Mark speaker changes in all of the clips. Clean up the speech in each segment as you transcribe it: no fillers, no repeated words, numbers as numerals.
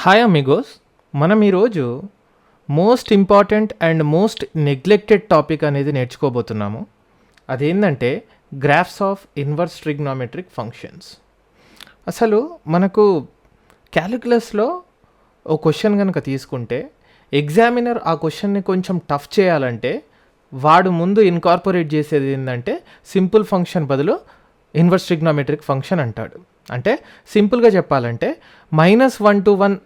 Speaker 1: Hi Amigos, మనం ఈరోజు most important and most neglected topic అనేది నేర్చుకోబోతున్నాము. అదేంటంటే graphs of inverse trigonometric functions. అసలు మనకు క్యాలిక్యులస్లో ఓ క్వశ్చన్ కనుక తీసుకుంటే ఎగ్జామినర్ ఆ క్వశ్చన్ని కొంచెం టఫ్ చేయాలంటే వాడు ముందు ఇన్కార్పొరేట్ చేసేది ఏంటంటే సింపుల్ ఫంక్షన్ బదులు ఇన్వర్స్ ట్రిగ్నోమెట్రిక్ ఫంక్షన్ అంటాడు. అంటే సింపుల్గా చెప్పాలంటే -1 to 1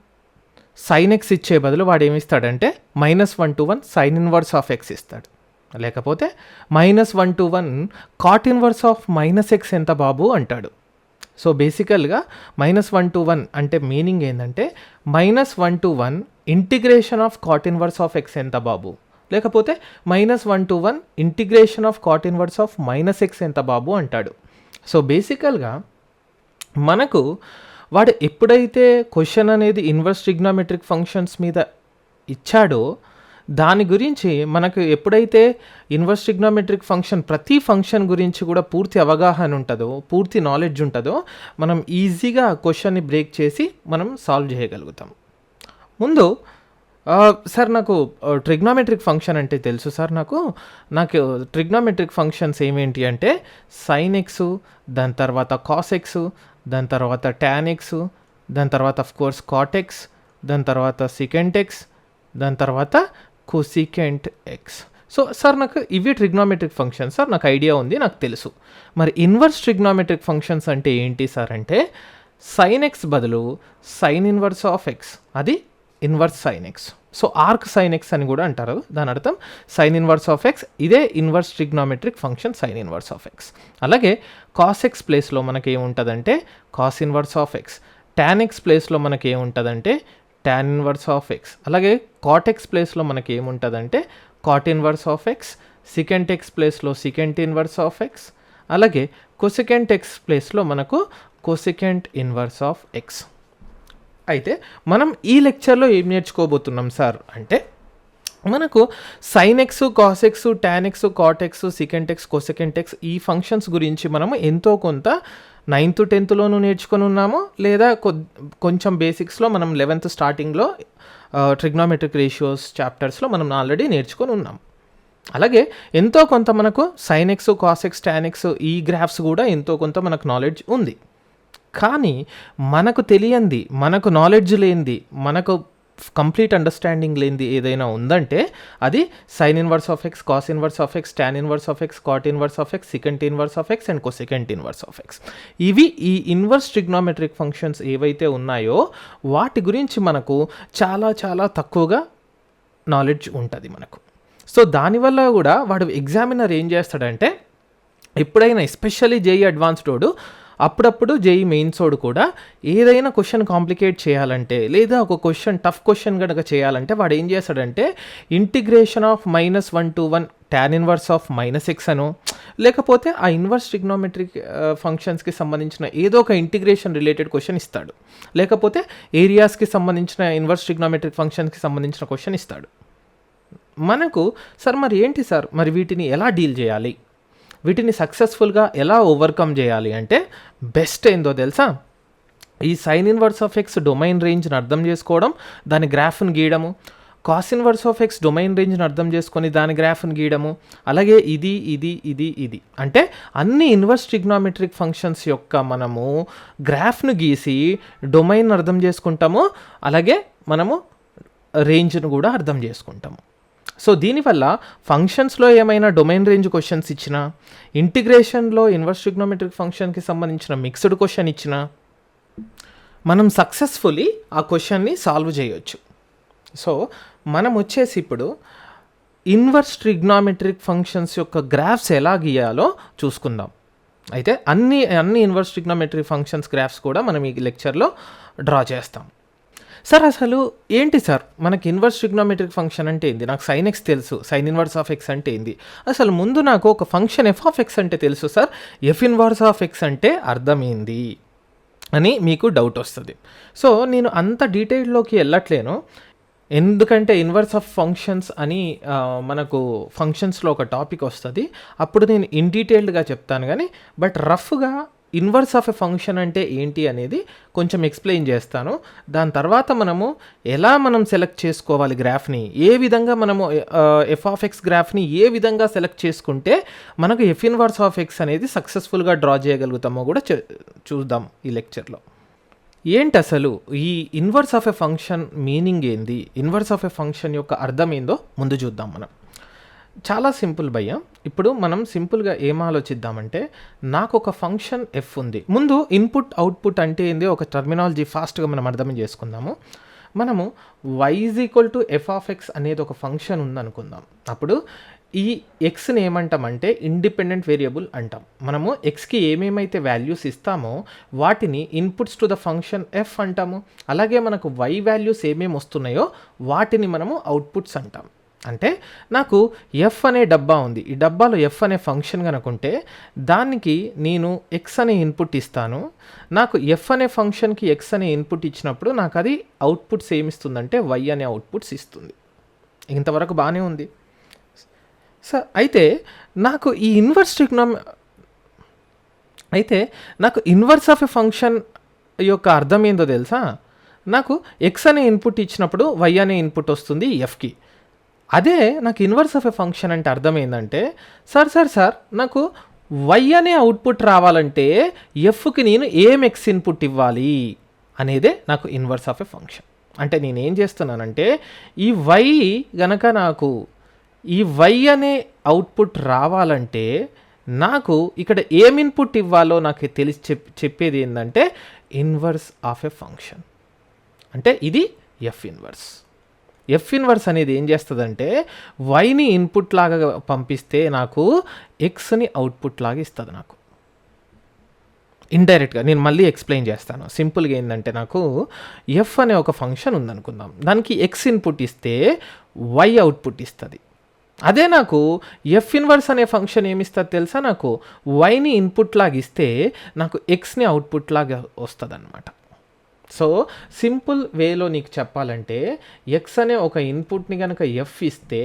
Speaker 1: సైన్ ఎక్స్ ఇచ్చే బదులు వాడు ఏమిస్తాడంటే -1 to 1 sine inverse of x ఇస్తాడు. లేకపోతే -1 to 1 cot inverse of -x ఎంత బాబు అంటాడు. సో బేసికల్గా -1 to 1 అంటే మీనింగ్ ఏంటంటే -1 to 1 integration of cot inverse of x ఎంత బాబు, లేకపోతే -1 to 1 integration of cot inverse of -x ఎంత బాబు అంటాడు. సో బేసికల్గా మనకు వాడు ఎప్పుడైతే క్వశ్చన్ అనేది ఇన్వర్స్ ట్రిగ్నోమెట్రిక్ ఫంక్షన్స్ మీద ఇచ్చాడో దాని గురించి మనకు ఎప్పుడైతే ఇన్వర్స్ ట్రిగ్నోమెట్రిక్ ఫంక్షన్ ప్రతి ఫంక్షన్ గురించి కూడా పూర్తి అవగాహన ఉంటుందో, పూర్తి నాలెడ్జ్ ఉంటుందో, మనం ఈజీగా ఆ క్వశ్చన్ని బ్రేక్ చేసి మనం సాల్వ్ చేయగలుగుతాం. ముందు సార్ నాకు ట్రిగ్నోమెట్రిక్ ఫంక్షన్ అంటే తెలుసు సార్, నాకు ట్రిగ్నోమెట్రిక్ ఫంక్షన్స్ ఏమేంటి అంటే సైన్ ఎక్స్, దాని తర్వాత కాస్ ఎక్స్, దాని తర్వాత tan x, దాని తర్వాత ఆఫ్ కోర్స్ కాట్ ఎక్స్, దాని తర్వాత సికెంట్ ఎక్స్, దాని తర్వాత కొసికెంట్ ఎక్స్. సో సార్ నాకు ఇవి ట్రిగ్నోమెట్రిక్ ఫంక్షన్స్ సార్, నాకు ఐడియా ఉంది, నాకు తెలుసు. మరి ఇన్వర్స్ ట్రిగ్నోమెట్రిక్ ఫంక్షన్స్ అంటే ఏంటి సార్ అంటే సైన్ ఎక్స్ బదులు సైన్ ఇన్వర్స్ ఆఫ్ ఎక్స్, అది inverse sine x. So arc sine x అని కూడా అంటారు, దాని అర్థం సైన్ ఇన్వర్స్ ఆఫ్ ఎక్స్, ఇదే inverse trigonometric function sine inverse of x. అలాగే కాస్ ఎక్స్ ప్లేస్లో మనకి ఏముంటుందంటే cos inverse of x, tan x ప్లేస్లో మనకి ఏముంటుందంటే టాన్ ఇన్వర్స్ ఆఫ్ ఎక్స్, అలాగే కాట్ ఎక్స్ ప్లేస్లో మనకి ఏముంటుందంటే cot inverse of x, secant x ప్లేస్లో సికెంట్ ఇన్వర్స్ ఆఫ్ ఎక్స్, అలాగే కొసికెంట్ ఎక్స్ ప్లేస్లో మనకు కొసికెంట్ ఇన్వర్స్ ఆఫ్ ఎక్స్. అయితే మనం ఈ లెక్చర్లో ఏం నేర్చుకోబోతున్నాం సార్ అంటే మనకు sine x, cos x, tan x, cot x, secant x, cosecant x ఈ ఫంక్షన్స్ గురించి మనము ఎంతో కొంత 9th 10thలోనూ నేర్చుకొని ఉన్నాము, లేదా కొంచెం బేసిక్స్లో మనం 11th స్టార్టింగ్లో ట్రిగ్నోమెట్రిక్ రేషియోస్ చాప్టర్స్లో మనం ఆల్రెడీ నేర్చుకొని ఉన్నాం. అలాగే ఎంతో కొంత మనకు sine x, cos x, tan X ఈ గ్రాఫ్స్ కూడా ఎంతో కొంత మనకు నాలెడ్జ్ ఉంది. కానీ మనకు తెలియంది, మనకు నాలెడ్జ్ లేనిది, మనకు కంప్లీట్ అండర్స్టాండింగ్ లేనిది ఏదైనా ఉందంటే అది sine inverse of x, cos inverse of x, tan inverse of x, cot inverse of x, secant inverse of x and cosecant inverse of x. ఇవి ఈ ఇన్వర్స్ ట్రిగ్నోమెట్రిక్ ఫంక్షన్స్ ఏవైతే ఉన్నాయో వాటి గురించి మనకు చాలా చాలా తక్కువగా నాలెడ్జ్ ఉంటుంది మనకు. సో దానివల్ల కూడా వాడు ఎగ్జామినర్ ఏం చేస్తాడంటే ఎప్పుడైనా ఎస్పెషల్లీ జేఈ అడ్వాన్స్డ్ అప్పుడప్పుడు జేఈ మెయిన్సోడు కూడా ఏదైనా క్వశ్చన్ కాంప్లికేట్ చేయాలంటే, లేదా ఒక క్వశ్చన్ టఫ్ క్వశ్చన్ కనుక చేయాలంటే వాడు ఏం చేస్తాడంటే integration of -1 to 1 tan inverse of -x అను, లేకపోతే ఆ ఇన్వర్స్ ట్రిగ్నోమెట్రిక్ ఫంక్షన్స్కి సంబంధించిన ఏదో ఒక ఇంటిగ్రేషన్ రిలేటెడ్ క్వశ్చన్ ఇస్తాడు, లేకపోతే ఏరియాస్కి సంబంధించిన ఇన్వర్స్ ట్రిగ్నోమెట్రిక్ ఫంక్షన్స్కి సంబంధించిన క్వశ్చన్ ఇస్తాడు. మనకు సార్ మరి ఏంటి సార్, మరి వీటిని ఎలా డీల్ చేయాలి, వీటిని సక్సెస్ఫుల్గా ఎలా ఓవర్కమ్ చేయాలి అంటే బెస్ట్ ఏందో తెలుసా, ఈ sine inverse of x domain రేంజ్ని అర్థం చేసుకోవడం, దాని గ్రాఫ్ని గీయడము, cos inverse of x domain రేంజ్ని అర్థం చేసుకొని దాని గ్రాఫ్ని గీయడము, అలాగే ఇది ఇది ఇది ఇది అంటే అన్ని ఇన్వర్స్ ట్రిగ్నోమెట్రిక్ ఫంక్షన్స్ యొక్క మనము గ్రాఫ్ను గీసి డొమైన్ అర్థం చేసుకుంటాము, అలాగే మనము రేంజ్ను కూడా అర్థం చేసుకుంటాము. సో దీనివల్ల ఫంక్షన్స్లో ఏమైనా డొమైన్ రేంజ్ క్వశ్చన్స్ ఇచ్చినా, ఇంటిగ్రేషన్లో ఇన్వర్స్ ట్రిగ్నోమెట్రిక్ ఫంక్షన్కి సంబంధించిన మిక్స్డ్ క్వశ్చన్ ఇచ్చినా మనం సక్సెస్ఫుల్లీ ఆ క్వశ్చన్ని సాల్వ్ చేయొచ్చు. సో మనం వచ్చేసి ఇప్పుడు ఇన్వర్స్ ట్రిగ్నోమెట్రిక్ ఫంక్షన్స్ యొక్క గ్రాఫ్స్ ఎలా గీయాలో చూసుకుందాం. అయితే అన్ని ఇన్వర్స్ ట్రిగ్నోమెట్రిక్ ఫంక్షన్స్ గ్రాఫ్స్ కూడా మనం ఈ లెక్చర్లో డ్రా చేస్తాం. సార్ అసలు ఏంటి సార్ మనకి ఇన్వర్స్ ట్రిగ్నోమెట్రిక్ ఫంక్షన్ అంటే ఏంది, నాకు సైన్ ఎక్స్ తెలుసు, సైన్ ఇన్వర్స్ ఆఫ్ ఎక్స్ అంటే ఏంది, అసలు ముందు నాకు ఒక ఫంక్షన్ ఎఫ్ ఆఫ్ ఎక్స్ అంటే తెలుసు sir, F inverse of x అంటే అర్థం ఏంది అని మీకు డౌట్ వస్తుంది. సో నేను అంత డీటెయిల్లోకి వెళ్ళట్లేను, ఎందుకంటే ఇన్వర్స్ ఆఫ్ ఫంక్షన్స్ అని మనకు ఫంక్షన్స్లో ఒక టాపిక్ వస్తుంది, అప్పుడు నేను ఇన్ డీటెయిల్డ్గా చెప్తాను. కానీ బట్ రఫ్గా ఇన్వర్స్ ఆఫ్ ఎ ఫంక్షన్ అంటే ఏంటి అనేది కొంచెం ఎక్స్ప్లెయిన్ చేస్తాను. దాని తర్వాత మనం సెలెక్ట్ చేసుకోవాలి గ్రాఫ్ని, ఏ విధంగా మనము ఎఫ్ ఆఫ్ ఎక్స్ గ్రాఫ్ని ఏ విధంగా సెలెక్ట్ చేసుకుంటే మనకు ఎఫ్ ఇన్వర్స్ ఆఫ్ ఎక్స్ అనేది సక్సెస్ఫుల్గా డ్రా చేయగలుగుతామో కూడా చూద్దాం ఈ లెక్చర్లో. ఏంటి అసలు ఈ inverse of a function meaning ఏంది, ఇన్వర్స్ ఆఫ్ ఎ ఫంక్షన్ యొక్క అర్థం ఏందో ముందు చూద్దాం. మనం చాలా సింపుల్ భయ్య. ఇప్పుడు మనం సింపుల్గా ఏం ఆలోచిద్దామంటే, నాకు ఒక ఫంక్షన్ ఎఫ్ ఉంది. ముందు ఇన్పుట్ అవుట్పుట్ అంటే ఏంది ఒక టర్మినాలజీ ఫాస్ట్గా మనం అర్థం చేసుకుందాము. మనము y = ఎఫ్ ఆఫ్ ఎక్స్ అనేది ఒక ఫంక్షన్ ఉందనుకుందాం. అప్పుడు ఈ ఎక్స్ని ఏమంటామంటే ఇండిపెండెంట్ వేరియబుల్ అంటాం. మనము ఎక్స్కి ఏమేమైతే వాల్యూస్ ఇస్తామో వాటిని inputs to the function F అంటాము. అలాగే మనకు y వాల్యూస్ ఏమేమి వస్తున్నాయో వాటిని మనము అవుట్పుట్స్ అంటాం. అంటే నాకు ఎఫ్ అనే డబ్బా ఉంది, ఈ డబ్బాలో ఎఫ్ అనే ఫంక్షన్ కనుకుంటే దానికి నేను ఎక్స్ అనే ఇన్పుట్ ఇస్తాను. నాకు ఎఫ్ అనే ఫంక్షన్కి ఎక్స్ అనే ఇన్పుట్ ఇచ్చినప్పుడు నాకు అది అవుట్పుట్స్ ఏమిస్తుందంటే వై అనే అవుట్పుట్స్ ఇస్తుంది. ఇంతవరకు బాగానే ఉంది సార్. అయితే నాకు ఈ ఇన్వర్స్ ఆఫ్ ఎ ఫంక్షన్ యొక్క అర్థం ఏందో తెలుసా? నాకు ఎక్స్ అనే ఇన్పుట్ ఇచ్చినప్పుడు వై అనే ఇన్పుట్ వస్తుంది ఎఫ్కి. అదే నాకు ఇన్వర్స్ ఆఫ్ ఎ ఫంక్షన్ అంటే అర్థం ఏంటంటే, సార్ నాకు వై అనే అవుట్పుట్ రావాలంటే ఎఫ్కి నేను ఏం ఎక్స్ ఇన్పుట్ ఇవ్వాలి అనేదే నాకు ఇన్వర్స్ ఆఫ్ ఎ ఫంక్షన్. అంటే నేనేం చేస్తున్నానంటే, ఈ వై గనక నాకు ఈ వై అనే అవుట్పుట్ రావాలంటే నాకు ఇక్కడ ఏం ఇన్పుట్ ఇవ్వాలో నాకు చెప్పేది ఏంటంటే ఇన్వర్స్ ఆఫ్ ఎ ఫంక్షన్. అంటే ఇది ఎఫ్ ఇన్వర్స్. ఎఫ్ ఇన్వర్స్ అనేది ఏం చేస్తుందంటే వైని ఇన్పుట్ లాగా పంపిస్తే నాకు ఎక్స్ని అవుట్పుట్ లాగా ఇస్తుంది. నాకు ఇండైరెక్ట్గా నేను మళ్ళీ ఎక్స్ప్లెయిన్ చేస్తాను. సింపుల్గా ఏంటంటే, నాకు ఎఫ్ అనే ఒక ఫంక్షన్ ఉందనుకుందాం, దానికి ఎక్స్ ఇన్పుట్ ఇస్తే వై అవుట్పుట్ ఇస్తుంది. అదే నాకు ఎఫ్ ఇన్వర్స్ అనే ఫంక్షన్ ఏమిస్తుంది తెలుసా? నాకు వైని ఇన్పుట్ లాగా ఇస్తే నాకు ఎక్స్ని అవుట్పుట్ లాగా వస్తుంది అనమాట. సో సింపుల్ వేలో నీకు చెప్పాలంటే, ఎక్స్ అనే ఒక ఇన్పుట్ని కనుక ఎఫ్ ఇస్తే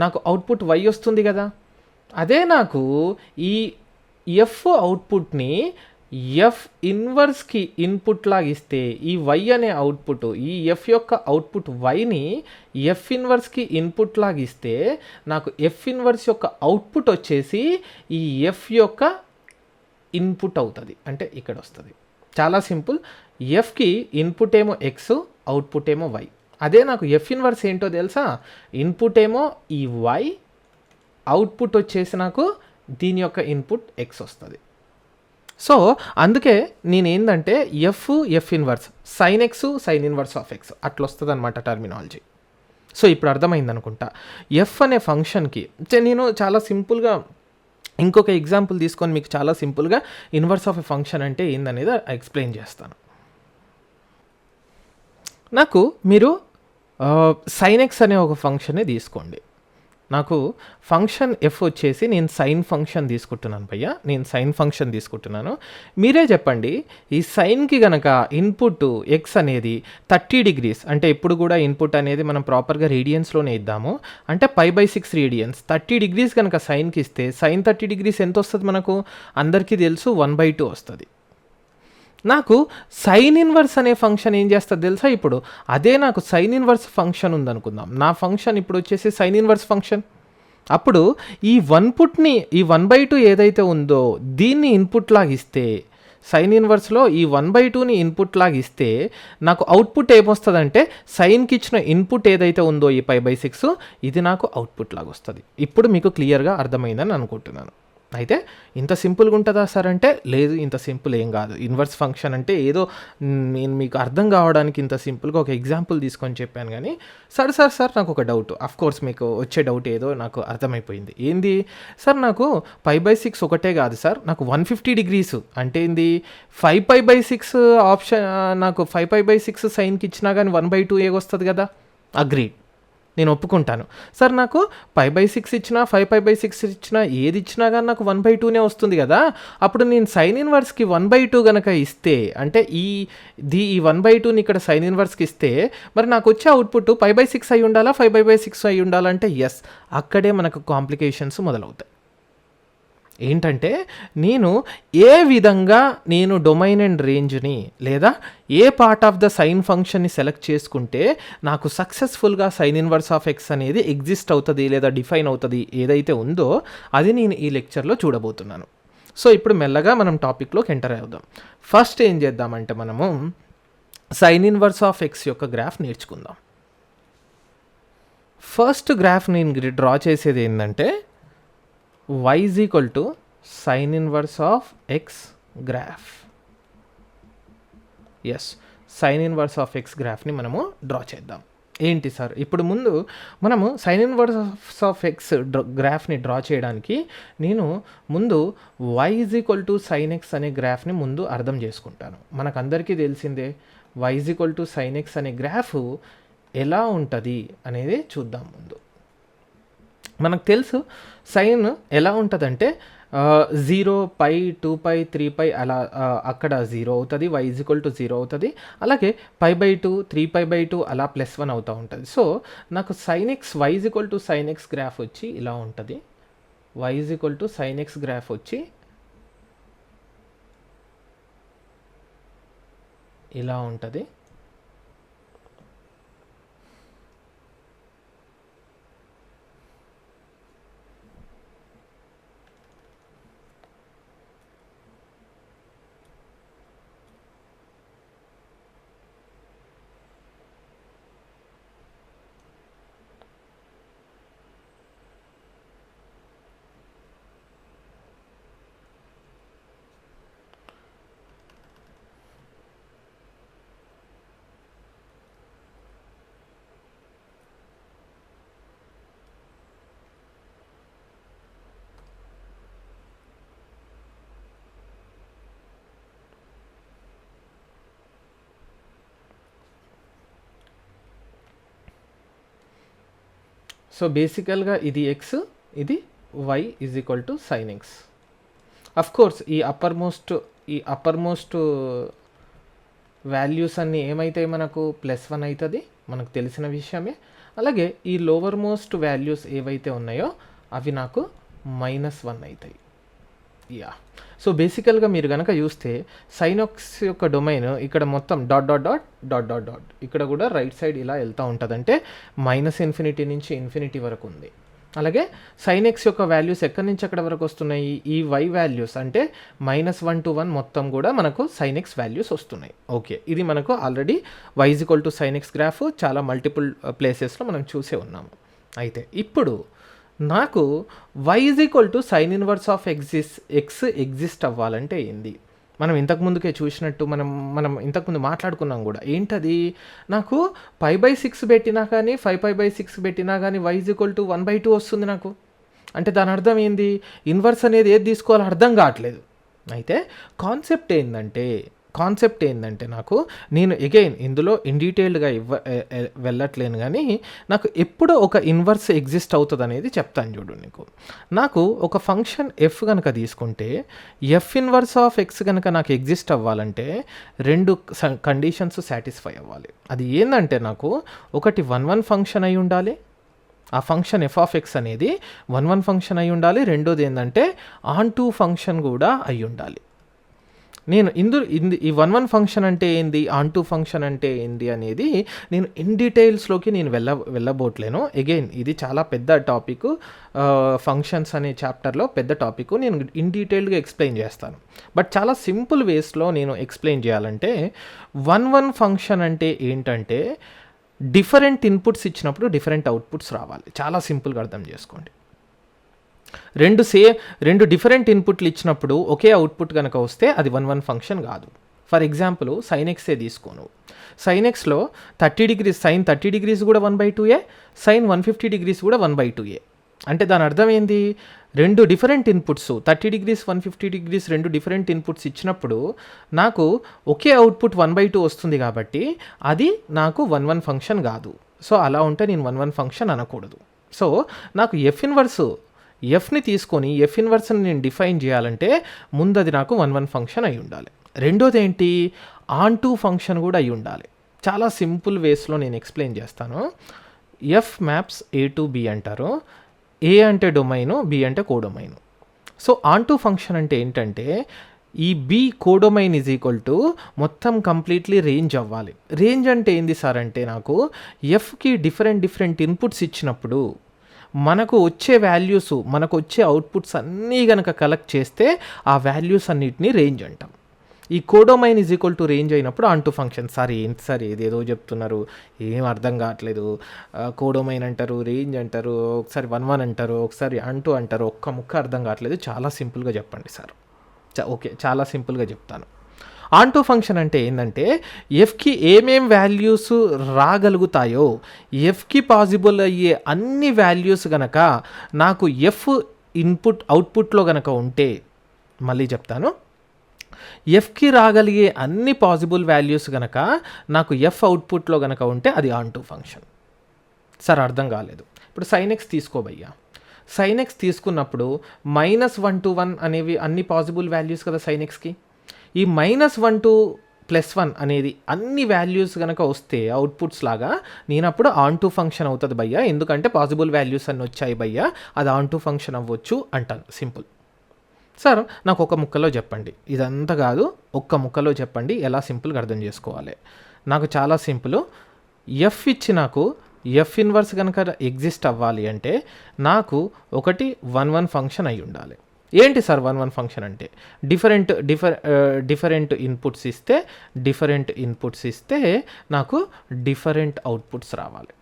Speaker 1: నాకు అవుట్పుట్ వై వస్తుంది కదా. అదే నాకు ఈ ఎఫ్ అవుట్పుట్ని ఎఫ్ ఇన్వర్స్కి ఇన్పుట్ లాగా ఇస్తే ఈ వై అనే అవుట్పుట్, ఈ ఎఫ్ యొక్క అవుట్పుట్ వైని ఎఫ్ ఇన్వర్స్కి ఇన్పుట్ లాగా ఇస్తే నాకు ఎఫ్ ఇన్వర్స్ యొక్క అవుట్పుట్ వచ్చేసి ఈ ఎఫ్ యొక్క ఇన్పుట్ అవుతుంది. అంటే ఇక్కడ వస్తుంది. చాలా సింపుల్. ఎఫ్కి ఇన్పుట్ ఏమో ఎక్స్, అవుట్పుట్ ఏమో వై. అదే నాకు ఎఫ్ ఇన్వర్స్ ఏంటో తెలుసా? ఇన్పుట్ ఏమో ఈ వై, అవుట్పుట్ వచ్చేసి నాకు దీని యొక్క ఇన్పుట్ ఎక్స్ వస్తుంది. సో అందుకే నేనేందంటే f inverse sine x, sine inverse of x అట్లా వస్తుంది అనమాట టర్మినాలజీ. సో ఇప్పుడు అర్థమైంది అనుకుంటా. ఎఫ్ అనే ఫంక్షన్కి నేను చాలా సింపుల్గా ఇంకొక ఎగ్జాంపుల్ తీసుకొని మీకు చాలా సింపుల్గా ఇన్వర్స్ ఆఫ్ ఎ ఫంక్షన్ అంటే ఏందనేది ఎక్స్ప్లెయిన్ చేస్తాను. నాకు మీరు సైన్ ఎక్స్ అనే ఒక ఫంక్షన్ని తీసుకోండి. నాకు ఫంక్షన్ ఎఫ్ వచ్చేసి నేను సైన్ ఫంక్షన్ తీసుకుంటున్నాను భయ్య, నేను సైన్ ఫంక్షన్ తీసుకుంటున్నాను. మీరే చెప్పండి, ఈ సైన్కి గనక ఇన్పుట్ ఎక్స్ అనేది 30 degrees, అంటే ఇప్పుడు కూడా ఇన్పుట్ అనేది మనం ప్రాపర్గా రేడియన్స్లోనే ఇద్దాము. అంటే π/6 రేడియన్స్ 30 degrees కనుక సైన్కి ఇస్తే సైన్ 30 degrees ఎంత వస్తుంది మనకు అందరికీ తెలుసు, 1/2 వస్తుంది. నాకు సైన్ ఇన్వర్స్ అనే ఫంక్షన్ ఏం చేస్తుంది తెలుసా? ఇప్పుడు అదే నాకు సైన్ ఇన్వర్స్ ఫంక్షన్ ఉందనుకుందాం. నా ఫంక్షన్ ఇప్పుడు వచ్చేసి సైన్ ఇన్వర్స్ ఫంక్షన్. అప్పుడు ఈ వన్పుట్ని, ఈ 1/2 ఏదైతే ఉందో దీన్ని ఇన్పుట్ లాగా ఇస్తే, సైన్ ఇన్వర్స్లో ఈ 1/2ని ఇన్పుట్ లాగా ఇస్తే నాకు అవుట్పుట్ ఏమొస్తుందంటే సైన్కి ఇచ్చిన ఇన్పుట్ ఏదైతే ఉందో ఈ π/6 ఇది నాకు అవుట్పుట్ లాగా వస్తుంది. ఇప్పుడు మీకు క్లియర్గా అర్థమైందని అనుకుంటున్నాను. అయితే ఇంత సింపుల్గా ఉంటుందా సార్ అంటే లేదు, ఇంత సింపుల్ ఏం కాదు. ఇన్వర్స్ ఫంక్షన్ అంటే ఏదో నేను మీకు అర్థం కావడానికి ఇంత సింపుల్గా ఒక ఎగ్జాంపుల్ తీసుకొని చెప్పాను. కానీ సార్ నాకు ఒక డౌట్, కోర్స్ మీకు వచ్చే డౌట్ ఏదో నాకు అర్థమైపోయింది. ఏంది సార్, నాకు π/6 ఒకటే కాదు సార్, నాకు 150 degrees అంటే ఏంది 5π/6 ఆప్షన్, నాకు 5π/6 సైన్కి ఇచ్చినా కానీ 1/2 ఏగొస్తుంది కదా. అగ్రీడ్, నేను ఒప్పుకుంటాను. సార్ నాకు π/6 ఇచ్చినా 5π/6 ఇచ్చినా ఏది ఇచ్చినా కానీ నాకు 1/2నే వస్తుంది కదా. అప్పుడు నేను సైన్ ఇన్వర్స్కి 1/2 కనుక ఇస్తే, అంటే ఈ 1/2ని ఇక్కడ సైన్ ఇన్వర్స్కి ఇస్తే మరి నాకు వచ్చే అవుట్పుట్ π/6 అయి ఉండాలా 5π/6 అయి ఉండాలంటే ఎస్, అక్కడే మనకు కాంప్లికేషన్స్ మొదలవుతాయి. ఏంటంటే నేను ఏ విధంగా నేను డొమైన్ అండ్ రేంజ్ని లేదా ఏ పార్ట్ ఆఫ్ ద సైన్ ఫంక్షన్ని సెలెక్ట్ చేసుకుంటే నాకు సక్సెస్ఫుల్గా సైన్ ఇన్వర్స్ ఆఫ్ ఎక్స్ అనేది ఎగ్జిస్ట్ అవుతుంది లేదా డిఫైన్ అవుతుంది ఏదైతే ఉందో అది నేను ఈ లెక్చర్లో చూడబోతున్నాను. సో ఇప్పుడు మెల్లగా మనం టాపిక్లోకి ఎంటర్ అవుదాం. ఫస్ట్ ఏం చేద్దామంటే మనము సైన్ ఇన్వర్స్ ఆఫ్ ఎక్స్ యొక్క గ్రాఫ్ నేర్చుకుందాం. ఫస్ట్ గ్రాఫ్ నేను డ్రా చేసేది ఏంటంటే y is equal to sin inverse of x గ్రాఫ్. Yes, sine inverse of x గ్రాఫ్ని మనము డ్రా చేద్దాం. ఏంటి సార్, ఇప్పుడు ముందు మనము సైన్ ఇన్వర్స్ ఆఫ్ ఎక్స్ గ్రాఫ్ని డ్రా చేయడానికి నేను ముందు y is equal to sin x అనే గ్రాఫ్ని ముందు అర్థం చేసుకుంటాను. మనకందరికీ తెలిసిందే y is equal to sin x అనే గ్రాఫ్ ఎలా ఉంటుంది అనేది చూద్దాం. ముందు మనకు తెలుసు సైన్ ఎలా ఉంటుందంటే 0 π 2π 3π అలా అక్కడ 0 అవుతుంది, y is equal to 0 అవుతుంది. అలాగే π/2 3π/2 అలా +1 అవుతూ ఉంటుంది. సో నాకు sin x y is equal to sin x graph వచ్చి ఇలా ఉంటుంది. y is equal to sin x graph వచ్చి ఇలా ఉంటుంది. సో బేసికల్గా ఇది ఎక్స్, ఇది y is equal to sign X. Of course ఈ అప్పర్ మోస్ట్ వాల్యూస్ అన్నీ ఏమైతాయి, మనకు +1 అవుతుంది, మనకు తెలిసిన విషయమే. అలాగే ఈ లోవర్ మోస్ట్ వాల్యూస్ ఏవైతే ఉన్నాయో అవి నాకు -1 అవుతాయి. యా, సో బేసికల్గా మీరు కనుక చూస్తే సైన్ ఎక్స్ యొక్క డొమైన్ ఇక్కడ మొత్తం dot dot dot dot dot dot ఇక్కడ కూడా రైట్ సైడ్ ఇలా వెళ్తూ ఉంటుంది, అంటే -∞ నుంచి ఇన్ఫినిటీ వరకు ఉంది. అలాగే సైన్ ఎక్స్ యొక్క వాల్యూస్ ఎక్కడి నుంచి ఎక్కడ వరకు వస్తున్నాయి, ఈ y వాల్యూస్ అంటే -1 to 1 మొత్తం కూడా మనకు సైన్ ఎక్స్ వాల్యూస్ వస్తున్నాయి. ఓకే, ఇది మనకు already y is equal to sin x graph చాలా మల్టిపుల్ ప్లేసెస్లో మనం చూసే ఉన్నాము. అయితే ఇప్పుడు నాకు y is equal to sin inverse of x exist అవ్వాలంటే ఏంది, మనం ఇంతకుముందుకే చూసినట్టు మనం ఇంతకుముందు మాట్లాడుకున్నాం కూడా. ఏంటది, నాకు π/6 పెట్టినా కానీ 5π/6 పెట్టినా కానీ y is equal to 1/2 వస్తుంది నాకు. అంటే దాని అర్థం ఏంది, ఇన్వర్స్ అనేది ఏది తీసుకోవాలో అర్థం కావట్లేదు. అయితే కాన్సెప్ట్ ఏంటంటే నాకు నేను అగైన్ ఇందులో ఇన్ డీటెయిల్డ్గా వెళ్ళట్లేను, కానీ నాకు ఎప్పుడో ఒక ఇన్వర్స్ ఎగ్జిస్ట్ అవుతుంది అనేది చెప్తాను చూడు. నాకు ఒక ఫంక్షన్ ఎఫ్ కనుక తీసుకుంటే ఎఫ్ ఇన్వర్స్ ఆఫ్ ఎక్స్ కనుక నాకు ఎగ్జిస్ట్ అవ్వాలంటే 2 కండిషన్స్ సాటిస్ఫై అవ్వాలి. అది ఏంటంటే నాకు ఒకటి 1 ఫంక్షన్ అయి ఉండాలి, ఆ ఫంక్షన్ ఎఫ్ ఆఫ్ ఎక్స్ అనేది 1 ఫంక్షన్ అయి ఉండాలి. రెండోది ఏంటంటే ఆన్2 ఫంక్షన్ కూడా అయి ఉండాలి. నేను ఈ 1 ఫంక్షన్ అంటే ఏంది, ఆన్2 ఫంక్షన్ అంటే ఏంది అనేది నేను ఇన్ డీటెయిల్స్లోకి నేను వెళ్ళబోట్లేను. అగైన్ ఇది చాలా పెద్ద టాపిక్, ఫంక్షన్స్ అనే చాప్టర్లో పెద్ద టాపిక్, నేను ఇన్ డీటెయిల్డ్గా ఎక్స్ప్లెయిన్ చేస్తాను. బట్ చాలా సింపుల్ వేస్లో నేను ఎక్స్ప్లెయిన్ చేయాలంటే 1 ఫంక్షన్ అంటే ఏంటంటే డిఫరెంట్ ఇన్పుట్స్ ఇచ్చినప్పుడు డిఫరెంట్ అవుట్పుట్స్ రావాలి. చాలా సింపుల్గా అర్థం చేసుకోండి. రెండు డిఫరెంట్ ఇన్పుట్లు ఇచ్చినప్పుడు ఒకే అవుట్పుట్ కనుక వస్తే అది 1 ఫంక్షన్ కాదు. ఫర్ ఎగ్జాంపుల్ సైన్ ఎక్సే తీసుకోను, సైన్ ఎక్స్లో 30 degrees సైన్ 30 degrees కూడా 1/2 సైన్ 150 degrees కూడా 1/2. అంటే దాని అర్థం ఏంది, 2 different inputs 30 degrees 150 degrees 2 different inputs ఇచ్చినప్పుడు నాకు ఒకే అవుట్పుట్ 1/2 వస్తుంది, కాబట్టి అది నాకు 1 ఫంక్షన్ కాదు. సో అలా ఉంటే నేను 1 ఫంక్షన్ అనకూడదు. సో నాకు ఎఫ్ని తీసుకొని ఎఫ్ ఇన్వర్స్ని నేను డిఫైన్ చేయాలంటే ముందు అది నాకు 1 ఫంక్షన్ అయి ఉండాలి. రెండోది ఏంటి, ఆన్2 ఫంక్షన్ కూడా అయి ఉండాలి. చాలా సింపుల్ వేస్లో నేను ఎక్స్ప్లెయిన్ చేస్తాను. F maps A to B అంటారు. ఏ అంటే డొమైను, బి అంటే కోడొమైను. సో ఆన్టూ ఫంక్షన్ అంటే ఏంటంటే ఈ B codomain is equal to మొత్తం కంప్లీట్లీ రేంజ్ అవ్వాలి. రేంజ్ అంటే ఏంది సార్ అంటే నాకు ఎఫ్కి డిఫరెంట్ ఇన్పుట్స్ ఇచ్చినప్పుడు మనకు వచ్చే వాల్యూస్, మనకు వచ్చే అవుట్పుట్స్ అన్నీ కనుక కలెక్ట్ చేస్తే ఆ వాల్యూస్ అన్నిటిని రేంజ్ అంటాం. ఈ codomain is equal to range అయినప్పుడు ఆన్టూ ఫంక్షన్. సార్ ఏంటి సార్ ఏదేదో చెప్తున్నారు, ఏం అర్థం కావట్లేదు, కోడొమైన్ అంటారు, రేంజ్ అంటారు, ఒకసారి 1 అంటారు, ఒకసారి ఆన్టూ అంటారు, ఒక్క ముక్క అర్థం కావట్లేదు, చాలా సింపుల్గా చెప్పండి సార్. ఓకే, చాలా సింపుల్గా చెప్తాను. ఆన్టూ ఫంక్షన్ అంటే ఏంటంటే ఎఫ్కి ఏమేం వాల్యూస్ రాగలుగుతాయో, ఎఫ్కి పాసిబుల్ అయ్యే అన్ని వాల్యూస్ గనక నాకు ఎఫ్ అవుట్పుట్లో గనక ఉంటే, మళ్ళీ చెప్తాను, ఎఫ్కి రాగలిగే అన్ని పాసిబుల్ వాల్యూస్ గనక నాకు ఎఫ్ అవుట్పుట్లో గనక ఉంటే అది ఆన్టూ ఫంక్షన్. సార్ అర్థం కాలేదు. ఇప్పుడు sin x తీసుకోబయ్యా. sin x తీసుకున్నప్పుడు -1 to 1 అనేవి అన్ని పాసిబుల్ వాల్యూస్ కదా sin xకి. ఈ -1 to +1 అనేది అన్ని వాల్యూస్ కనుక వస్తే అవుట్పుట్స్ లాగా నేను అప్పుడు ఆన్టూ ఫంక్షన్ అవుతుంది భయ్యా, ఎందుకంటే పాసిబుల్ వాల్యూస్ అన్నీ వచ్చాయి భయ్యా, అది ఆన్టూ ఫంక్షన్ అవ్వచ్చు అంటాను. సింపుల్. సార్ నాకు ఒక ముక్కలో చెప్పండి, ఇదంతా కాదు, ఒక్క ముక్కలో చెప్పండి ఎలా సింపుల్గా అర్థం చేసుకోవాలి. నాకు చాలా సింపుల్. ఎఫ్ ఇచ్చి నాకు ఎఫ్ ఇన్వర్స్ కనుక ఎగ్జిస్ట్ అవ్వాలి అంటే నాకు ఒకటి 1 ఫంక్షన్ అయి ఉండాలి. ఏంటి సార్ 1 ఫంక్షన్ అంటే డిఫరెంట్ ఇన్పుట్స్ ఇస్తే నాకు డిఫరెంట్ అవుట్పుట్స్ రావాలి.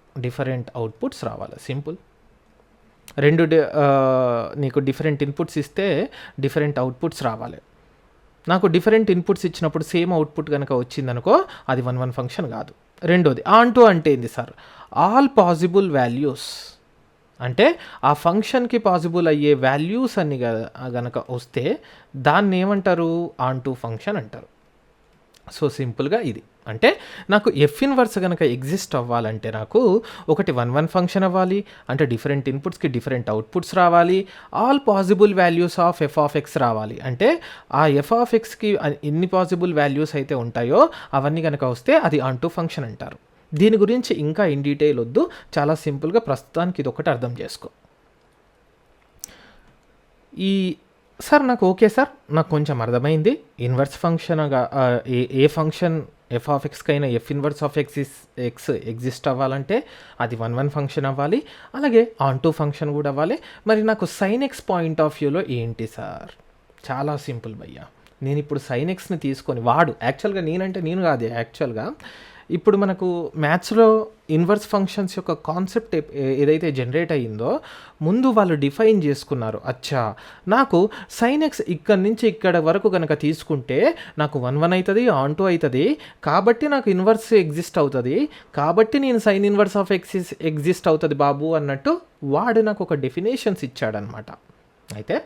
Speaker 1: సింపుల్. నీకు డిఫరెంట్ ఇన్పుట్స్ ఇస్తే డిఫరెంట్ అవుట్పుట్స్ రావాలి. నాకు డిఫరెంట్ ఇన్పుట్స్ ఇచ్చినప్పుడు సేమ్ అవుట్పుట్ కనుక వచ్చిందనుకో అది 1 ఫంక్షన్ కాదు. రెండోది ఆన్టూ అంటే ఏంది సార్, ఆల్ పాసిబుల్ వాల్యూస్ అంటే ఆ ఫంక్షన్కి పాసిబుల్ అయ్యే వాల్యూస్ అన్ని గనక వస్తే దాన్ని ఏమంటారు, ఆన్టూ ఫంక్షన్ అంటారు. సో సింపుల్గా ఇది అంటే నాకు ఎఫ్ ఇన్వర్స్ కనుక ఎగ్జిస్ట్ అవ్వాలంటే నాకు ఒకటి 1 ఫంక్షన్ అవ్వాలి, అంటే డిఫరెంట్ ఇన్పుట్స్కి డిఫరెంట్ అవుట్పుట్స్ రావాలి, all possible values of F of X రావాలి, అంటే ఆ ఎఫ్ ఆఫ్ ఎక్స్కి ఎన్ని పాసిబుల్ వాల్యూస్ అయితే ఉంటాయో అవన్నీ కనుక వస్తే అది ఆన్టూ ఫంక్షన్ అంటారు. దీని గురించి ఇంకా ఇన్ డీటెయిల్ వద్దు, చాలా సింపుల్గా ప్రస్తుతానికి ఇది ఒకటి అర్థం చేసుకో. సార్ నాకు ఓకే సార్, నాకు కొంచెం అర్థమైంది. ఇన్వర్స్ ఫంక్షన్గా ఏ ఫంక్షన్ ఎఫ్ ఆఫ్ ఎక్స్కైనా F inverse of x exist అవ్వాలంటే అది 1 ఫంక్షన్ అవ్వాలి, అలాగే ఆన్టూ ఫంక్షన్ కూడా అవ్వాలి. మరి నాకు sin x పాయింట్ ఆఫ్ వ్యూలో ఏంటి సార్? చాలా సింపుల్ భయ్యా. నేను ఇప్పుడు sin xని తీసుకొని యాక్చువల్గా నేను కాదు, యాక్చువల్గా ఇప్పుడు మనకు మ్యాథ్స్లో ఇన్వర్స్ ఫంక్షన్స్ యొక్క కాన్సెప్ట్ ఏదైతే జనరేట్ అయ్యిందో ముందు వాళ్ళు డిఫైన్ చేసుకున్నారు. అచ్చా, నాకు sin x ఇక్కడ నుంచి ఇక్కడ వరకు కనుక తీసుకుంటే నాకు 1 అవుతుంది, ఆన్టూ అవుతుంది, కాబట్టి నాకు ఇన్వర్స్ ఎగ్జిస్ట్ అవుతుంది, కాబట్టి నేను sin inverse of x exist అవుతుంది బాబు అన్నట్టు వాడు నాకు ఒక డెఫినేషన్స్ ఇచ్చాడనమాట. అయితే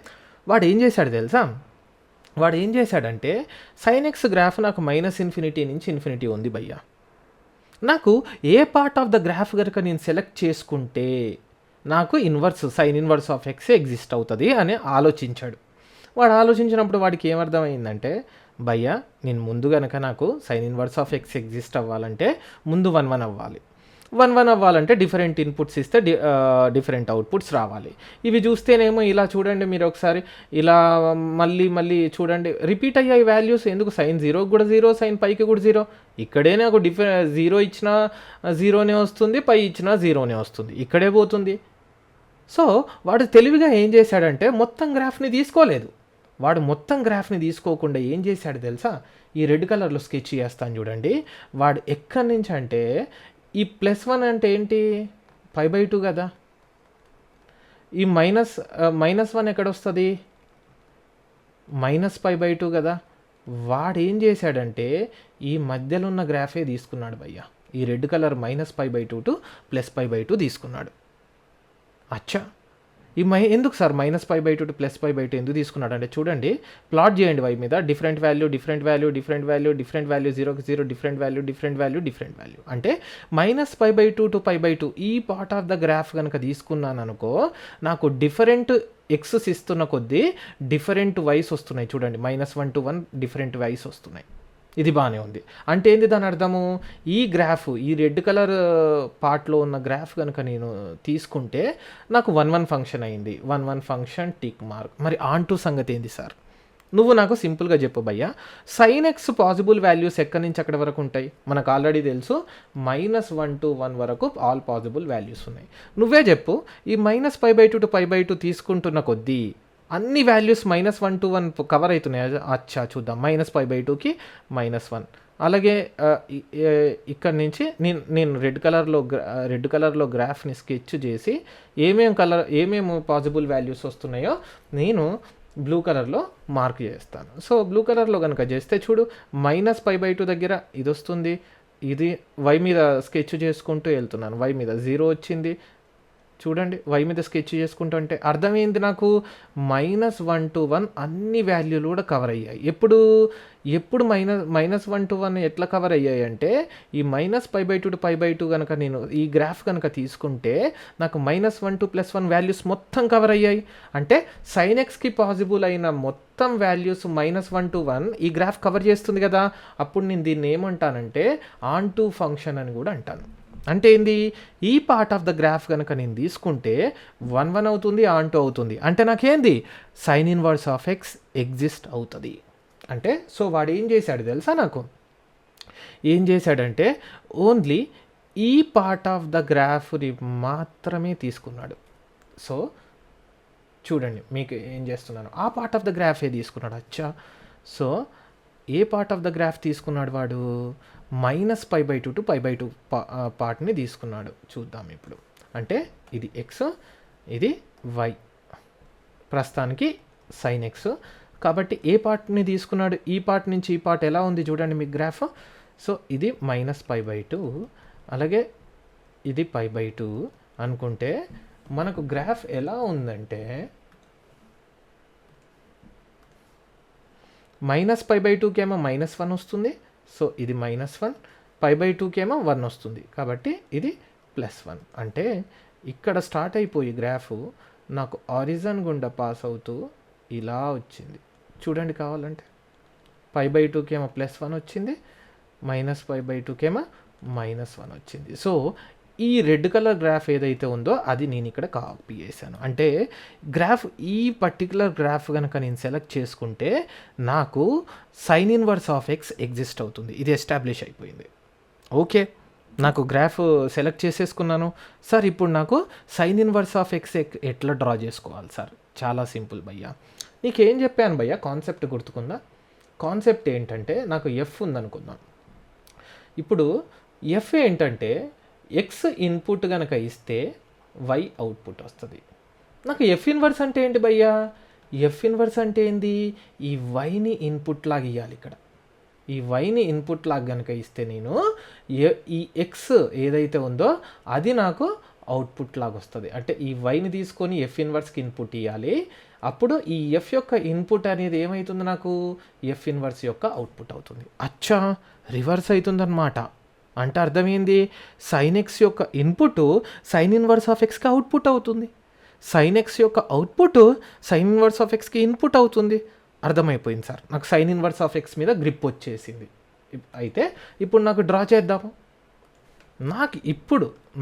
Speaker 1: వాడు ఏం చేశాడు తెలుసా, వాడు ఏం చేశాడంటే sin x గ్రాఫ్ నాకు -∞ నుంచి ∞ ఉంది భయ్యా, నాకు ఏ పార్ట్ ఆఫ్ ద గ్రాఫ్ కనుక నేను సెలెక్ట్ చేసుకుంటే నాకు sin inverse of x exist అవుతుంది అని ఆలోచించాడు. వాడు ఆలోచించినప్పుడు వాడికి ఏమర్థమైందంటే, భయ్యా నేను ముందు కనుక నాకు sin inverse of x exist అవ్వాలంటే ముందు 1 అవ్వాలి, 1 అవ్వాలంటే డిఫరెంట్ ఇన్పుట్స్ ఇస్తే డిఫరెంట్ అవుట్పుట్స్ రావాలి. ఇవి చూస్తేనేమో ఇలా చూడండి, మీరు ఒకసారి ఇలా మళ్ళీ చూడండి, రిపీట్ అయ్యాయి వాల్యూస్. ఎందుకు sin 0కి కూడా 0, sin πకి కూడా 0. ఇక్కడే నాకు 0 ఇచ్చినా 0నే వస్తుంది, π ఇచ్చినా 0నే వస్తుంది, ఇక్కడే పోతుంది. సో వాడు తెలివిగా ఏం చేశాడంటే మొత్తం గ్రాఫ్ని తీసుకోలేదు. వాడు మొత్తం గ్రాఫ్ని తీసుకోకుండా ఏం చేశాడు తెలుసా, ఈ రెడ్ కలర్లో స్కెచ్ చేస్తాను చూడండి. వాడు ఎక్కడి నుంచి అంటే ఈ +1 అంటే ఏంటి, π/2 కదా, ఈ -1 ఎక్కడ వస్తుంది, -π/2 కదా. వాడు ఏం చేశాడంటే ఈ మధ్యలో ఉన్న గ్రాఫే తీసుకున్నాడు భయ్యా, ఈ రెడ్ కలర్ -π/2 టు +π/2 తీసుకున్నాడు. అచ్చా, ఈ ఎందుకు సార్ -π/2 టు +π/2 ఎందుకు తీసుకున్నాడు అంటే చూడండి, ప్లాట్ చేయండి y మీద, డిఫరెంట్ వాల్యూ 0కి 0, డిఫరెంట్ వాల్యూ అంటే -π/2 టు π/2 ఈ పార్ట్ ఆఫ్ ద గ్రాఫ్ కనుక తీసుకున్నాను అనుకో, నాకు డిఫరెంట్ ఎక్సెస్ ఇస్తున్న కొద్దీ డిఫరెంట్ వైస్ వస్తున్నాయి. చూడండి, -1 to 1 డిఫరెంట్ వైస్ వస్తున్నాయి. ఇది బాగానే ఉంది. అంటే ఏంది దాని అర్థము? ఈ గ్రాఫ్, ఈ రెడ్ కలర్ పార్ట్‌లో ఉన్న గ్రాఫ్ గనుక నేను తీసుకుంటే నాకు 1, 1 ఫంక్షన్ అయింది. 1, 1 ఫంక్షన్ టిక్ మార్క్. మరి ఆన్ టు సంగతి ఏంది సార్? నువ్వు నాకు సింపుల్‌గా చెప్పు భయ్యా. సైన్ ఎక్స్ పాసిబుల్ వాల్యూస్ ఎక్కడి నుంచి ఎక్కడి వరకు ఉంటాయి? మనకు ఆల్రెడీ తెలుసు -1 to 1 వరకు ఆల్ పాసిబుల్ వాల్యూస్ ఉన్నాయి. నువ్వే చెప్పు. ఈ -π/2 to π/2 తీసుకుంటున్న కొద్దీ అన్ని వాల్యూస్ -1 to 1 కవర్ అవుతున్నాయి. అచ్చా చూద్దాం. -π/2కి -1. అలాగే ఇక్కడి నుంచి నేను రెడ్ కలర్లో గ్రాఫ్ని స్కెచ్ చేసి ఏమేమి పాసిబుల్ వాల్యూస్ వస్తున్నాయో నేను బ్లూ కలర్లో మార్క్ చేస్తాను. సో బ్లూ కలర్లో కనుక చేస్తే చూడు, -π/2 దగ్గర ఇది వస్తుంది. ఇది y మీద స్కెచ్ చేసుకుంటూ వెళ్తున్నాను. y మీద 0 వచ్చింది. చూడండి, y మీద స్కెచ్ చేసుకుంటూ అంటే అర్థమైంది నాకు. -1 to 1 అన్ని వాల్యూలు కూడా కవర్ అయ్యాయి. ఎప్పుడు -1 to 1 ఎట్లా కవర్ అయ్యాయి అంటే, ఈ -π/2 to π/2 కనుక నేను ఈ గ్రాఫ్ కనుక తీసుకుంటే నాకు -1 to +1 వాల్యూస్ మొత్తం కవర్ అయ్యాయి. అంటే సైన్ ఎక్స్కి పాసిబుల్ అయిన మొత్తం వాల్యూస్ -1 to 1 ఈ గ్రాఫ్ కవర్ చేస్తుంది కదా. అప్పుడు నేను దీన్ని ఏమంటానంటే ఆన్ టు ఫంక్షన్ అని కూడా అంటాను. అంటే ఏంది? ఈ పార్ట్ ఆఫ్ ద గ్రాఫ్ కనుక నేను తీసుకుంటే 1, 1 అవుతుంది, ఆన్ టు అవుతుంది. అంటే నాకేంది? Sine inverse of x exist అవుతుంది. అంటే సో వాడు ఏం చేశాడు తెలుసా నాకు? ఏం చేశాడంటే ఓన్లీ ఈ పార్ట్ ఆఫ్ ద గ్రాఫ్ని మాత్రమే తీసుకున్నాడు. సో చూడండి మీకు ఏం చేస్తున్నాను, ఆ పార్ట్ ఆఫ్ ద గ్రాఫే తీసుకున్నాడు. అచ్చా, so A part of the graph తీసుకున్నాడు వాడు? -π/2 to π/2 పార్ట్ని తీసుకున్నాడు. చూద్దాం ఇప్పుడు. అంటే ఇది ఎక్స్, ఇది వై, ప్రస్తుతానికి సైన్ ఎక్స్. కాబట్టి ఏ పార్ట్ని తీసుకున్నాడు? ఈ పార్ట్ నుంచి ఈ పార్ట్ ఎలా ఉంది చూడండి మీ గ్రాఫ్. సో ఇది -π/2, అలాగే ఇది π/2 అనుకుంటే మనకు గ్రాఫ్ ఎలా ఉందంటే -π/2కి ఏమో -1 వస్తుంది. సో ఇది -1, π/2కి ఏమో 1 వస్తుంది. కాబట్టి ఇది +1. అంటే ఇక్కడ స్టార్ట్ అయిపోయి గ్రాఫ్ నాకు ఆరిజన్ గుండా పాస్ అవుతూ ఇలా వచ్చింది. చూడండి కావాలంటే π/2కి ఏమో +1 వచ్చింది, -π/2కి ఏమో -1 వచ్చింది. సో ఈ రెడ్ కలర్ గ్రాఫ్ ఏదైతే ఉందో అది నేను ఇక్కడ కాపీ చేశాను. అంటే గ్రాఫ్, ఈ పర్టికులర్ గ్రాఫ్ కనుక నేను సెలెక్ట్ చేసుకుంటే నాకు sine inverse of x exist అవుతుంది. ఇది ఎస్టాబ్లిష్ అయిపోయింది. ఓకే, నాకు గ్రాఫ్ సెలెక్ట్ చేసేసుకున్నాను. సార్ ఇప్పుడు నాకు సైన్ ఇన్వర్స్ ఆఫ్ ఎక్స్ ఎట్లా డ్రా చేసుకోవాలి సార్? చాలా సింపుల్ భయ్యా. నీకేం చెప్పాను భయ్యా? కాన్సెప్ట్ గుర్తుకుందా? కాన్సెప్ట్ ఏంటంటే నాకు ఎఫ్ ఉందనుకుందాం. ఇప్పుడు ఎఫ్ ఏంటంటే ఎక్స్ ఇన్పుట్ కనుక ఇస్తే వై అవుట్పుట్ వస్తుంది. నాకు ఎఫ్ ఇన్వర్స్ అంటే ఏంటి భయ్యా? ఎఫ్ ఇన్వర్స్ అంటే ఏంది? ఈ వైని ఇన్పుట్ లాగా ఇవ్వాలి. ఇక్కడ ఈ వైని ఇన్పుట్ లాగా కనుక ఇస్తే నేను ఈ ఎక్స్ ఏదైతే ఉందో అది నాకు అవుట్పుట్ లాగా వస్తుంది. అంటే ఈ వైని తీసుకొని ఎఫ్ ఇన్వర్స్కి ఇన్పుట్ ఇవ్వాలి. అప్పుడు ఈ ఎఫ్ యొక్క ఇన్పుట్ అనేది ఏమవుతుంది? నాకు ఎఫ్ ఇన్వర్స్ యొక్క అవుట్పుట్ అవుతుంది. అచ్చా, రివర్స్ అవుతుందన్నమాట. అంటే అర్థమైంది? సైన్ ఎక్స్ యొక్క ఇన్పుట్ సైన్ ఇన్వర్స్ ఆఫ్ ఎక్స్కి అవుట్పుట్ అవుతుంది. సైన్ ఎక్స్ యొక్క అవుట్పుట్ సైన్ ఇన్వర్స్ ఆఫ్ ఎక్స్కి ఇన్పుట్ అవుతుంది. అర్థమైపోయింది సార్. నాకు సైన్ ఇన్వర్స్ ఆఫ్ ఎక్స్ మీద గ్రిప్ వచ్చేసింది. అయితే ఇప్పుడు నాకు డ్రా చేద్దాము.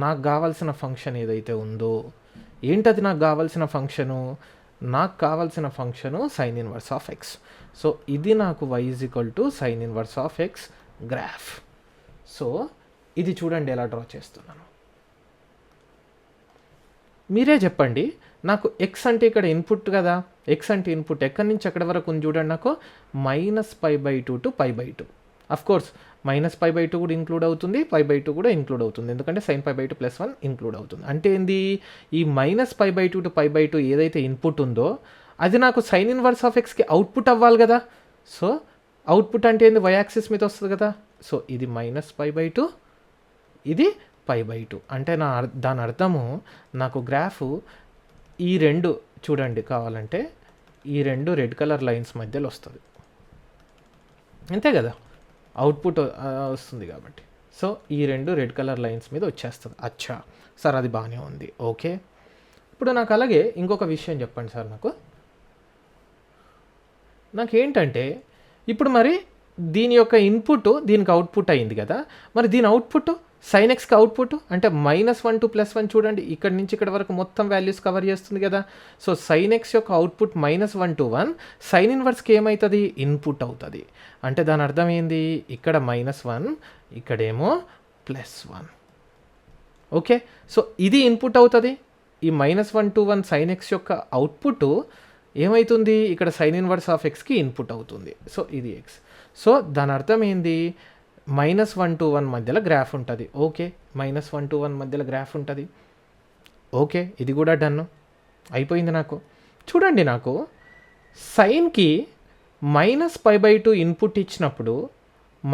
Speaker 1: నాకు కావాల్సిన ఫంక్షన్ ఏదైతే ఉందో ఏంటది? నాకు కావాల్సిన function sine inverse of x. So ఇది నాకు y = sine inverse of x graph. So ఇది చూడండి ఎలా డ్రా చేస్తున్నాను. మీరే చెప్పండి. నాకు ఎక్స్ అంటే ఇక్కడ ఇన్పుట్ కదా. ఎక్స్ అంటే ఇన్పుట్ ఎక్కడి నుంచి ఎక్కడి వరకు ఉంది చూడండి. నాకు -π/2 to π/2. అఫ్కోర్స్ -π/2 కూడా ఇంక్లూడ్ అవుతుంది, π/2 కూడా ఇంక్లూడ్ అవుతుంది. ఎందుకంటే sin π/2 +1 ఇంక్లూడ్ అవుతుంది. అంటే ఏంది? ఈ -π/2 to π/2 ఏదైతే ఇన్పుట్ ఉందో అది నాకు సైన్ ఇన్వర్స్ ఆఫ్ ఎక్స్కి అవుట్పుట్ అవ్వాలి కదా. సో అవుట్పుట్ అంటే ఏంది? y యాక్సిస్ మీద వస్తుంది కదా. సో ఇది -π/2, ఇది π/2. అంటే దాని అర్థము నాకు గ్రాఫ్ ఈ రెండు చూడండి కావాలంటే ఈ రెండు రెడ్ కలర్ లైన్స్ మధ్యలో వస్తుంది. అంతే కదా, అవుట్పుట్ వస్తుంది కాబట్టి. సో ఈ రెండు రెడ్ కలర్ లైన్స్ మీద వచ్చేస్తుంది. అచ్చా సార్, అది బాగానే ఉంది. ఓకే, ఇప్పుడు నాకు అలాగే ఇంకొక విషయం చెప్పండి సార్. నాకేంటంటే ఇప్పుడు మరి దీని యొక్క ఇన్పుట్ దీనికి అవుట్పుట్ అయింది కదా, మరి దీని అవుట్పుట్ సైన్ ఎక్స్కి అవుట్పుట్ అంటే -1 to +1 చూడండి, ఇక్కడ నుంచి ఇక్కడ వరకు మొత్తం వాల్యూస్ కవర్ చేస్తుంది కదా. సో సైన్ ఎక్స్ యొక్క అవుట్పుట్ -1 to 1, సైన్ ఇన్వర్స్కి ఏమవుతుంది, ఇన్పుట్ అవుతుంది. అంటే దాని అర్థం ఏంది, ఇక్కడ -1 ఇక్కడేమో +1. ఓకే, సో ఇది ఇన్పుట్ అవుతుంది. ఈ -1 to 1 సైన్ ఎక్స్ యొక్క అవుట్పుట్ ఏమవుతుంది, ఇక్కడ సైన్ ఇన్వర్స్ ఆఫ్ ఎక్స్కి ఇన్పుట్ అవుతుంది. సో ఇది ఎక్స్. సో దాని అర్థం ఏంది, -1 to 1 మధ్యలో గ్రాఫ్ ఉంటుంది. ఓకే, -1 to 1 మధ్యలో గ్రాఫ్ ఉంటుంది. ఓకే, ఇది కూడా డన్ అయిపోయింది. నాకు చూడండి, నాకు సైన్కి -π/2 ఇన్పుట్ ఇచ్చినప్పుడు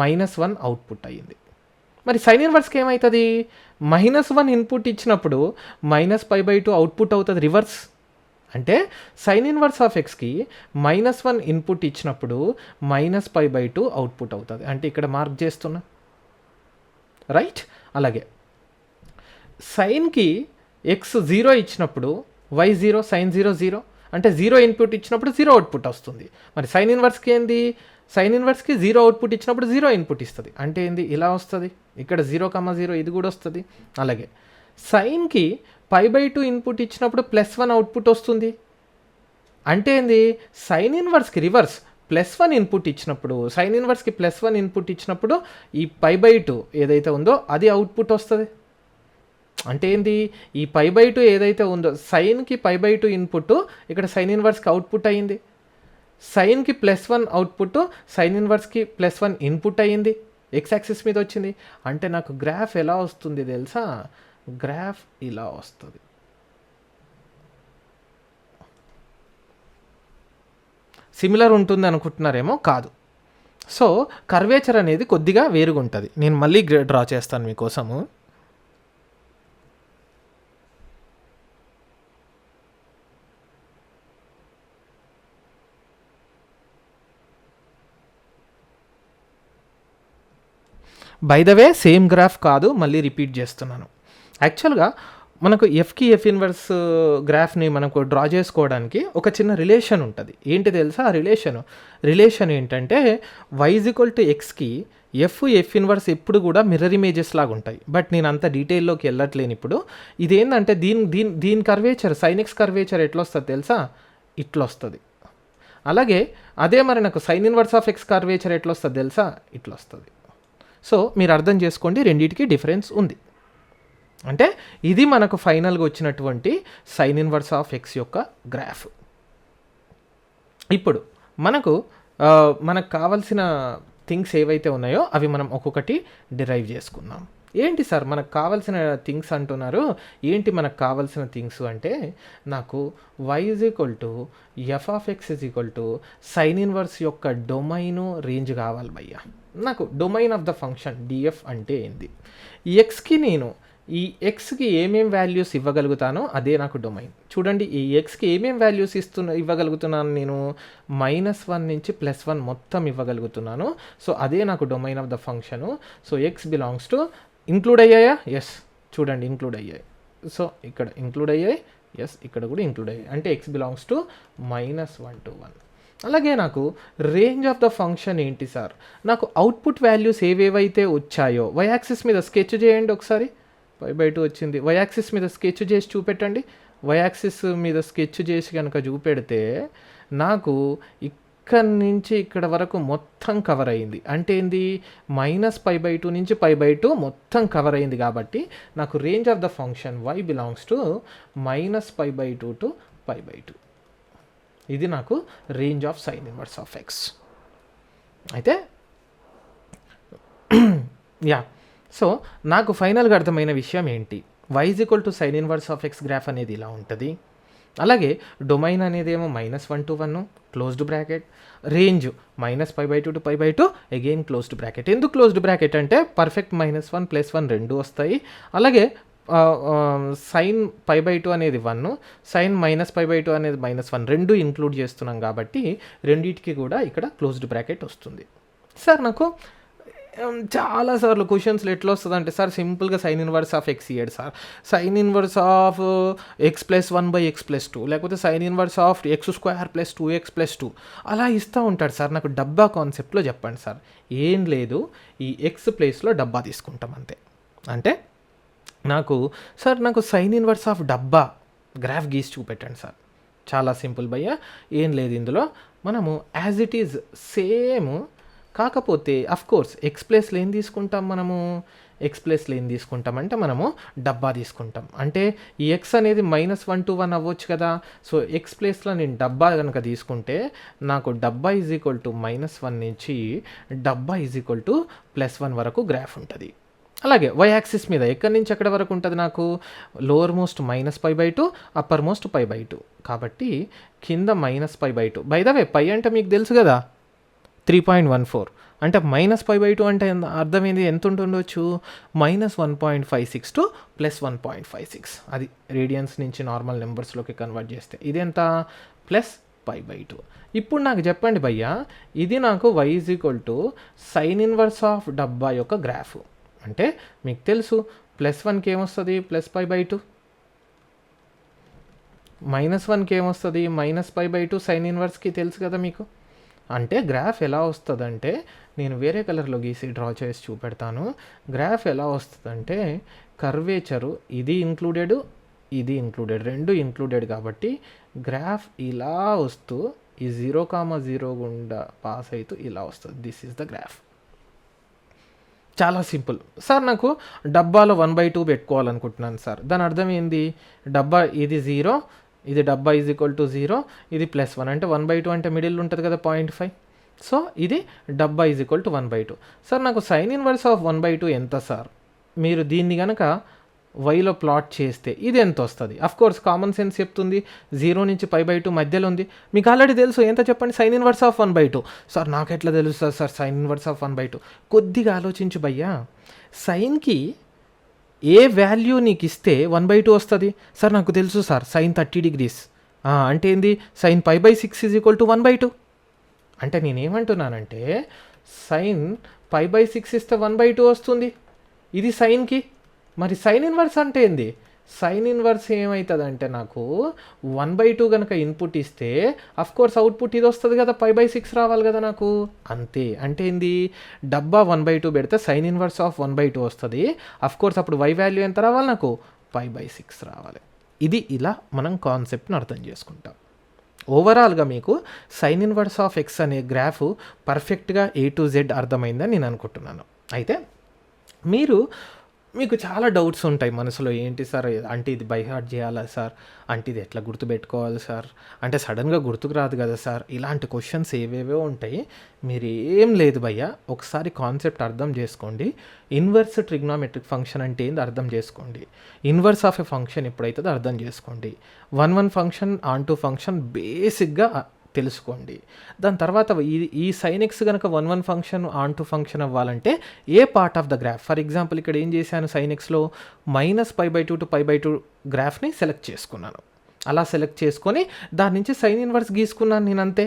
Speaker 1: -1 అవుట్పుట్ అయ్యింది. మరి సైన్ ఇన్వర్స్కి ఏమవుతుంది, -1 ఇన్పుట్ ఇచ్చినప్పుడు -π/2 అవుట్పుట్ అవుతుంది రివర్స్. అంటే సైన్ ఇన్వర్స్ ఆఫ్ ఎక్స్కి -1 ఇన్పుట్ ఇచ్చినప్పుడు -π/2 అవుట్పుట్ అవుతుంది. అంటే ఇక్కడ మార్క్ చేస్తున్నా, రైట్. అలాగే సైన్కి ఎక్స్ 0 ఇచ్చినప్పుడు y 0, సైన్ 0 0, అంటే 0 ఇన్పుట్ ఇచ్చినప్పుడు 0 అవుట్పుట్ వస్తుంది. మరి సైన్ ఇన్వర్స్కి ఏంది, సైన్ ఇన్వర్స్కి 0 అవుట్పుట్ ఇచ్చినప్పుడు 0 ఇన్పుట్ ఇస్తుంది. అంటే ఏంది, ఇలా వస్తుంది. ఇక్కడ 0,0 ఇది కూడా వస్తుంది. అలాగే సైన్కి π/2 ఇన్పుట్ ఇచ్చినప్పుడు +1 అవుట్పుట్ వస్తుంది. అంటే ఏంది, సైన్ ఇన్వర్స్కి రివర్స్ +1 ఇన్పుట్ ఇచ్చినప్పుడు, సైన్ ఇన్వర్స్కి +1 ఇన్పుట్ ఇచ్చినప్పుడు ఈ π/2 ఏదైతే ఉందో అది అవుట్పుట్ వస్తుంది. అంటే ఏంది, ఈ π/2 ఏదైతే ఉందో సైన్కి π/2 ఇన్పుట్ ఇక్కడ సైన్ ఇన్వర్స్కి అవుట్పుట్ అయ్యింది. సైన్కి +1 అవుట్పుట్ సైన్ ఇన్వర్స్కి +1 ఇన్పుట్ అయ్యింది, ఎక్స్ యాక్సిస్ మీద వచ్చింది. అంటే నాకు గ్రాఫ్ ఎలా వస్తుంది తెలుసా, గ్రాఫ్ ఇలా వస్తుంది. సిమిలర్ ఉంటుంది అనుకుంటున్నారేమో, కాదు. సో కర్వేచర్ అనేది కొద్దిగా వేరుగా ఉంటుంది. నేను మళ్ళీ డ్రా చేస్తాను మీకోసము. By the way same graph కాదు, మళ్ళీ రిపీట్ చేస్తున్నాను. యాక్చువల్గా మనకు ఎఫ్కి ఎఫ్ ఇన్వర్స్ గ్రాఫ్ని మనకు డ్రా చేసుకోవడానికి ఒక చిన్న రిలేషన్ ఉంటుంది. ఏంటి తెలుసా ఆ రిలేషన్ ఏంటంటే y=xకి ఎఫ్ ఇన్వర్స్ ఎప్పుడు కూడా మిర్రర్ ఇమేజెస్ లాగా ఉంటాయి. బట్ నేను అంత డీటెయిల్లోకి వెళ్ళట్లేను ఇప్పుడు. ఇదేంటంటే దీని కర్వేచర్, సైన్ ఎక్స్ కర్వేచర్ ఎట్లా వస్తుంది తెలుసా, ఇట్లా వస్తుంది. అలాగే అదే మరి నాకు sine inverse of x curvature ఎట్లా వస్తుంది తెలుసా, ఇట్లా వస్తుంది. సో మీరు అర్థం చేసుకోండి, రెండింటికి డిఫరెన్స్ ఉంది. అంటే ఇది మనకు ఫైనల్గా వచ్చినటువంటి సైన్ ఇన్వర్స్ ఆఫ్ ఎక్స్ యొక్క గ్రాఫ్. ఇప్పుడు మనకు కావాల్సిన థింగ్స్ ఏవైతే ఉన్నాయో అవి మనం ఒక్కొక్కటి డిరైవ్ చేసుకుందాం. ఏంటి సార్ మనకు కావాల్సిన థింగ్స్ అంటున్నారు, ఏంటి మనకు కావాల్సిన థింగ్స్ అంటే, నాకు y f(x) సైన్ ఇన్వర్స్ యొక్క డొమైను రేంజ్ కావాలి భయ్యా. నాకు domain of the function df అంటే ఏంది, ఎక్స్కి నేను ఈ ఎక్స్కి ఏమేం వాల్యూస్ ఇవ్వగలుగుతానో అదే నాకు డొమైన్. చూడండి, ఈ ఎక్స్కి ఏమేం వాల్యూస్ ఇవ్వగలుగుతున్నాను నేను, -1 నుంచి +1 మొత్తం ఇవ్వగలుగుతున్నాను. సో అదే నాకు domain of the function. So x belongs to, include అయ్యాయా, ఎస్ చూడండి ఇంక్లూడ్ అయ్యాయి. సో ఇక్కడ ఇంక్లూడ్ అయ్యాయి, ఎస్ ఇక్కడ కూడా ఇంక్లూడ్ అయ్యాయి. అంటే ఎక్స్ బిలాంగ్స్ టు -1 to 1. అలాగే నాకు రేంజ్ ఆఫ్ ద ఫంక్షన్ ఏంటి సార్, నాకు అవుట్పుట్ వాల్యూస్ ఏవేవైతే వచ్చాయో y యాక్సిస్ మీద స్కెచ్ చేయండి ఒకసారి. π/2 వచ్చింది, y యాక్సిస్ మీద స్కెచ్ చేసి చూపెట్టండి. y యాక్సిస్ మీద స్కెచ్ చేసి కనుక చూపెడితే నాకు ఇక్కడ నుంచి ఇక్కడ వరకు మొత్తం కవర్ అయింది. అంటే ఏంది, -π/2 నుంచి π/2 మొత్తం కవర్ అయింది. కాబట్టి నాకు range of the function y belongs to -π/2 to π/2. ఇది నాకు range of sine inverse of x. అయితే సో నాకు ఫైనల్గా అర్థమైన విషయం ఏంటి, y sine inverse of x graph అనేది ఇలా ఉంటుంది. అలాగే డొమైన్ అనేది ఏమో -1 to 1 closed bracket, range -π/2 to π/2 again closed bracket. ఎందుకు క్లోజ్డ్ బ్రాకెట్ అంటే పర్ఫెక్ట్ -1 +1 రెండు వస్తాయి. అలాగే సైన్ π/2 అనేది 1, సైన్ -π/2 అనేది -1 రెండు ఇంక్లూడ్ చేస్తున్నాం కాబట్టి రెండింటికి కూడా ఇక్కడ క్లోజ్డ్ బ్రాకెట్ వస్తుంది. సార్ నాకు చాలా సార్లు క్వశ్చన్స్లో ఎట్లా వస్తుంది అంటే సార్ సింపుల్గా సైన్ ఇన్వర్స్ ఆఫ్ ఎక్స్ ఇయ్యాడు sir, sine inverse of x plus 1/x+2, లేకపోతే sign inverse of x² + 2x+2 అలా ఇస్తూ ఉంటాడు సార్. నాకు డబ్బా కాన్సెప్ట్లో చెప్పండి సార్. ఏం లేదు, ఈ ఎక్స్ ప్లేస్లో డబ్బా తీసుకుంటాం అంతే. అంటే నాకు సైన్ ఇన్వర్స్ ఆఫ్ డబ్బా గ్రాఫ్ గీసి చూపెట్టండి సార్. చాలా సింపుల్ భయ్య, ఏం లేదు ఇందులో. మనము యాజ్ ఇట్ ఈజ్ సేమ్, కాకపోతే కోర్స్ ఎక్స్ ప్లేస్లో ఏం తీసుకుంటాం మనము, ఎక్స్ ప్లేస్లో ఏం తీసుకుంటామంటే మనము డబ్బా తీసుకుంటాం. అంటే ఈ ఎక్స్ అనేది -1 to 1 అవ్వచ్చు కదా. సో ఎక్స్ ప్లేస్లో నేను డబ్బా కనుక తీసుకుంటే నాకు డబ్బా ఈజ్ ఈక్వల్ టు -1 నుంచి డబ్బా ఈజ్ ఈక్వల్ టు +1 వరకు గ్రాఫ్ ఉంటుంది. అలాగే వై యాక్సిస్ మీద ఎక్కడి నుంచి ఎక్కడి వరకు ఉంటుంది నాకు, లోవర్ మోస్ట్ -π/2, అప్పర్ మోస్ట్ π/2. కాబట్టి కింద -π/2. బై ద వే పై అంటే మీకు తెలుసు కదా 3.14, అంటే -π/2 అంటే అర్థమైంది ఎంత ఉంటుండొచ్చు, -1.56 to +1.56. అది రేడియన్స్ నుంచి నార్మల్ నెంబర్స్లోకి కన్వర్ట్ చేస్తే ఇది ఎంత +π/2. ఇప్పుడు నాకు చెప్పండి భయ్యా, ఇది నాకు y = సైన్ ఇన్వర్స్ ఆఫ్ డబ్బా యొక్క గ్రాఫ్. అంటే మీకు తెలుసు +1కి ఏమొస్తుంది +π/2, -1కి ఏమొస్తుంది -π/2 సైన్ ఇన్వర్స్కి తెలుసు కదా మీకు. అంటే గ్రాఫ్ ఎలా వస్తుందంటే, నేను వేరే కలర్లో గీసి డ్రా చేసి చూపెడతాను. గ్రాఫ్ ఎలా వస్తుందంటే కర్వేచరు ఇది ఇంక్లూడెడ్, ఇది ఇంక్లూడెడ్, రెండు ఇంక్లూడెడ్ కాబట్టి గ్రాఫ్ ఇలా వస్తూ ఈ 0,0 గుండా పాస్ అవుతూ ఇలా వస్తుంది. This is the graph. చాలా సింపుల్ సార్. నాకు డబ్బాలో 1/2 పెట్టుకోవాలనుకుంటున్నాను సార్. దాని అర్థం ఏంది, డబ్బా ఇది 0, ఇది డబ్బా ఈజ్ ఈక్వల్ టు 0, ఇది +1 అంటే 1/2 అంటే మిడిల్ ఉంటుంది కదా 0.5. సో ఇది డబ్బా ఈజ్ ఈక్వల్ టు 1/2. సార్ నాకు సైన్ ఇన్వర్స్ ఆఫ్ 1/2 ఎంత సార్, మీరు దీన్ని కనుక వైలో ప్లాట్ చేస్తే ఇది ఎంత వస్తుంది. కోర్స్ కామన్ సెన్స్ చెప్తుంది 0 నుంచి π/2 మధ్యలో ఉంది. మీకు ఆల్రెడీ తెలుసు ఎంత చెప్పండి, సైన్ ఇన్వర్స్ ఆఫ్ 1/2. సార్ నాకు ఎట్లా తెలుస్తుంది సార్ సైన్ ఇన్వర్స్ ఆఫ్ 1/2. కొద్దిగా ఆలోచించు భయ్యా, సైన్కి ఏ వాల్యూ నీకు ఇస్తే 1/2 వస్తుంది. సార్ నాకు తెలుసు సార్ సైన్ 30 degrees అంటే ఏంది, సైన్ π/6 ఈజ్ ఈక్వల్ టు 1/2. అంటే నేనేమంటున్నానంటే సైన్ π/6 ఇస్తే 1/2 వస్తుంది, ఇది సైన్కి. మరి సైన్ ఇన్వర్స్ అంటే ఏంది, సైన్ ఇన్వర్స్ ఏమవుతుందంటే నాకు 1/2 కనుక ఇన్పుట్ ఇస్తే కోర్స్ అవుట్పుట్ ఇది వస్తుంది కదా, π/6 రావాలి కదా నాకు. అంతే. అంటే ఏంది, డబ్బా 1/2 పెడితే సైన్ ఇన్వర్స్ ఆఫ్ 1/2 వస్తుంది. కోర్స్ అప్పుడు y వాల్యూ ఎంత రావాలి నాకు, π/6 రావాలి. ఇది ఇలా మనం కాన్సెప్ట్ని అర్థం చేసుకుంటాం. ఓవరాల్గా మీకు సైన్ ఇన్వర్స్ ఆఫ్ ఎక్స్ అనే గ్రాఫ్ పర్ఫెక్ట్గా A to Z అర్థమైందని నేను అనుకుంటున్నాను. అయితే మీకు చాలా డౌట్స్ ఉంటాయి మనసులో, ఏంటి సార్ అంటే ఇది బై హార్ట్ చేయాలా సార్, అంటే ఇది ఎట్లా గుర్తుపెట్టుకోవాలి సార్, అంటే సడన్గా గుర్తుకు రాదు కదా సార్, ఇలాంటి క్వశ్చన్స్ ఏవేవో ఉంటాయి. మీరు ఏం లేదు భయ్య, ఒకసారి కాన్సెప్ట్ అర్థం చేసుకోండి. ఇన్వర్స్ ట్రిగ్నోమెట్రిక్ ఫంక్షన్ అంటే ఏంది అర్థం చేసుకోండి. ఇన్వర్స్ ఆఫ్ ఎ ఫంక్షన్ ఎప్పుడైతుందో అర్థం చేసుకోండి. 1 ఫంక్షన్ ఆన్2 ఫంక్షన్ బేసిక్గా తెలుసుకోండి. దాని తర్వాత ఈ సైన్ ఎక్స్ కనుక 1 ఫంక్షన్ ఆన్2 ఫంక్షన్ అవ్వాలంటే ఏ part of the graph, for example ఇక్కడ ఏం చేశాను, సైన్ ఎక్స్లో -π/2 to π/2 గ్రాఫ్ని సెలెక్ట్ చేసుకున్నాను. అలా సెలెక్ట్ చేసుకొని దాని నుంచి సైన్ ఇన్వర్స్ గీసుకున్నాను నేను అంతే.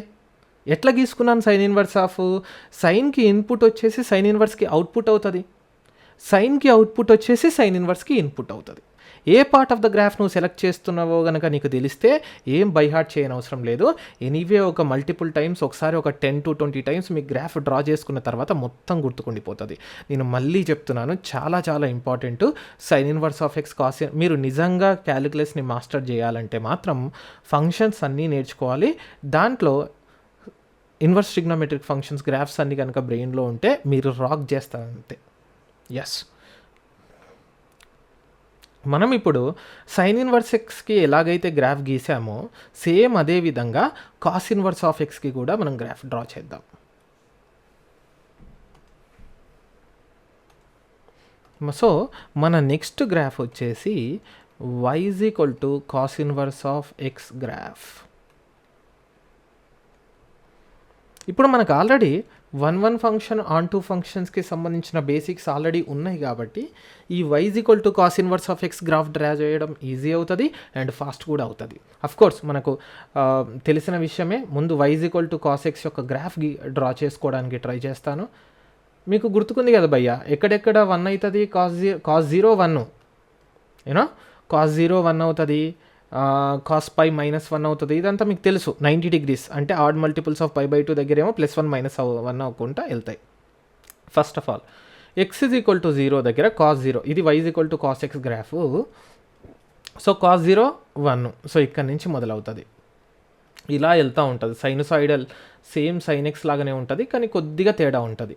Speaker 1: ఎట్లా గీసుకున్నాను సైన్ ఇన్వర్స్ ఆఫ్, సైన్కి ఇన్పుట్ వచ్చేసి సైన్ ఇన్వర్స్కి అవుట్పుట్ అవుతుంది, సైన్కి అవుట్పుట్ వచ్చేసి సైన్ ఇన్వర్స్కి ఇన్పుట్ అవుతుంది. ఏ పార్ట్ ఆఫ్ ద గ్రాఫ్ నువ్వు సెలెక్ట్ చేస్తున్నావో కనుక నీకు తెలిస్తే ఏం బై హార్ట్ చేయని అవసరం లేదు. ఎనీవే ఒక మల్టిపుల్ టైమ్స్, ఒకసారి ఒక 10 to 20 టైమ్స్ మీకు గ్రాఫ్ డ్రా చేసుకున్న తర్వాత మొత్తం గుర్తుకుండిపోతుంది. నేను మళ్ళీ చెప్తున్నాను, చాలా చాలా important sine inverse of x cos. మీరు నిజంగా క్యాలిక్యులస్ని మాస్టర్ చేయాలంటే మాత్రం ఫంక్షన్స్ అన్నీ నేర్చుకోవాలి. దాంట్లో ఇన్వర్స్ ట్రిగ్నోమెట్రిక్ ఫంక్షన్స్ గ్రాఫ్స్ అన్నీ కనుక బ్రెయిన్లో ఉంటే మీరు రాక్ చేస్తారు అంతే. ఎస్, మనం ఇప్పుడు సైన్ ఇన్వర్స్ ఎక్స్కి ఎలాగైతే గ్రాఫ్ గీసామో సేమ్ అదే విధంగా కాస్ ఇన్వర్స్ ఆఫ్ ఎక్స్కి కూడా మనం గ్రాఫ్ డ్రా చేద్దాం. సో మన నెక్స్ట్ గ్రాఫ్ వచ్చేసి y = cos inverse of x graph. ఇప్పుడు మనకు ఆల్రెడీ 1 ఫంక్షన్ ఆన్2 ఫంక్షన్స్కి సంబంధించిన బేసిక్స్ ఆల్రెడీ ఉన్నాయి కాబట్టి ఈ y = cos inverse of x graph draw చేయడం ఈజీ అవుతుంది అండ్ ఫాస్ట్ కూడా అవుతుంది. కోర్స్ మనకు తెలిసిన విషయమే. ముందు y = కాస్ ఎక్స్ యొక్క గ్రాఫ్ డ్రా చేసుకోవడానికి ట్రై చేస్తాను. మీకు గుర్తుకుంది కదా భయ్య, ఎక్కడెక్కడ 1 అవుతుంది, కాస్ 0 1, యూనో కాస్ 0 1 అవుతుంది, కాస్ పై -1 అవుతుంది. ఇదంతా మీకు తెలుసు. 90 degrees అంటే ఆడ్ మల్టిపుల్స్ ఆఫ్ π/2 దగ్గర ఏమో +1 -1 అవ్వకుండా వెళ్తాయి. ఫస్ట్ ఆఫ్ ఆల్ x = 0 దగ్గర కాస్ 0, ఇది y = cos x graph. So cos 0 1, so ఇక్కడ నుంచి మొదలవుతుంది, ఇలా వెళ్తూ ఉంటుంది. సైనుసాయిడల్ సేమ్ సైన్ ఎక్స్ లాగానే ఉంటుంది, కానీ కొద్దిగా తేడా ఉంటుంది.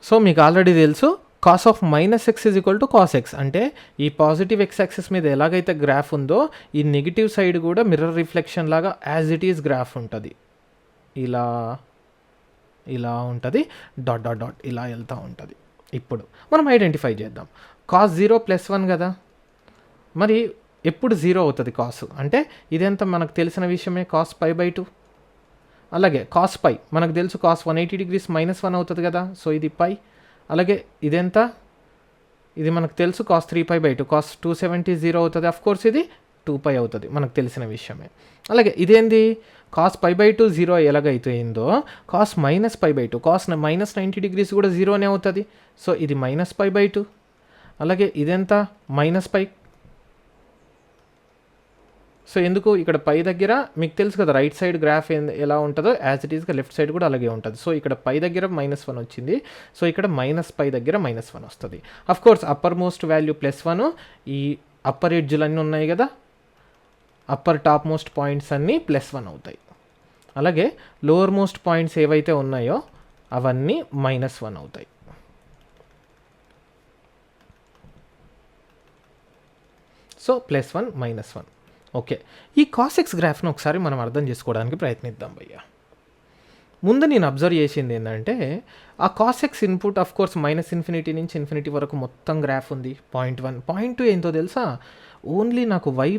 Speaker 1: సో మీకు ఆల్రెడీ తెలుసు cos of -x = cos x, అంటే ఈ పాజిటివ్ x యాక్సిస్ మీద ఎలాగైతే గ్రాఫ్ ఉందో ఈ నెగిటివ్ సైడ్ కూడా మిర్రర్ రిఫ్లెక్షన్ లాగా యాజ్ ఇట్ ఈజ్ గ్రాఫ్ ఉంటుంది. ఇలా ఉంటుంది, డాట్ డాట్ డాట్ ఇలా వెళ్తూ ఉంటుంది. ఇప్పుడు మనం ఐడెంటిఫై చేద్దాం. కాస్ 0 +1 కదా, మరి ఎప్పుడు 0 అవుతుంది కాస్ అంటే ఇదెంత మనకు తెలిసిన విషయమే, కాస్ π/2. అలాగే కాస్ పై మనకు తెలుసు, కాస్ 180 degrees -1 అవుతుంది కదా, సో ఇది పై. అలాగే ఇదెంత, ఇది మనకు తెలుసు, కాస్ 3π/2, కాస్ 270 0 అవుతుంది. అఫ్కోర్స్ ఇది 2π అవుతుంది, మనకు తెలిసిన విషయమే. అలాగే ఇదేంది, కాస్ π/2 0 ఎలాగైతుందో కాస్ -π/2, కాస్ -90 degrees కూడా 0నే అవుతుంది. సో ఇది -π/2. అలాగే ఇదెంత, -π. సో ఎందుకు ఇక్కడ పై దగ్గర మీకు తెలుసు కదా, రైట్ సైడ్ గ్రాఫ్ ఎలా ఉంటుందో యాజ్ ఇట్ ఈస్గా లెఫ్ట్ సైడ్ కూడా అలాగే ఉంటుంది. సో ఇక్కడ పై దగ్గర -1 వచ్చింది, సో ఇక్కడ -π దగ్గర -1 వస్తుంది. అఫ్కోర్స్ అప్పర్ మోస్ట్ వాల్యూ +1, ఈ అప్పర్ ఎడ్జ్లన్నీ ఉన్నాయి కదా, అప్పర్ టాప్ మోస్ట్ పాయింట్స్ అన్నీ +1 అవుతాయి. అలాగే లోవర్ మోస్ట్ పాయింట్స్ ఏవైతే ఉన్నాయో అవన్నీ -1 అవుతాయి. సో +1 -1. ఓకే, ఈ కాస్ ఎక్స్ గ్రాఫ్ను ఒకసారి మనం అర్థం చేసుకోవడానికి ప్రయత్నిద్దాం భయ్య. ముందు నేను అబ్జర్వ్ చేసింది ఏంటంటే, ఆ కాస్ ఎక్స్ ఇన్పుట్ అఫ్కోర్స్ -∞ నుంచి ∞ వరకు మొత్తం గ్రాఫ్ ఉంది. పాయింట్ 1, పాయింట్ 2 ఏంటో తెలుసా, ఓన్లీ నాకు y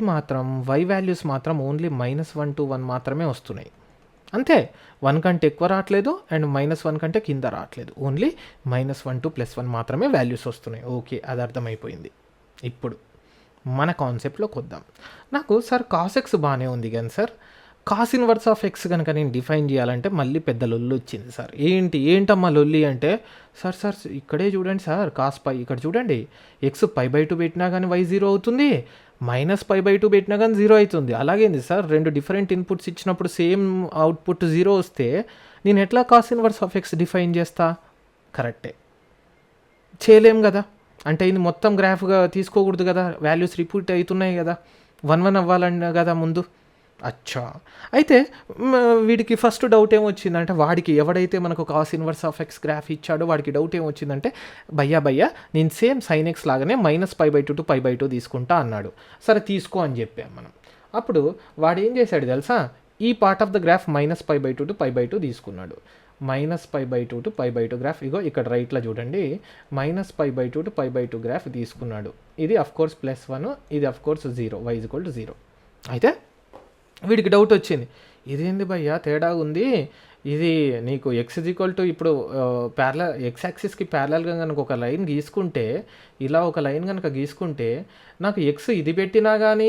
Speaker 1: వాల్యూస్ మాత్రం ఓన్లీ -1 to 1 మాత్రమే వస్తున్నాయి. అంతే, 1 కంటే ఎక్కువ రావట్లేదు అండ్ -1 కంటే కింద రావట్లేదు, ఓన్లీ -1 to +1 మాత్రమే వాల్యూస్ వస్తున్నాయి. ఓకే, అది అర్థమైపోయింది. ఇప్పుడు మన కాన్సెప్ట్లోకి వద్దాం. నాకు సార్ కాస్ ఎక్స్ బాగానే ఉంది కానీ sir cos inverse of X కనుక నేను డిఫైన్ చేయాలంటే మళ్ళీ పెద్ద లొల్లి వచ్చింది సార్. ఏంటమ్మా లొల్లి అంటే, సార్ ఇక్కడే చూడండి సార్, కాస్ పై ఇక్కడ చూడండి, ఎక్స్ π/2 పెట్టినా కానీ y 0 అవుతుంది, -π/2 పెట్టినా కానీ 0 అవుతుంది. అలాగేంది సార్, రెండు డిఫరెంట్ ఇన్పుట్స్ ఇచ్చినప్పుడు సేమ్ అవుట్పుట్ 0 వస్తే నేను ఎట్లా cos inverse of X define చేస్తా? కరెక్టే, చేయలేం కదా. అంటే ఇది మొత్తం గ్రాఫ్గా తీసుకోకూడదు కదా, వాల్యూస్ రిపీట్ అవుతున్నాయి కదా, 1 అవ్వాలన్నా కదా ముందు. అచ్చా, అయితే వీడికి ఫస్ట్ డౌట్ ఏమొచ్చిందంటే, వాడికి ఎవడైతే మనకు cos inverse of x graph ఇచ్చాడో వాడికి డౌట్ ఏమొచ్చిందంటే, భయ్యా నేను సేమ్ సైన్ ఎక్స్ లాగానే -π/2 to π/2 తీసుకుంటా అన్నాడు. సరే తీసుకో అని చెప్పాం మనం. అప్పుడు వాడు ఏం చేశాడు తెలుసా, ఈ part of the graph -π/2 to π/2 తీసుకున్నాడు. -π/2 to π/2 గ్రాఫ్, ఇగో ఇక్కడ రైట్లో చూడండి, -π/2 to π/2 గ్రాఫ్ తీసుకున్నాడు. ఇది అఫ్కోర్స్ +1, ఇది అఫ్కోర్స్ 0, y = 0. అయితే వీడికి డౌట్ వచ్చింది, ఇదేంది భయ్యా తేడా ఉంది, ఇది నీకు x ఇప్పుడు ఎక్స్ యాక్సిస్కి ప్యారలల్గా కనుక ఒక లైన్ గీసుకుంటే, ఇలా ఒక లైన్ కనుక గీసుకుంటే నాకు ఎక్స్ ఇది పెట్టినా కానీ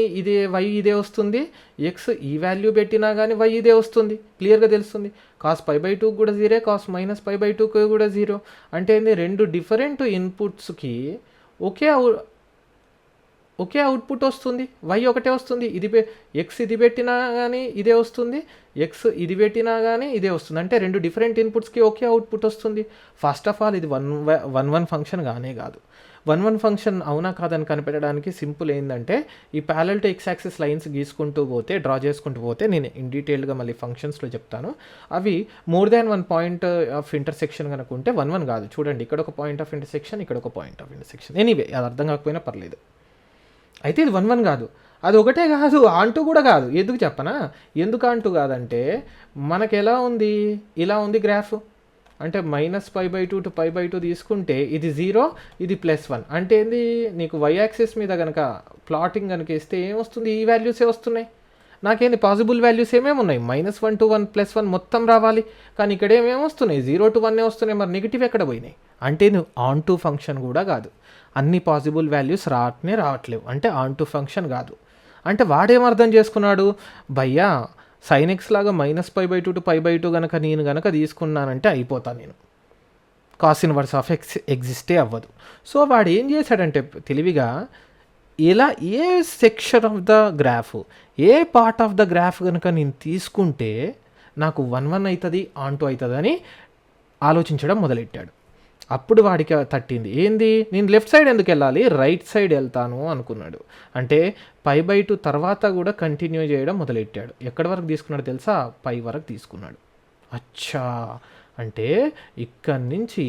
Speaker 1: y ఇదే వస్తుంది, ఎక్స్ ఈ వాల్యూ పెట్టినా కానీ y ఇదే వస్తుంది, క్లియర్గా తెలుస్తుంది. కాస్ π/2 కూడా 0, కాస్ -π/2 కూడా 0. అంటే రెండు డిఫరెంట్ ఇన్పుట్స్కి ఒకే అవుట్పుట్ వస్తుంది, y ఒకటే వస్తుంది. ఎక్స్ ఇది పెట్టినా కానీ ఇదే వస్తుంది, ఎక్స్ ఇది పెట్టినా కానీ ఇదే వస్తుంది. అంటే రెండు డిఫరెంట్ ఇన్పుట్స్కి ఒకే అవుట్పుట్ వస్తుంది. ఫస్ట్ ఆఫ్ ఆల్ ఇది 1 ఫంక్షన్ కానే కాదు. 1 ఫంక్షన్ అవునా కాదని కనిపెట్టడానికి సింపుల్ ఏంటంటే, ఈ parallel to x axis lines గీసుకుంటూ పోతే, డ్రా చేసుకుంటూ పోతే, నేను ఇన్ డీటెయిల్గా మళ్ళీ ఫంక్షన్స్లో చెప్తాను. అవి more than 1 point of intersection కనుక ఉంటే 1 కాదు. చూడండి, ఇక్కడ ఒక పాయింట్ ఆఫ్ ఇంటర్సెక్షన్, ఇక్కడ ఒక పాయింట్ ఆఫ్ ఇంటర్సెక్షన్. ఎనీవే, అది అర్థం కాకపోయినా పర్లేదు. అయితే ఇది 1 కాదు, అది ఒకటే కాదు, ఆంటూ కూడా కాదు. ఎందుకు చెప్పనా, ఎందుకు ఆంటూ కాదంటే, మనకు ఎలా ఉంది, ఇలా ఉంది గ్రాఫ్. అంటే -π/2 to π/2 తీసుకుంటే ఇది 0, ఇది +1. అంటే ఏంది, నీకు y యాక్సిస్ మీద కనుక ప్లాటింగ్ కనుక ఇస్తే ఏమొస్తుంది, ఈ వాల్యూసే వస్తున్నాయి. నాకేంది పాసిబుల్ వాల్యూస్ ఏమేమి ఉన్నాయి, -1 to 1 +1 మొత్తం రావాలి, కానీ ఇక్కడ ఏమేమి వస్తున్నాయి, 0 to 1 వస్తున్నాయి. మరి నెగిటివ్ ఎక్కడ పోయినాయి అంటే, నువ్వు ఆన్ టు ఫంక్షన్ కూడా కాదు. అన్ని పాసిబుల్ వాల్యూస్ రావట్లేవు, అంటే ఆన్ టు ఫంక్షన్ కాదు. అంటే వాడేం అర్థం చేసుకున్నాడు, భయ్యా సైన్ ఎక్స్ లాగా -π/2 టు π/2 కనుక నేను కనుక తీసుకున్నానంటే అయిపోతాను నేను. కాస్ ఇన్వర్స్ ఆఫ్ ఎక్స్ ఎగ్జిస్టే అవ్వదు. సో వాడు ఏం చేశాడంటే తెలివిగా ఇలా ఏ సెక్షన్ ఆఫ్ ద గ్రాఫ్, ఏ పార్ట్ ఆఫ్ ద గ్రాఫ్ కనుక నేను తీసుకుంటే నాకు 1 అవుతుంది, ఆన్ 2 అవుతుంది అని ఆలోచించడం మొదలెట్టాడు. అప్పుడు వాడికి తట్టింది ఏంది, నేను లెఫ్ట్ సైడ్ ఎందుకు వెళ్ళాలి, రైట్ సైడ్ వెళ్తాను అనుకున్నాడు. అంటే π/2 తర్వాత కూడా కంటిన్యూ చేయడం మొదలెట్టాడు. ఎక్కడి వరకు తీసుకున్నాడు తెలుసా, π వరకు తీసుకున్నాడు. అచ్చా, అంటే ఇక్కడి నుంచి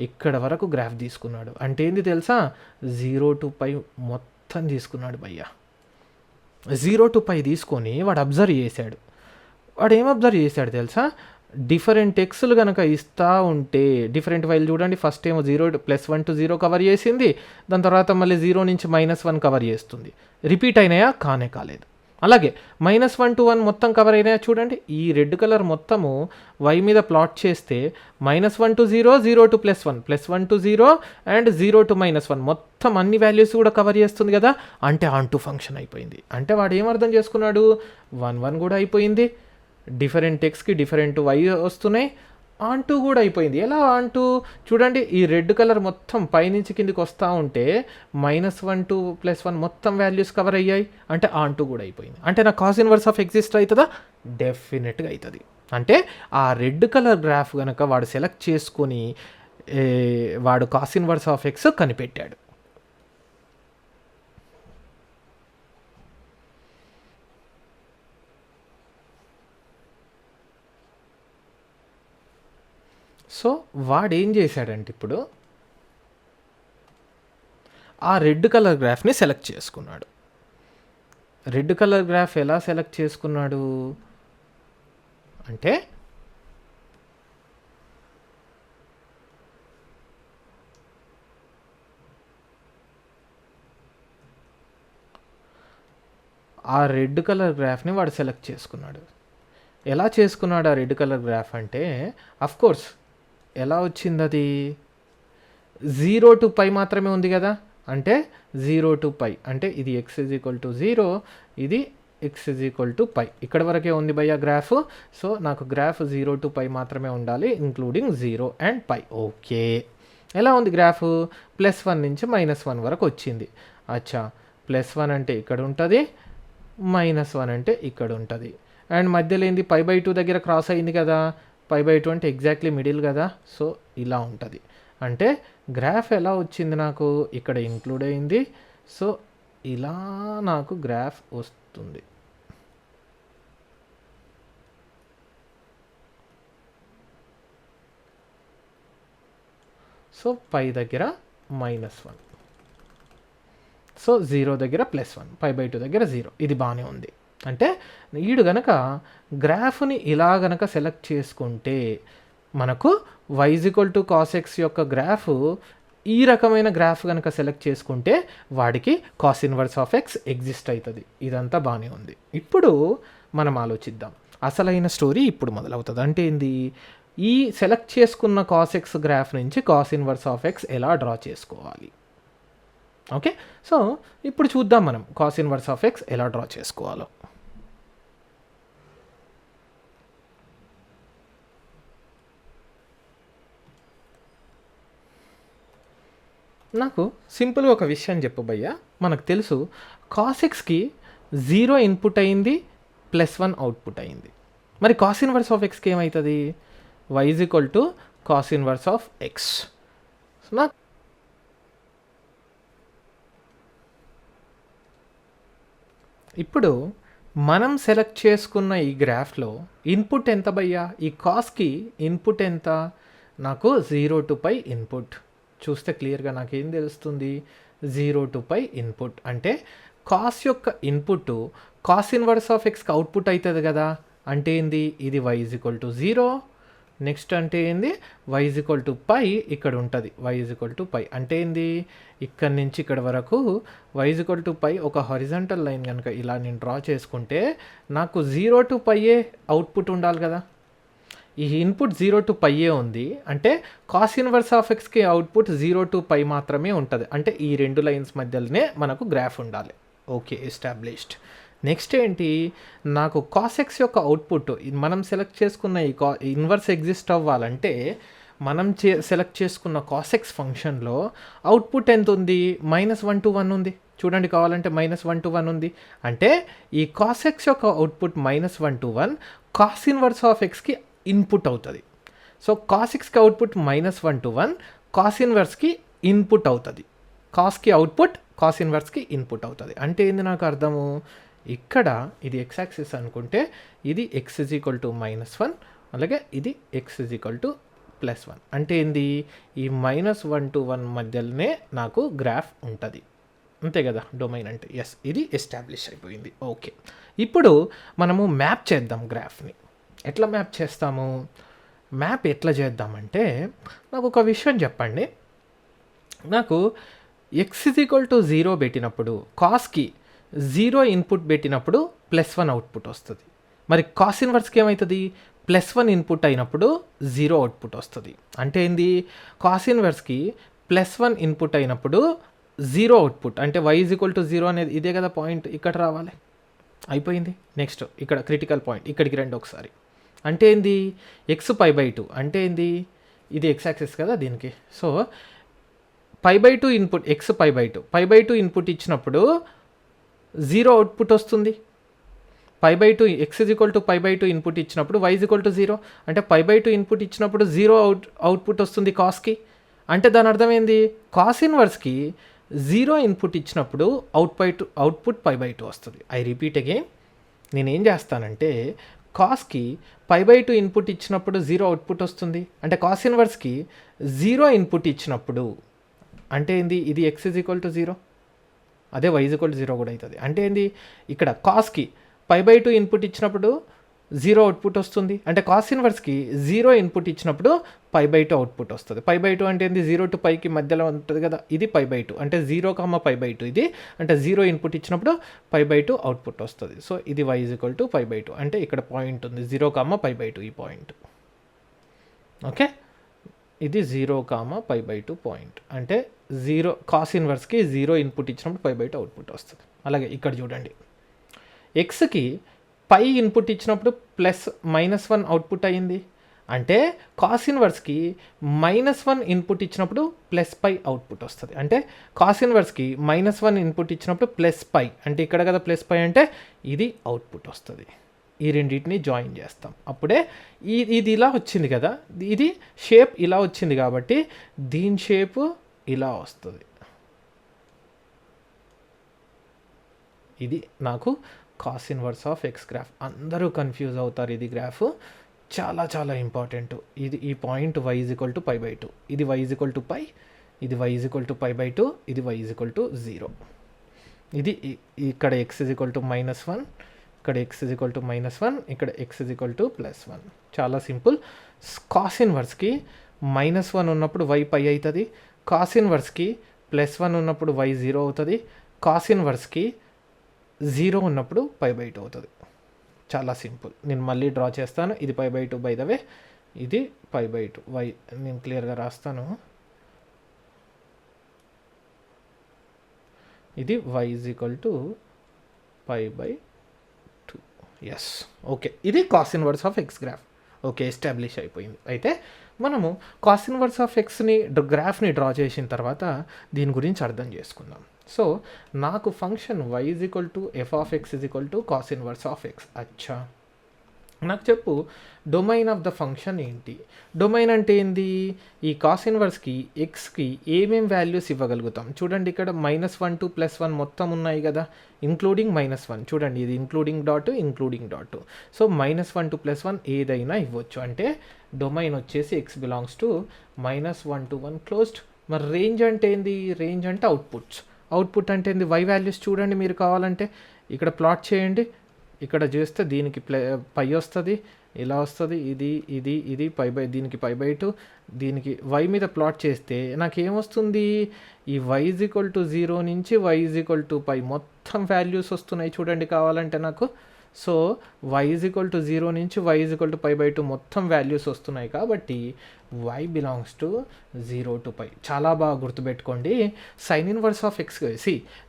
Speaker 1: ఇక్కడ వరకు గ్రాఫ్ తీసుకున్నాడు. అంటే ఏంది తెలుసా, 0 to π మొత్తం తీసుకున్నాడు భయ్య. 0 to π తీసుకొని వాడు అబ్జర్వ్ చేశాడు. వాడు ఏం అబ్జర్వ్ చేశాడు తెలుసా, డిఫరెంట్ ఎక్స్లు కనుక ఇస్తూ ఉంటే డిఫరెంట్ వైల్ చూడండి, ఫస్ట్ ఏమో 0 +1 to 0 కవర్ చేసింది, దాని తర్వాత మళ్ళీ 0 నుంచి -1 కవర్ చేస్తుంది. రిపీట్ అయినాయా, కానే కాలేదు. అలాగే -1 to 1 మొత్తం కవర్ అయినాయా చూడండి. ఈ రెడ్ కలర్ మొత్తము y మీద ప్లాట్ చేస్తే -1 to 0, 0 to +1, +1 to 0 and 0 to -1 మొత్తం అన్ని వాల్యూస్ కూడా కవర్ చేస్తుంది కదా. అంటే ఆన్ టు ఫంక్షన్ అయిపోయింది. అంటే వాడు ఏం అర్థం చేసుకున్నాడు, 1 కూడా అయిపోయింది, డిఫరెంట్ ఎక్స్కి డిఫరెంట్ వై వస్తున్నాయి, ఆన్ 2 కూడా అయిపోయింది. ఎలా ఆన్ 2 చూడండి, ఈ రెడ్ కలర్ మొత్తం పైనుంచి కిందికి వస్తూ ఉంటే -1 to +1 మొత్తం వాల్యూస్ కవర్ అయ్యాయి. అంటే ఆన్ 2 కూడా అయిపోయింది. అంటే నా కాస్ ఇన్వర్స్ ఆఫ్ ఎగ్జిస్ట్ అవుతుందా, డెఫినెట్గా అవుతుంది. అంటే ఆ రెడ్ కలర్ గ్రాఫ్ కనుక వాడు సెలెక్ట్ చేసుకొని వాడు కాస్ ఇన్వర్స్ ఆఫ్ ఎక్స్ కనిపెట్టాడు. సో వాడు ఏం చేశాడంటే ఇప్పుడు ఆ రెడ్ కలర్ గ్రాఫ్ని సెలెక్ట్ చేసుకున్నాడు. రెడ్ కలర్ గ్రాఫ్ ఎలా సెలెక్ట్ చేసుకున్నాడు అంటే, ఆ రెడ్ కలర్ గ్రాఫ్ని వాడు సెలెక్ట్ చేసుకున్నాడు. ఎలా చేసుకున్నాడు ఆ రెడ్ కలర్ గ్రాఫ్ అంటే, అఫ్కోర్స్ ఎలా వచ్చింది అది, 0 to π మాత్రమే ఉంది కదా. అంటే 0 to π అంటే ఇది x = 0, ఇది x = π. ఇక్కడ వరకే ఉంది భయ్య గ్రాఫ్. సో నాకు గ్రాఫ్ 0 to π మాత్రమే ఉండాలి, ఇంక్లూడింగ్ 0 and π. ఓకే, ఎలా ఉంది గ్రాఫ్, +1 నుంచి -1 వరకు వచ్చింది. అచ్చా, +1 అంటే ఇక్కడ ఉంటుంది, -1 అంటే ఇక్కడ ఉంటుంది. అండ్ మధ్యలో ఏంది, π/2 దగ్గర క్రాస్ అయింది కదా. π/2 అంటే ఎగ్జాక్ట్లీ మిడిల్ కదా. సో ఇలా ఉంటుంది. అంటే గ్రాఫ్ ఎలా వచ్చింది నాకు, ఇక్కడ ఇంక్లూడ్ అయింది. సో ఇలా నాకు గ్రాఫ్ వస్తుంది. సో π దగ్గర -1, సో 0 దగ్గర +1, π/2 దగ్గర 0. ఇది బాగానే ఉంది. అంటే వీడు గనక గ్రాఫ్ని ఇలా గనక సెలెక్ట్ చేసుకుంటే మనకు y = cos x యొక్క గ్రాఫ్, ఈ రకమైన గ్రాఫ్ కనుక సెలెక్ట్ చేసుకుంటే వాడికి cos inverse of x exist అవుతుంది. ఇదంతా బాగానే ఉంది. ఇప్పుడు మనం ఆలోచిద్దాం, అసలైన స్టోరీ ఇప్పుడు మొదలవుతుంది. అంటే ఏంది, ఈ సెలెక్ట్ చేసుకున్న కాస్ ఎక్స్ గ్రాఫ్ నుంచి కాస్ ఇన్వర్స్ ఆఫ్ ఎక్స్ ఎలా డ్రా చేసుకోవాలి. ఓకే, సో ఇప్పుడు చూద్దాం మనం కాస్ ఇన్వర్స్ ఆఫ్ ఎక్స్ ఎలా డ్రా చేసుకోవాలో. నాకు సింపుల్గా ఒక విషయం చెప్పు భయ్యా, మనకు తెలుసు కాస్ ఎక్స్కి 0 ఇన్పుట్ అయింది, +1 అవుట్పుట్ అయింది. మరి కాస్ ఇన్వర్స్ ఆఫ్ ఎక్స్కి ఏమవుతుంది, y = cos inverse of X. నాకు ఇప్పుడు మనం సెలెక్ట్ చేసుకున్న ఈ గ్రాఫ్లో ఇన్పుట్ ఎంత భయ్యా, ఈ కాస్కి ఇన్పుట్ ఎంత, నాకు 0 to π ఇన్పుట్. చూస్తే క్లియర్గా నాకేం తెలుస్తుంది, 0 to π ఇన్పుట్. అంటే కాస్ యొక్క ఇన్పుట్ కాస్ ఇన్వర్స్ ఆఫ్ ఎక్స్కి అవుట్పుట్ అవుతుంది కదా. అంటే ఏంది, ఇది y = 0. నెక్స్ట్ అంటే ఏంది, y = π ఇక్కడ ఉంటుంది, y = π. అంటే ఏంది, ఇక్కడ నుంచి ఇక్కడ వరకు y = π ఒక హారిజాంటల్ లైన్ కనుక ఇలా నేను డ్రా చేసుకుంటే నాకు 0 to π అవుట్పుట్ ఉండాలి కదా. ఈ ఇన్పుట్ 0 to π ఉంది. అంటే కాస్ ఇన్వర్స్ ఆఫ్ ఎక్స్కి అవుట్పుట్ 0 to π మాత్రమే ఉంటుంది. అంటే ఈ రెండు లైన్స్ మధ్యలోనే మనకు గ్రాఫ్ ఉండాలి. Okay, established. నెక్స్ట్ ఏంటి, నాకు కాసెక్స్ యొక్క అవుట్పుట్ మనం సెలెక్ట్ చేసుకున్న ఈ ఇన్వర్స్ ఎగ్జిస్ట్ అవ్వాలంటే మనం సెలెక్ట్ చేసుకున్న కాసెక్స్ ఫంక్షన్లో అవుట్పుట్ ఎంత ఉంది, -1 to 1 ఉంది. చూడండి, కావాలంటే -1 to 1 ఉంది. అంటే ఈ కాసెక్స్ యొక్క output -1 to 1 cos inverse of ఎక్స్కి ఇన్పుట్ అవుతుంది. సో కాసెక్స్కి అవుట్పుట్ -1 to 1 కాస్ ఇన్వర్స్కి ఇన్పుట్ అవుతుంది. కాస్కి అవుట్పుట్ కాస్ ఇన్వర్స్కి ఇన్పుట్ అవుతుంది. అంటే ఏంది నాకు అర్థము, ఇక్కడ ఇది ఎక్స్ యాక్సిస్ అనుకుంటే ఇది x = -1, అలాగే ఇది x = +1. అంటే ఏంది, ఈ -1 to 1 మధ్యలోనే నాకు గ్రాఫ్ ఉంటుంది. అంతే కదా డొమైన్ అంటే. ఎస్, ఇది ఎస్టాబ్లిష్ అయిపోయింది. ఓకే, ఇప్పుడు మనము మ్యాప్ చేద్దాం గ్రాఫ్ని. ఎట్లా మ్యాప్ చేస్తాము, మ్యాప్ ఎట్లా చేద్దామంటే నాకు ఒక విషయం చెప్పండి. నాకు x = 0 పెట్టినప్పుడు కాస్కి 0 ఇన్పుట్ పెట్టినప్పుడు +1 అవుట్పుట్ వస్తుంది. మరి కాస్ ఇన్వర్స్కి ఏమవుతుంది, +1 ఇన్పుట్ అయినప్పుడు 0 అవుట్పుట్ వస్తుంది. అంటే ఏంది, కాస్ ఇన్వర్స్కి +1 ఇన్పుట్ అయినప్పుడు 0 అవుట్పుట్. అంటే y = 0 అనేది ఇదే కదా పాయింట్, ఇక్కడ రావాలి. అయిపోయింది. నెక్స్ట్ ఇక్కడ క్రిటికల్ పాయింట్, ఇక్కడికి రండి ఒకసారి. అంటే ఏంది, x π/2 అంటే ఏంది, ఇది x యాక్సిస్ కదా దీనికి. సో π/2 ఇన్పుట్, x π/2 ఇన్పుట్ ఇచ్చినప్పుడు 0 అవుట్పుట్ వస్తుంది. π/2 x = π/2 ఇన్పుట్ ఇచ్చినప్పుడు y = 0. అంటే π/2 ఇన్పుట్ ఇచ్చినప్పుడు 0 అవుట్పుట్ వస్తుంది కాస్కి. అంటే దాని అర్థం ఏంది, కాస్ ఇన్వర్స్కి 0 ఇన్పుట్ ఇచ్చినప్పుడు అవుట్పుట్ π/2 వస్తుంది. ఐ రిపీట్ అగైన్, నేనేం చేస్తానంటే కాస్కి π/2 ఇన్పుట్ ఇచ్చినప్పుడు 0 అవుట్పుట్ వస్తుంది. అంటే కాస్ ఇన్వర్స్కి 0 ఇన్పుట్ ఇచ్చినప్పుడు అంటే ఏంది, ఇది x = 0, అదే y = 0 కూడా అవుతుంది. అంటే ఏంది, ఇక్కడ కాస్కి π/2 ఇన్పుట్ ఇచ్చినప్పుడు 0 అవుట్పుట్ వస్తుంది. అంటే కాస్ ఇన్వర్స్కి 0 ఇన్పుట్ ఇచ్చినప్పుడు π/2 అవుట్పుట్ వస్తుంది. π/2 అంటే ఏంది, 0 to πకి మధ్యలో ఉంటుంది కదా, ఇది π/2. అంటే 0, π/2 ఇది. అంటే 0 ఇన్పుట్ ఇచ్చినప్పుడు π/2 అవుట్పుట్ వస్తుంది. సో ఇది y = π/2. అంటే ఇక్కడ పాయింట్ ఉంది 0, π/2 ఈ పాయింట్. ఓకే, ఇది 0, π/2 పాయింట్. అంటే 0 కాస్ ఇన్వర్స్కి 0 ఇన్పుట్ ఇచ్చినప్పుడు π/2 అవుట్పుట్ వస్తుంది. అలాగే ఇక్కడ చూడండి, ఎక్స్కి పై ఇన్పుట్ ఇచ్చినప్పుడు -1 అవుట్పుట్ అయ్యింది. అంటే కాస్ ఇన్వర్స్కి -1 ఇన్పుట్ ఇచ్చినప్పుడు +π అవుట్పుట్ వస్తుంది. అంటే కాస్ ఇన్వర్స్కి -1 ఇన్పుట్ ఇచ్చినప్పుడు +π, అంటే ఇక్కడ కదా +π, అంటే ఇది అవుట్పుట్ వస్తుంది. ఈ రెండింటిని జాయిన్ చేస్తాం, అప్పుడే ఇది ఇలా వచ్చింది కదా, ఇది షేప్ ఇలా వచ్చింది కాబట్టి దీని షేప్ ఇలా వస్తుంది. ఇది నాకు cos inverse of x graph. అందరూ కన్ఫ్యూజ్ అవుతారు, ఇది గ్రాఫ్ చాలా చాలా ఇంపార్టెంట్. ఇది ఈ పాయింట్ y = π/2, ఇది y = π, ఇది y = π/2, ఇది y = 0. ఇది ఇక్కడ x = -1, ఇక్కడ x = -1, ఇక్కడ x = +1. చాలా సింపుల్. కాస్ ఇన్వర్స్కి -1 ఉన్నప్పుడు y π అవుతుంది. కాస్ ఇన్వర్స్కి +1 ఉన్నప్పుడు y 0 అవుతుంది. కాస్ ఇన్వర్స్కి 0 ఉన్నప్పుడు π/2 అవుతుంది. చాలా సింపుల్. నేను మళ్ళీ డ్రా చేస్తాను. ఇది π/2 బై ద వే, ఇది π/2 y నేను క్లియర్గా రాస్తాను. ఇది y = π/2. ఎస్, ఓకే, ఇది cos inverse of x graph. Okay, establish అయిపోయింది. అయితే మనము కాస్ ఇన్వర్స్ ఆఫ్ ఎక్స్ని గ్రాఫ్ని డ్రా చేసిన తర్వాత దీని గురించి అర్థం చేసుకుందాం. సో నాకు function y = f(x) = cos inverse of x. అచ్చా, నాకు చెప్పు డొమైన్ ఆఫ్ ద ఫంక్షన్ ఏంటి? డొమైన్ అంటే ఏంది? ఈ కాస్ ఇన్వర్స్కి ఎక్స్కి ఏమేం వాల్యూస్ ఇవ్వగలుగుతాం? చూడండి, ఇక్కడ -1 to +1 మొత్తం ఉన్నాయి కదా, ఇంక్లూడింగ్ -1. చూడండి, ఇది ఇంక్లూడింగ్ డాట్. సో -1 to +1 ఏదైనా ఇవ్వచ్చు. అంటే డొమైన్ వచ్చేసి x belongs to -1 to 1 closed. మరి రేంజ్ అంటే ఏంది? రేంజ్ అంటే అవుట్పుట్ అంటే ఏంది? y వాల్యూస్ చూడండి, మీరు కావాలంటే ఇక్కడ ప్లాట్ చేయండి. ఇక్కడ చేస్తే దీనికి π వస్తుంది, ఇలా వస్తుంది, ఇది దీనికి π/2, దీనికి y మీద ప్లాట్ చేస్తే నాకేమొస్తుంది? ఈ y = 0 నుంచి y = π మొత్తం వాల్యూస్ వస్తున్నాయి చూడండి. కావాలంటే నాకు so y is equal to 0 నుంచి y ఈజ్ ఈక్వల్ టు π/2 మొత్తం వాల్యూస్ వస్తున్నాయి కాబట్టి y బిలాంగ్స్ టు 0 to π. చాలా బాగా గుర్తుపెట్టుకోండి. Sine inverse of x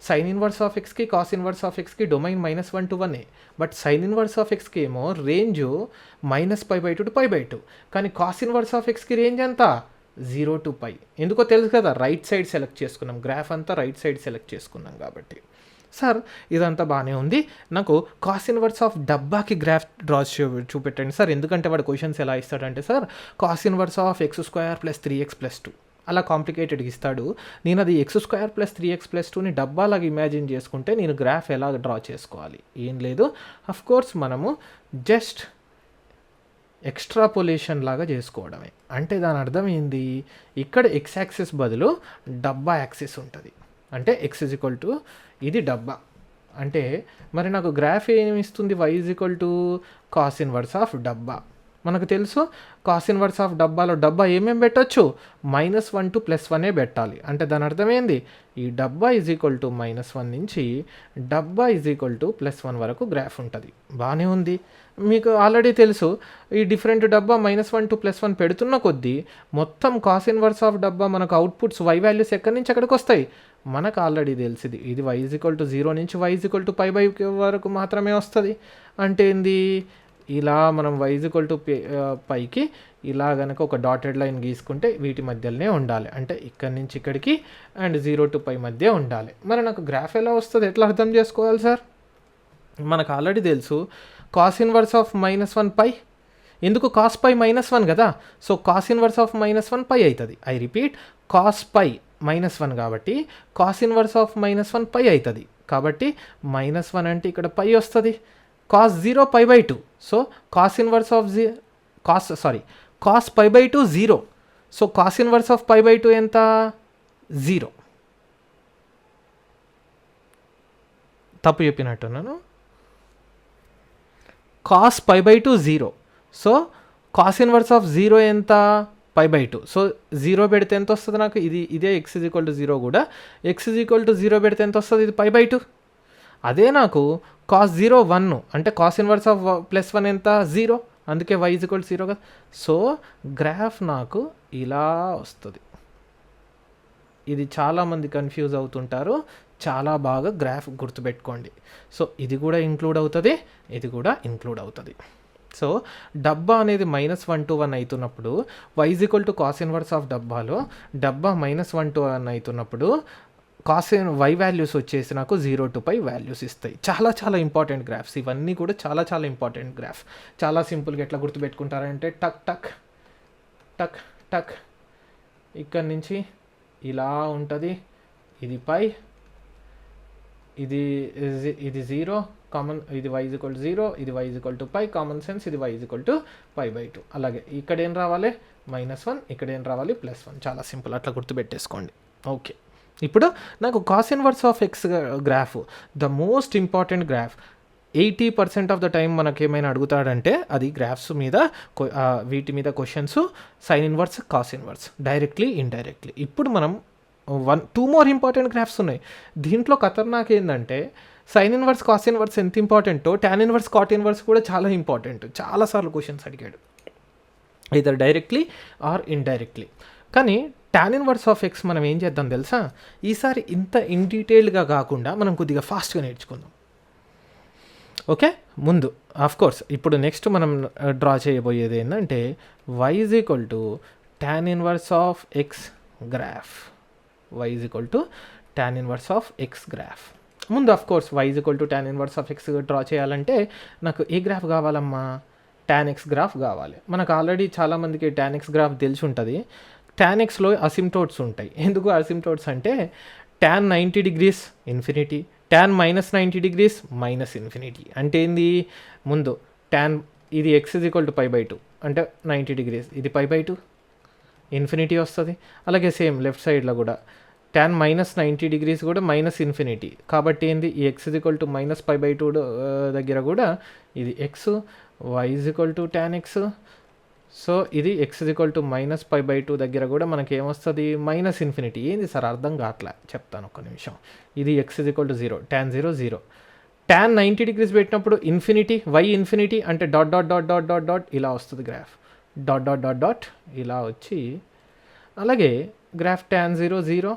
Speaker 1: sine inverse of ఎక్స్కి కాస్ ఇన్వర్స్ ఆఫ్ ఎక్స్కి domain -1 to 1, but sine inverse of ఎక్స్కి ఏమో రేంజ్ -π/2 to π/2, కానీ కాస్ ఇన్వర్స్ ఆఫ్ ఎక్స్కి రేంజ్ ఎంత 0 to π. ఎందుకో తెలుసు కదా, రైట్ సైడ్ సెలెక్ట్ చేసుకున్నాం, గ్రాఫ్ అంతా రైట్ సైడ్ సెలెక్ట్ చేసుకున్నాం కాబట్టి. సార్ ఇదంతా బాగానే ఉంది, నాకు కాస్ ఇన్వర్స్ ఆఫ్ డబ్బాకి గ్రాఫ్ డ్రా చూపెట్టండి సార్. ఎందుకంటే వాడు క్వశ్చన్స్ ఎలా ఇస్తాడంటే sir cos inverse of x² + 3x + 2 అలా కాంప్లికేటెడ్గా ఇస్తాడు. నేను అది x² + 3x + 2ని డబ్బాలాగా ఇమాజిన్ చేసుకుంటే నేను గ్రాఫ్ ఎలా డ్రా చేసుకోవాలి? ఏం లేదు, అఫ్ కోర్స్ మనము జస్ట్ ఎక్స్ట్రాపోలేషన్ లాగా చేసుకోవడమే. అంటే దాని అర్థం ఏంది, ఇక్కడ x యాక్సిస్ బదులు డబ్బా యాక్సిస్ ఉంటుంది. అంటే x ఈజ్ ఈక్వల్ టు ఇది డబ్బా అంటే మరి నాకు గ్రాఫ్ ఏమి ఇస్తుంది, y is equal to cos inverse of డబ్బా. మనకు తెలుసు కాస్ ఇన్వర్స్ ఆఫ్ డబ్బాలో డబ్బా ఏమేమి పెట్టచ్చు, -1 to +1 పెట్టాలి. అంటే దాని అర్థం ఏంది, ఈ డబ్బా ఈజ్ ఈక్వల్ టు -1 నుంచి డబ్బా ఈజ్ ఈక్వల్ టు +1 వరకు గ్రాఫ్ ఉంటుంది. బాగానే ఉంది. మీకు ఆల్రెడీ తెలుసు ఈ డిఫరెంట్ డబ్బా -1 to +1 పెడుతున్న కొద్దీ మొత్తం కాస్ ఇన్వర్స్ ఆఫ్ డబ్బా మనకు అవుట్పుట్స్ y వాల్యూస్ ఎక్కడి నుంచి ఎక్కడికి వస్తాయి మనకు ఆల్రెడీ తెలిసింది. ఇది y ఈజ్ ఈక్వల్ టు 0 నుంచి y ఈజ్ ఈక్వల్ టు π/2 వరకు మాత్రమే వస్తుంది. అంటే ఏంది, ఇలా మనం y ఈజ్ ఈక్వల్ టు పైకి ఇలా కనుక ఒక డాటెడ్ లైన్ గీసుకుంటే వీటి మధ్యలోనే ఉండాలి. అంటే ఇక్కడి నుంచి ఇక్కడికి అండ్ 0 to π మధ్య ఉండాలి. మరి నాకు గ్రాఫ్ ఎలా వస్తుంది, ఎట్లా అర్థం చేసుకోవాలి సార్? మనకు ఆల్రెడీ తెలుసు కాస్ ఇన్వర్స్ ఆఫ్ -1 π. ఎందుకు కాస్ π -1 కదా, సో కాస్ ఇన్వర్స్ ఆఫ్ -1 π అవుతుంది. ఐ రిపీట్, కాస్ π -1 కాబట్టి కాస్ ఇన్వర్స్ ఆఫ్ -1 π అవుతుంది. కాబట్టి -1 అంటే ఇక్కడ π వస్తుంది. Cos 0 π/2, so cos inverse of cos π/2 0, so cos inverse of π/2 ఎంత 0. తప్పు చెప్పినట్టున్నాను. Cos π/2 0, so cos inverse of 0 ఎంత π/2. సో 0 పెడితే ఎంత వస్తుంది నాకు, ఇదే x ఈజ్ ఈక్వల్ టు 0 కూడా x ఈజ్ ఈక్వల్ టు 0 పెడితే ఎంత వస్తుంది, ఇది π/2. అదే నాకు కాస్ 0 1 అంటే కాస్ ఇన్వర్స్ ఆఫ్ +1 ఎంత 0, అందుకే y ఈజ్ ఈక్వల్ టు 0 కదా. సో గ్రాఫ్ నాకు ఇలా వస్తుంది. ఇది చాలామంది కన్ఫ్యూజ్ అవుతుంటారు, చాలా బాగా గ్రాఫ్ గుర్తుపెట్టుకోండి. సో ఇది కూడా ఇంక్లూడ్ అవుతుంది, ఇది కూడా ఇంక్లూడ్ అవుతుంది. సో డబ్బా అనేది -1 to 1 అవుతున్నప్పుడు y is equal to cos inverse of డబ్బాలో డబ్బా -1 to 1 అవుతున్నప్పుడు కాస్ y వాల్యూస్ వచ్చేసి నాకు 0 to π వాల్యూస్ ఇస్తాయి. చాలా చాలా ఇంపార్టెంట్ గ్రాఫ్స్ ఇవన్నీ కూడా, చాలా చాలా ఇంపార్టెంట్ గ్రాఫ్. చాలా సింపుల్గా ఎట్లా గుర్తుపెట్టుకుంటారంటే టక్ టక్ టక్ టక్, ఇక్కడ నుంచి ఇలా ఉంటుంది, ఇది π, ఇది 0 కామన్, ఇది y ఈజ్ ఈక్వల్ టు 0, ఇది y is equal to π, common sense ఇది y ఈజ్ ఈక్వల్ టు π/2. అలాగే ఇక్కడ ఏం రావాలి -1, ఇక్కడ ఏం రావాలి +1. చాలా సింపుల్, అట్లా గుర్తుపెట్టేసుకోండి. ఓకే, ఇప్పుడు నాకు cos inverse of x graph the most important graph. 80% of the time మనకి ఏమైనా అడుగుతాడంటే అది గ్రాఫ్స్ మీద, వీటి మీద questions sine inverse cos inverse directly indirectly. ఇప్పుడు మనం 2 more ఇంపార్టెంట్ గ్రాఫ్స్ ఉన్నాయి. దీంట్లో ఖతర్నాక్ ఏంటంటే సైన్ ఇన్వర్స్ కాస్ ఇన్వర్స్ ఎంత ఇంపార్టెంటో టాన్ ఇన్వర్స్ కాట్ ఇన్వర్స్ కూడా చాలా ఇంపార్టెంట్. చాలాసార్లు క్వశ్చన్స్ అడిగాడు, either డైరెక్ట్లీ ఆర్ ఇండైరెక్ట్లీ. కానీ టాన్ ఇన్వర్స్ ఆఫ్ ఎక్స్ మనం ఏం చేద్దాం తెలుసా, ఈసారి ఇంత ఇన్ డీటెయిల్గా కాకుండా మనం కొద్దిగా ఫాస్ట్గా నేర్చుకుందాం. ఓకే, ముందు కోర్స్ ఇప్పుడు నెక్స్ట్ మనం డ్రా చేయబోయేది ఏంటంటే y is equal to tan inverse of x graph. y is equal to tan inverse of x graph. ముందు course y is equal to tan inverse of x draw చేయాలంటే నాకు ఏ graph కావాలమ్మా, tan x graph కావాలి. మనకు already చాలామందికి tan x graph తెలిసి ఉంటుంది. టాన్ ఎక్స్లో అసిమ్టోట్స్ ఉంటాయి. ఎందుకు అసిమ్టోట్స్ అంటే tan 90 degrees infinity, tan -90 degrees -infinity. అంటే ఏంది, ముందు టాన్ ఇది x ఈజ్ ఈక్వల్ టు π/2 అంటే 90 degrees, ఇది π/2 ఇన్ఫినిటీ వస్తుంది. అలాగే సేమ్ లెఫ్ట్ సైడ్లో కూడా టాన్ -90 degrees కూడా -ఇన్ఫినిటీ. కాబట్టి ఏంది, ఈ x ఈజ్ ఈక్వల్ టు -π/2 దగ్గర కూడా ఇది x, y is equal to tan x. So ఇది x ఈజ్ ఈక్వల్ టు -π/2 దగ్గర కూడా మనకి ఏమొస్తుంది, -ఇన్ఫినిటీ. ఏంది సార్ అర్థం కావట్లే, చెప్తాను ఒక్క నిమిషం. ఇది x is equal to 0, tan 0 0, tan 90 degrees పెట్టినప్పుడు ఇన్ఫినిటీ, వై ఇన్ఫినిటీ అంటే dot dot dot dot dot dot ఇలా వస్తుంది graph, dot dot dot dot ఇలా వచ్చి, అలాగే graph tan 0 0,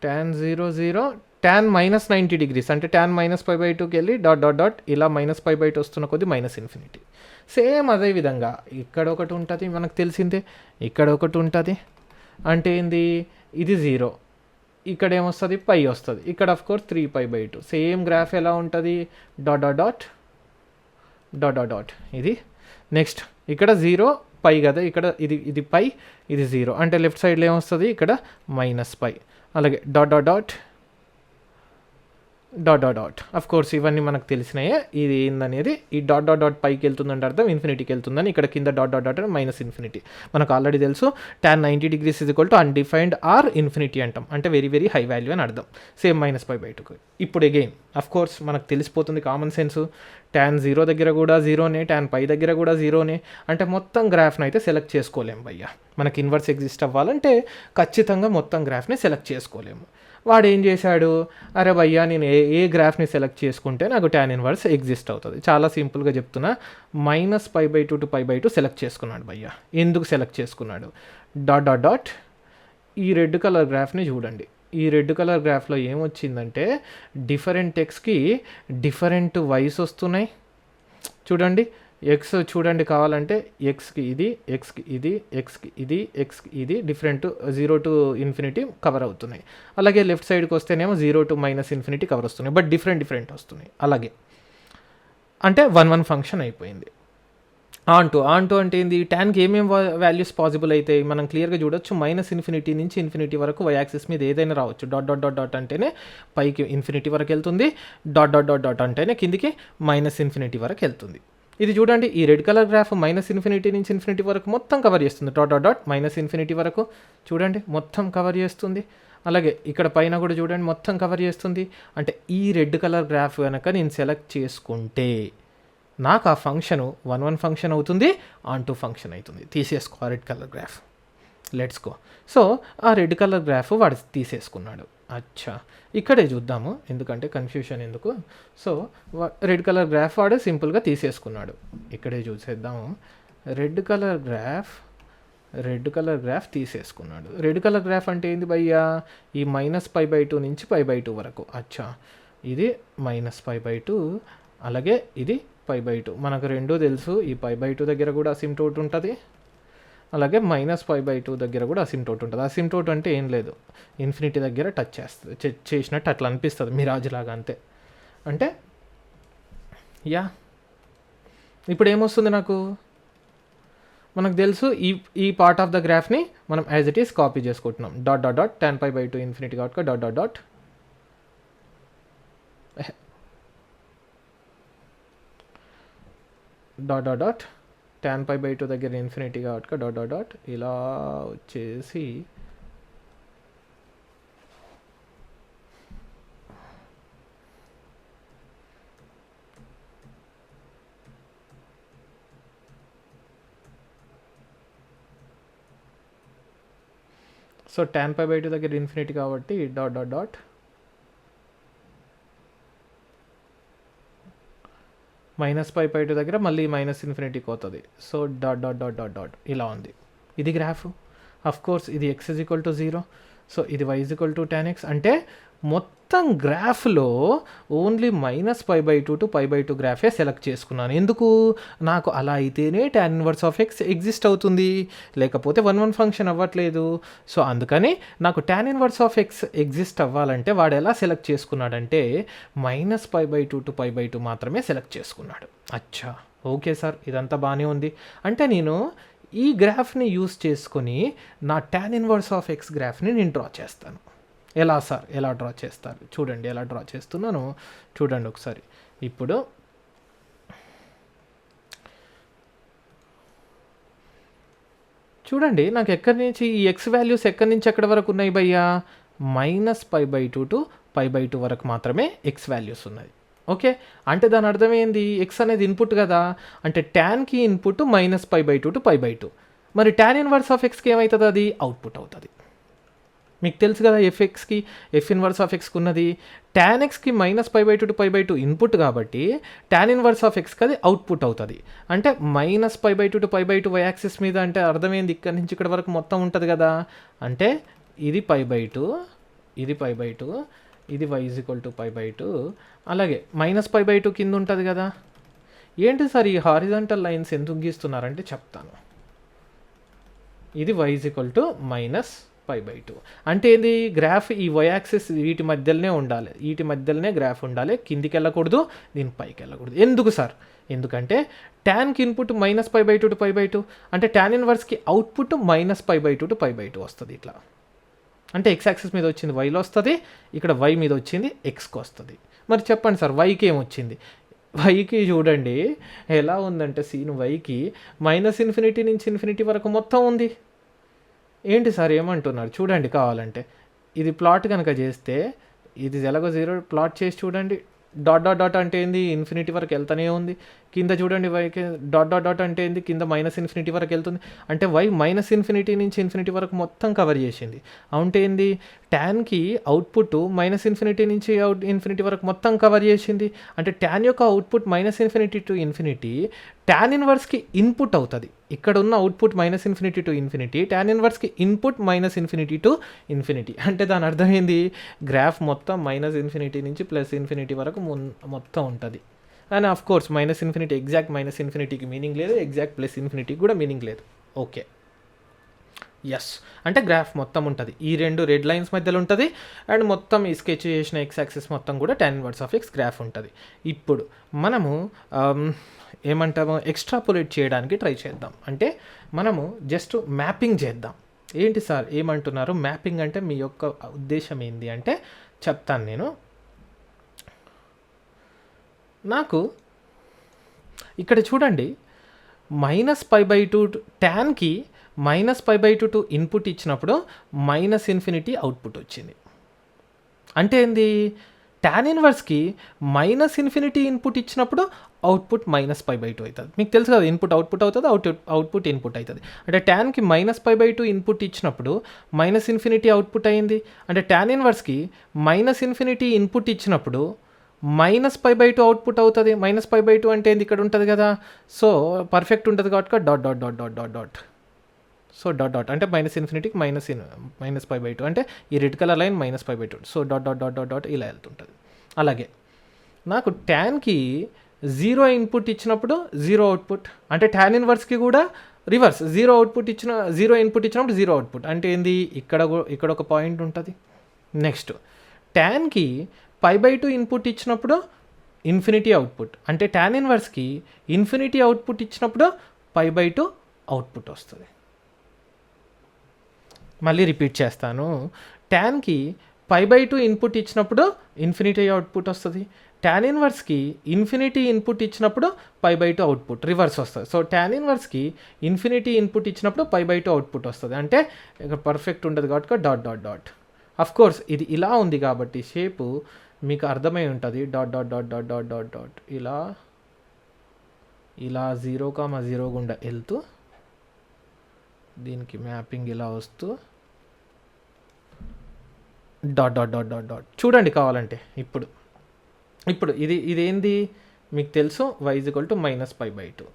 Speaker 1: tan 0 0, tan minus 90 degrees అంటే tan మైనస్ పై బై టూకి వెళ్ళి డాట్ డాట్ డాట్ ఇలా మైనస్ పై బై టూ వస్తున్న కొద్ది మైనస్ ఇన్ఫినిటీ. సేమ్ అదే విధంగా ఇక్కడ ఒకటి ఉంటుంది మనకు తెలిసిందే, ఇక్కడ ఒకటి ఉంటుంది అంటే ఏంది, ఇది 0, ఇక్కడ ఏమొస్తుంది పై వస్తుంది, ఇక్కడ ఆఫ్ కోర్స్ 3π/2. సేమ్ గ్రాఫ్ ఎలా ఉంటుంది, dot dot dot dot dot dot ఇది. నెక్స్ట్ ఇక్కడ 0 పై కదా, ఇక్కడ ఇది పై, ఇది 0 అంటే లెఫ్ట్ సైడ్లో ఏమొస్తుంది, ఇక్కడ మైనస్ పై. అలాగే dot dot dot dot dot dot of course ఇవన్నీ మనకు తెలిసినాయే. ఇది ఏందనేది, ఈ డాట్ డాట్ డాట్ పైకి వెళ్తుందంటే అర్థం ఇన్ఫినిటీకి వెళ్తుందని, ఇక్కడ కింద dot dot dot minus infinity. మనకు ఆల్రెడీ తెలుసు tan 90 degrees is equal to undefined or infinity అంటాం, అంటే వెరీ వెరీ హై వాల్యూ అని అర్థం. సేమ్ -π/2. ఇప్పుడు అగైన్ అఫ్ కోర్స్ మనకు తెలిసిపోతుంది కామన్ సెన్స్, tan 0 దగ్గర కూడా 0నే, tan π దగ్గర కూడా 0నే, అంటే మొత్తం గ్రాఫ్ని అయితే సెలెక్ట్ చేసుకోలేము భయ్యా. మనకి ఇన్వర్స్ ఎగ్జిస్ట్ అవ్వాలంటే ఖచ్చితంగా మొత్తం గ్రాఫ్ని సెలెక్ట్ చేసుకోలేము. వాడు ఏం చేశాడు, అరే భయ్యా నేను ఏ గ్రాఫ్ని సెలెక్ట్ చేసుకుంటే నాకు tan ఇన్వర్స్ ఎగ్జిస్ట్ అవుతుంది. చాలా సింపుల్గా చెప్తున్నా, -π/2 to π/2 సెలెక్ట్ చేసుకున్నాడు భయ్యా. ఎందుకు సెలెక్ట్ చేసుకున్నాడు, డాట్ డాట్ డాట్ ఈ రెడ్ కలర్ గ్రాఫ్ని చూడండి. ఈ రెడ్ కలర్ గ్రాఫ్లో ఏమొచ్చిందంటే డిఫరెంట్ ఎక్స్కి డిఫరెంట్ వైస్ వస్తున్నాయి. చూడండి ఎక్స్ చూడండి కావాలంటే, ఎక్స్కి ఇది, ఎక్స్కి ఇది, ఎక్స్కి ఇది, ఎక్స్కి ఇది డిఫరెంట్ 0 to ఇన్ఫినిటీ కవర్ అవుతున్నాయి. అలాగే లెఫ్ట్ సైడ్కి వస్తేనేమో 0 to -ఇన్ఫినిటీ కవర్ వస్తున్నాయి, బట్ డిఫరెంట్ డిఫరెంట్ వస్తున్నాయి. అలాగే అంటే 1 ఫంక్షన్ అయిపోయింది. ఆన్ టు అంటే ఏంది, ట్యాన్కి ఏమేమి వాల్యూస్ పాసిబుల్ అవుతాయి మనం క్లియర్గా చూడొచ్చు. -ఇన్ఫినిటీ నుంచి ఇన్ఫినిటీ వరకు వై యాక్సిస్ మీద ఏదైనా రావచ్చు. డాట్ డాట్ డాట్ డాట్ అంటేనే పైకి ఇన్ఫినిటీ వరకు వెళ్తుంది, డాట్ డాట్ డాట్ డాట్ అంటేనే కిందికి -ఇన్ఫినిటీ వరకు వెళ్తుంది. ఇది చూడండి, ఈ రెడ్ కలర్ గ్రాఫ్ -ఇన్ఫినిటీ నుంచి ఇన్ఫినిటీ వరకు మొత్తం కవర్ చేస్తుంది. డాట్ డాట్ డాట్ -ఇన్ఫినిటీ వరకు చూడండి మొత్తం కవర్ చేస్తుంది. అలాగే ఇక్కడ పైన కూడా చూడండి మొత్తం కవర్ చేస్తుంది. అంటే ఈ రెడ్ కలర్ గ్రాఫ్ కనుక నేను సెలెక్ట్ చేసుకుంటే నాకు ఆ ఫంక్షను 1 ఫంక్షన్ అవుతుంది, ఆన్ 2 ఫంక్షన్ అవుతుంది. తీసేసుకో ఆ red colour graph, let's go. So ఆ రెడ్ కలర్ గ్రాఫ్ వాడు తీసేసుకున్నాడు. అచ్చా ఇక్కడే చూద్దాము, ఎందుకంటే కన్ఫ్యూషన్ ఎందుకు. సో రెడ్ కలర్ గ్రాఫ్ వాడు సింపుల్గా తీసేసుకున్నాడు. ఇక్కడే చూసేద్దాము, రెడ్ కలర్ గ్రాఫ్ తీసేసుకున్నాడు. రెడ్ కలర్ గ్రాఫ్ అంటే ఏంది భయ్యా, ఈ -π/2 నుంచి π/2 వరకు. అచ్చా ఇది -π/2, అలాగే ఇది π/2. మనకు రెండూ తెలుసు, ఈ π/2 దగ్గర కూడా అసిమ్టోట్ ఉంటుంది, అలాగే -π/2 దగ్గర కూడా అసిమ్టోట్ ఉంటుంది. అసిమ్టోట్ అంటే ఏం లేదు, ఇన్ఫినిటీ దగ్గర టచ్ చేసినట్టు అట్లా అనిపిస్తుంది మిరాజ్లాగా, అంతే. అంటే యా ఇప్పుడు ఏమొస్తుంది మనకు తెలుసు, ఈ పార్ట్ ఆఫ్ ద గ్రాఫ్ని మనం యాజ్ ఇట్ ఈస్ కాపీ చేసుకుంటున్నాం. Dot dot dot tan π/2 infinity కాబట్టి dot dot dot dot dot dot tan π/2 దగ్గర ఇన్ఫినిటీ కాబట్టి డాట్ డాట్ డాట్ ఇలా వచ్చేసి సో tan π/2 దగ్గర ఇన్ఫినిటీ కాబట్టి డాట్ డాట్ డాట్ -π/2 దగ్గర మళ్ళీ -ఇన్ఫినిటీకి అవుతుంది. So dot dot dot dot dot ఇలా ఉంది. ఇది గ్రాఫ్. అఫ్ కోర్స్ ఇది x = 0, సో ఇది y = tan x. అంటే మొత్తం గ్రాఫ్లో ఓన్లీ -π/2 to π/2 గ్రాఫే సెలెక్ట్ చేసుకున్నాను. ఎందుకు, నాకు అలా అయితేనే tan inverse of x exist అవుతుంది, లేకపోతే 1 ఫంక్షన్ అవ్వట్లేదు. సో అందుకని నాకు tan inverse of x exist అవ్వాలంటే వాడు ఎలా సెలెక్ట్ చేసుకున్నాడంటే -π/2 to π/2 మాత్రమే సెలెక్ట్ చేసుకున్నాడు. అచ్చా ఓకే సార్, ఇదంతా బాగానే ఉంది. అంటే నేను ఈ గ్రాఫ్ని యూస్ చేసుకొని నా tan ఇన్వర్స్ ఆఫ్ x గ్రాఫ్ని నేను డ్రా చేస్తాను. ఎలా సార్, ఎలా డ్రా చేస్తారు చూడండి, ఎలా డ్రా చేస్తున్నాను చూడండి ఒకసారి. ఇప్పుడు చూడండి నాకు ఎక్కడి నుంచి ఈ x వాల్యూస్ ఎక్కడి నుంచి ఎక్కడి వరకు ఉన్నాయి భయ్యా, -π/2 to π/2 వరకు మాత్రమే x వాల్యూస్ ఉన్నాయి. ఓకే. అంటే దాని అర్థం ఏంది? ఎక్స్ అనేది ఇన్పుట్ కదా, అంటే ట్యాన్కి ఇన్పుట్ -π/2 టు π/2. మరి ట్యాన్ ఇన్వర్స్ ఆఫ్ ఎక్స్కి ఏమవుతుంది? అది అవుట్పుట్ అవుతుంది. మీకు తెలుసు కదా ఎఫ్ఎక్స్కి ఎఫ్ ఇన్వర్స్ ఆఫ్ ఎక్స్కి ఉన్నది ట్యాన్ ఎక్స్కి -π/2 టు π/2 ఇన్పుట్ కాబట్టి ట్యాన్ ఇన్వర్స్ ఆఫ్ ఎక్స్కి అది అవుట్పుట్ అవుతుంది. అంటే -π/2 టు π/2 వై యాక్సిస్ మీద అంటే అర్థమైంది, ఇక్కడ నుంచి ఇక్కడ వరకు మొత్తం ఉంటుంది కదా, అంటే ఇది π/2, ఇది π/2, ఇది y = π/2, అలాగే -π/2 కింద ఉంటుంది కదా. ఏంటి సార్ ఈ హారిజాంటల్ లైన్స్ ఎందుకు గీస్తున్నారంటే చెప్తాను. ఇది y = -π/2 అంటే ఏంది? గ్రాఫ్ ఈ వై యాక్సిస్ వీటి మధ్యలోనే ఉండాలి, వీటి మధ్యలోనే గ్రాఫ్ ఉండాలి, కిందికి వెళ్ళకూడదు, దీని పైకి వెళ్ళకూడదు. ఎందుకు సార్? ఎందుకంటే ట్యాన్కి ఇన్పుట్ -π/2 టు π/2, అంటే ట్యాన్ ఇన్వర్స్కి అవుట్పుట్ -π/2 టు π/2 వస్తుంది. ఇట్లా అంటే ఎక్స్ యాక్సిస్ మీద వచ్చింది వైలో వస్తుంది, ఇక్కడ వై మీద వచ్చింది ఎక్స్కి వస్తుంది. మరి చెప్పండి సార్ వైకి ఏమొచ్చింది? వైకి చూడండి ఎలా ఉందంటే సీన్ వైకి -∞ నుంచి ∞ వరకు మొత్తం ఉంది. ఏంటి సార్ ఏమంటున్నారు చూడండి కావాలంటే. ఇది ప్లాట్ కనుక చేస్తే ఇది ఎలాగో 0 ప్లాట్ చేసి చూడండి. డాట్ డాట్ డాట్ అంటే ఏంది? ∞ వరకు వెళ్తూనే ఉంది. కింద చూడండి వైకి డాట్ డాట్ డాట్ అంటే ఏంది? కింద -∞ వరకు వెళ్తుంది. అంటే వై -∞ నుంచి ∞ వరకు మొత్తం కవర్ చేసింది. అంటే ఏంది? ట్యాన్కి అవుట్పుట్ -∞ నుంచి ∞ వరకు మొత్తం కవర్ చేసింది. అంటే ట్యాన్ యొక్క అవుట్పుట్ -∞ టు ∞ ట్యాన్ ఇన్వర్స్కి ఇన్పుట్ అవుతుంది. ఇక్కడ ఉన్న అవుట్పుట్ -∞ టు ∞, ట్యాన్ ఇన్వర్స్కి ఇన్పుట్ -∞ టు ∞. అంటే దాని అర్థం ఏంది? గ్రాఫ్ మొత్తం -∞ నుంచి +∞ వరకు మొత్తం ఉంటుంది. అండ్ ఆఫ్ కోర్స్ -∞ ఎగ్జాక్ట్ -∞కి మీనింగ్ లేదు, ఎగ్జాక్ట్ +∞ కూడా మీనింగ్ లేదు. ఓకే, ఎస్, అంటే గ్రాఫ్ మొత్తం ఉంటుంది, ఈ రెండు రెడ్ లైన్స్ మధ్యలో ఉంటుంది, అండ్ మొత్తం ఈ స్కెచ్ చేసిన ఎక్స్ యాక్సిస్ మొత్తం కూడా tan inverse of x graph ఉంటుంది. ఇప్పుడు మనము ఏమంటాము, ఎక్స్ట్రాపులేట్ చేయడానికి ట్రై చేద్దాం. అంటే మనము జస్ట్ మ్యాపింగ్ చేద్దాం. ఏంటి సార్ ఏమంటున్నారు? మ్యాపింగ్ అంటే మీ యొక్క ఉద్దేశం ఏంటి అంటే చెప్తాను నేను. నాకు ఇక్కడ చూడండి -π/2 ట్యాన్కి -π/2 ఇన్పుట్ ఇచ్చినప్పుడు -∞ అవుట్పుట్ వచ్చింది. అంటే ఏంది? ట్యాన్ ఇన్వర్స్కి -∞ ఇన్పుట్ ఇచ్చినప్పుడు అవుట్పుట్ -π/2 అవుతుంది. మీకు తెలుసు కదా, ఇన్పుట్ అవుట్పుట్ అవుతుంది, అవుట్పుట్ ఇన్పుట్ అవుతుంది. అంటే ట్యాన్కి -π/2 ఇన్పుట్ ఇచ్చినప్పుడు -∞ అవుట్పుట్ అయింది. అంటే ట్యాన్ ఇన్వర్స్కి -∞ ఇన్పుట్ ఇచ్చినప్పుడు -π/2 అవుట్పుట్ అవుతుంది. -π/2 అంటే ఏంది? ఇక్కడ ఉంటుంది కదా, సో పర్ఫెక్ట్ ఉంటుంది కాబట్టి dot dot dot dot dot dot, so dot dot అంటే -∞కి -π/2 అంటే ఈ red colour line -π/2, so dot dot dot dot dot ఇలా వెళ్తుంటుంది. అలాగే నాకు ట్యాన్కి 0 ఇన్పుట్ ఇచ్చినప్పుడు 0 అవుట్పుట్, అంటే ట్యాన్ ఇన్వర్స్కి కూడా రివర్స్ 0 అవుట్పుట్ ఇచ్చిన 0 ఇన్పుట్ ఇచ్చినప్పుడు 0 అవుట్పుట్. అంటే ఏంది? ఇక్కడ ఒక పాయింట్ ఉంటుంది. నెక్స్ట్ ట్యాన్కి π/2 ఇన్పుట్ ఇచ్చినప్పుడు ∞ అవుట్పుట్, అంటే ట్యాన్ ఇన్వర్స్కి ∞ అవుట్పుట్ ఇచ్చినప్పుడు π/2 అవుట్పుట్ వస్తుంది. మళ్ళీ రిపీట్ చేస్తాను. ట్యాన్కి π/2 ఇన్పుట్ ఇచ్చినప్పుడు ∞ అవుట్పుట్ వస్తుంది. ట్యాన్ ఇన్వర్స్కి ∞ ఇన్పుట్ ఇచ్చినప్పుడు π/2 అవుట్పుట్ రివర్స్ వస్తుంది. సో ట్యాన్ ఇన్వర్స్కి ∞ ఇన్పుట్ ఇచ్చినప్పుడు π/2 అవుట్పుట్ వస్తుంది. అంటే ఇక్కడ పర్ఫెక్ట్ ఉండదు కాబట్టి dot dot dot. Of course ఇది ఇలా ఉంది కాబట్టి షేపు మీకు అర్థమై ఉంటుంది. Dot dot dot dot dot dot dot ఇలా 0,0 గుండా వెళ్తూ దీనికి మ్యాపింగ్ ఇలా వస్తూ dot dot dot dot dot చూడండి కావాలంటే. ఇప్పుడు ఇదేంది మీకు తెలుసు, y = -π/2.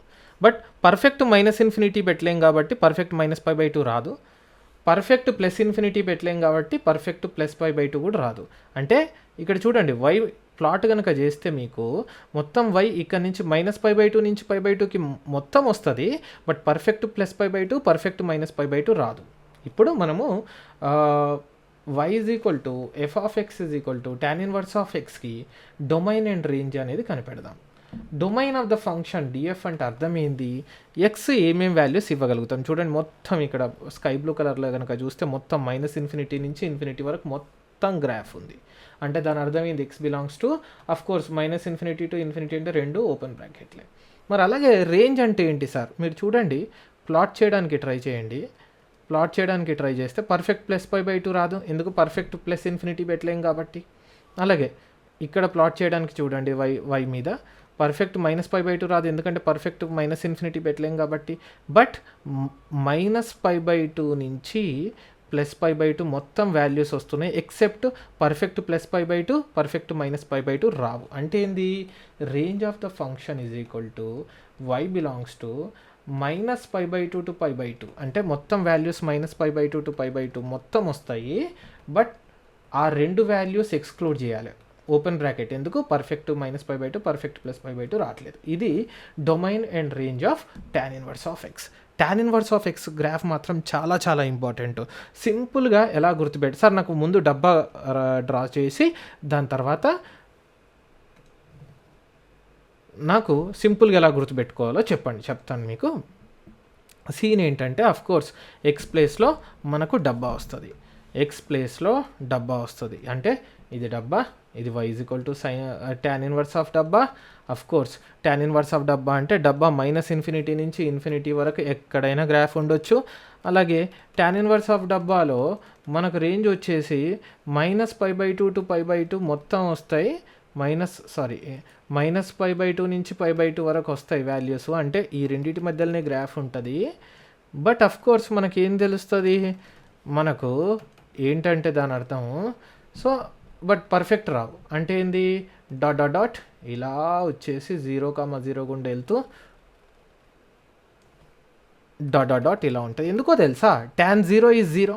Speaker 1: బట్ పర్ఫెక్ట్ -∞ పెట్టలేం కాబట్టి పర్ఫెక్ట్ -π/2 రాదు, పర్ఫెక్ట్ +∞ పెట్టలేం కాబట్టి పర్ఫెక్ట్ +π/2 కూడా రాదు. అంటే ఇక్కడ చూడండి y ప్లాట్ కనుక చేస్తే మీకు మొత్తం y ఇక్కడ నుంచి -π/2 నుంచి π/2కి మొత్తం వస్తుంది, బట్ పర్ఫెక్ట్ +π/2 పర్ఫెక్ట్ -π/2 రాదు. ఇప్పుడు మనము y f of x tan inverse of ఎక్స్కి డొమైన్ అండ్ రేంజ్ అనేది కనిపెడదాం. Domain of the function df అంటే అర్థం ఏంది? ఎక్స్ ఏమేం వాల్యూస్ ఇవ్వగలుగుతాం చూడండి. మొత్తం ఇక్కడ స్కై బ్లూ కలర్లో కనుక చూస్తే మొత్తం -∞ నుంచి ∞ వరకు మొత్తం గ్రాఫ్ ఉంది. అంటే దాని అర్థం ఏంది? X belongs to of course -∞ to ∞ అంటే రెండు ఓపెన్ బ్రాకెట్లే. మరి అలాగే రేంజ్ అంటే ఏంటి సార్? మీరు చూడండి, ప్లాట్ చేయడానికి ట్రై చేయండి. ప్లాట్ చేయడానికి ట్రై చేస్తే పర్ఫెక్ట్ +π/2 రాదు, ఎందుకు? పర్ఫెక్ట్ +∞ పెట్టలేం కాబట్టి. అలాగే ఇక్కడ ప్లాట్ చేయడానికి చూడండి వై మీద పర్ఫెక్ట్ -π/2 రాదు, ఎందుకంటే పర్ఫెక్ట్ -∞ పెట్టలేం కాబట్టి. బట్ -π/2 నుంచి +π/2 మొత్తం వాల్యూస్ వస్తున్నాయి, ఎక్సెప్ట్ పర్ఫెక్ట్ +π/2, పర్ఫెక్ట్ -π/2 రావు. అంటే ఏంది, range of the function is equal to y belongs to -π/2 to π/2. అంటే మొత్తం వాల్యూస్ -π/2 to π/2 మొత్తం వస్తాయి, బట్ ఆ రెండు వాల్యూస్ ఎక్స్క్లూడ్ చేయాలి, ఓపెన్ బ్రాకెట్. ఎందుకు, పర్ఫెక్ట్ -π/2, పర్ఫెక్ట్ +π/2 రావట్లేదు. ఇది domain and range of tan inverse of x. tan inverse of x graph మాత్రం చాలా చాలా ఇంపార్టెంట్. సింపుల్గా ఎలా గుర్తుపెట్టి, సార్ నాకు ముందు డబ్బా డ్రా చేసి దాని తర్వాత నాకు సింపుల్గా ఎలా గుర్తుపెట్టుకోవాలో చెప్తాను మీకు. సీన్ ఏంటంటే, కోర్స్ ఎక్స్ ప్లేస్లో మనకు డబ్బా వస్తుంది, ఎక్స్ ప్లేస్లో డబ్బా వస్తుంది. అంటే ఇది డబ్బా, ఇది y = tan ఇన్వర్స్ ఆఫ్ డబ్బా. కోర్స్ tan ఇన్వర్స్ ఆఫ్ డబ్బా అంటే డబ్బా -∞ నుంచి ∞ వరకు ఎక్కడైనా గ్రాఫ్ ఉండొచ్చు. అలాగే tan ఇన్వర్స్ ఆఫ్ డబ్బాలో మనకు రేంజ్ వచ్చేసి -π/2 to π/2 మొత్తం వస్తాయి, -π/2 నుంచి π/2 వరకు వస్తాయి వాల్యూస్. అంటే ఈ రెండింటి మధ్యలోనే గ్రాఫ్ ఉంటుంది. బట్ కోర్స్ మనకి ఏం తెలుస్తుంది, మనకు ఏంటంటే దాని అర్థం, సో బట్ పర్ఫెక్ట్ రావు. అంటే ఏంది, డాట్ ఇలా వచ్చేసి 0,0 గుండా వెళ్తూ డాట్ ఇలా ఉంటుంది. ఎందుకో తెలుసా, tan 0 is 0,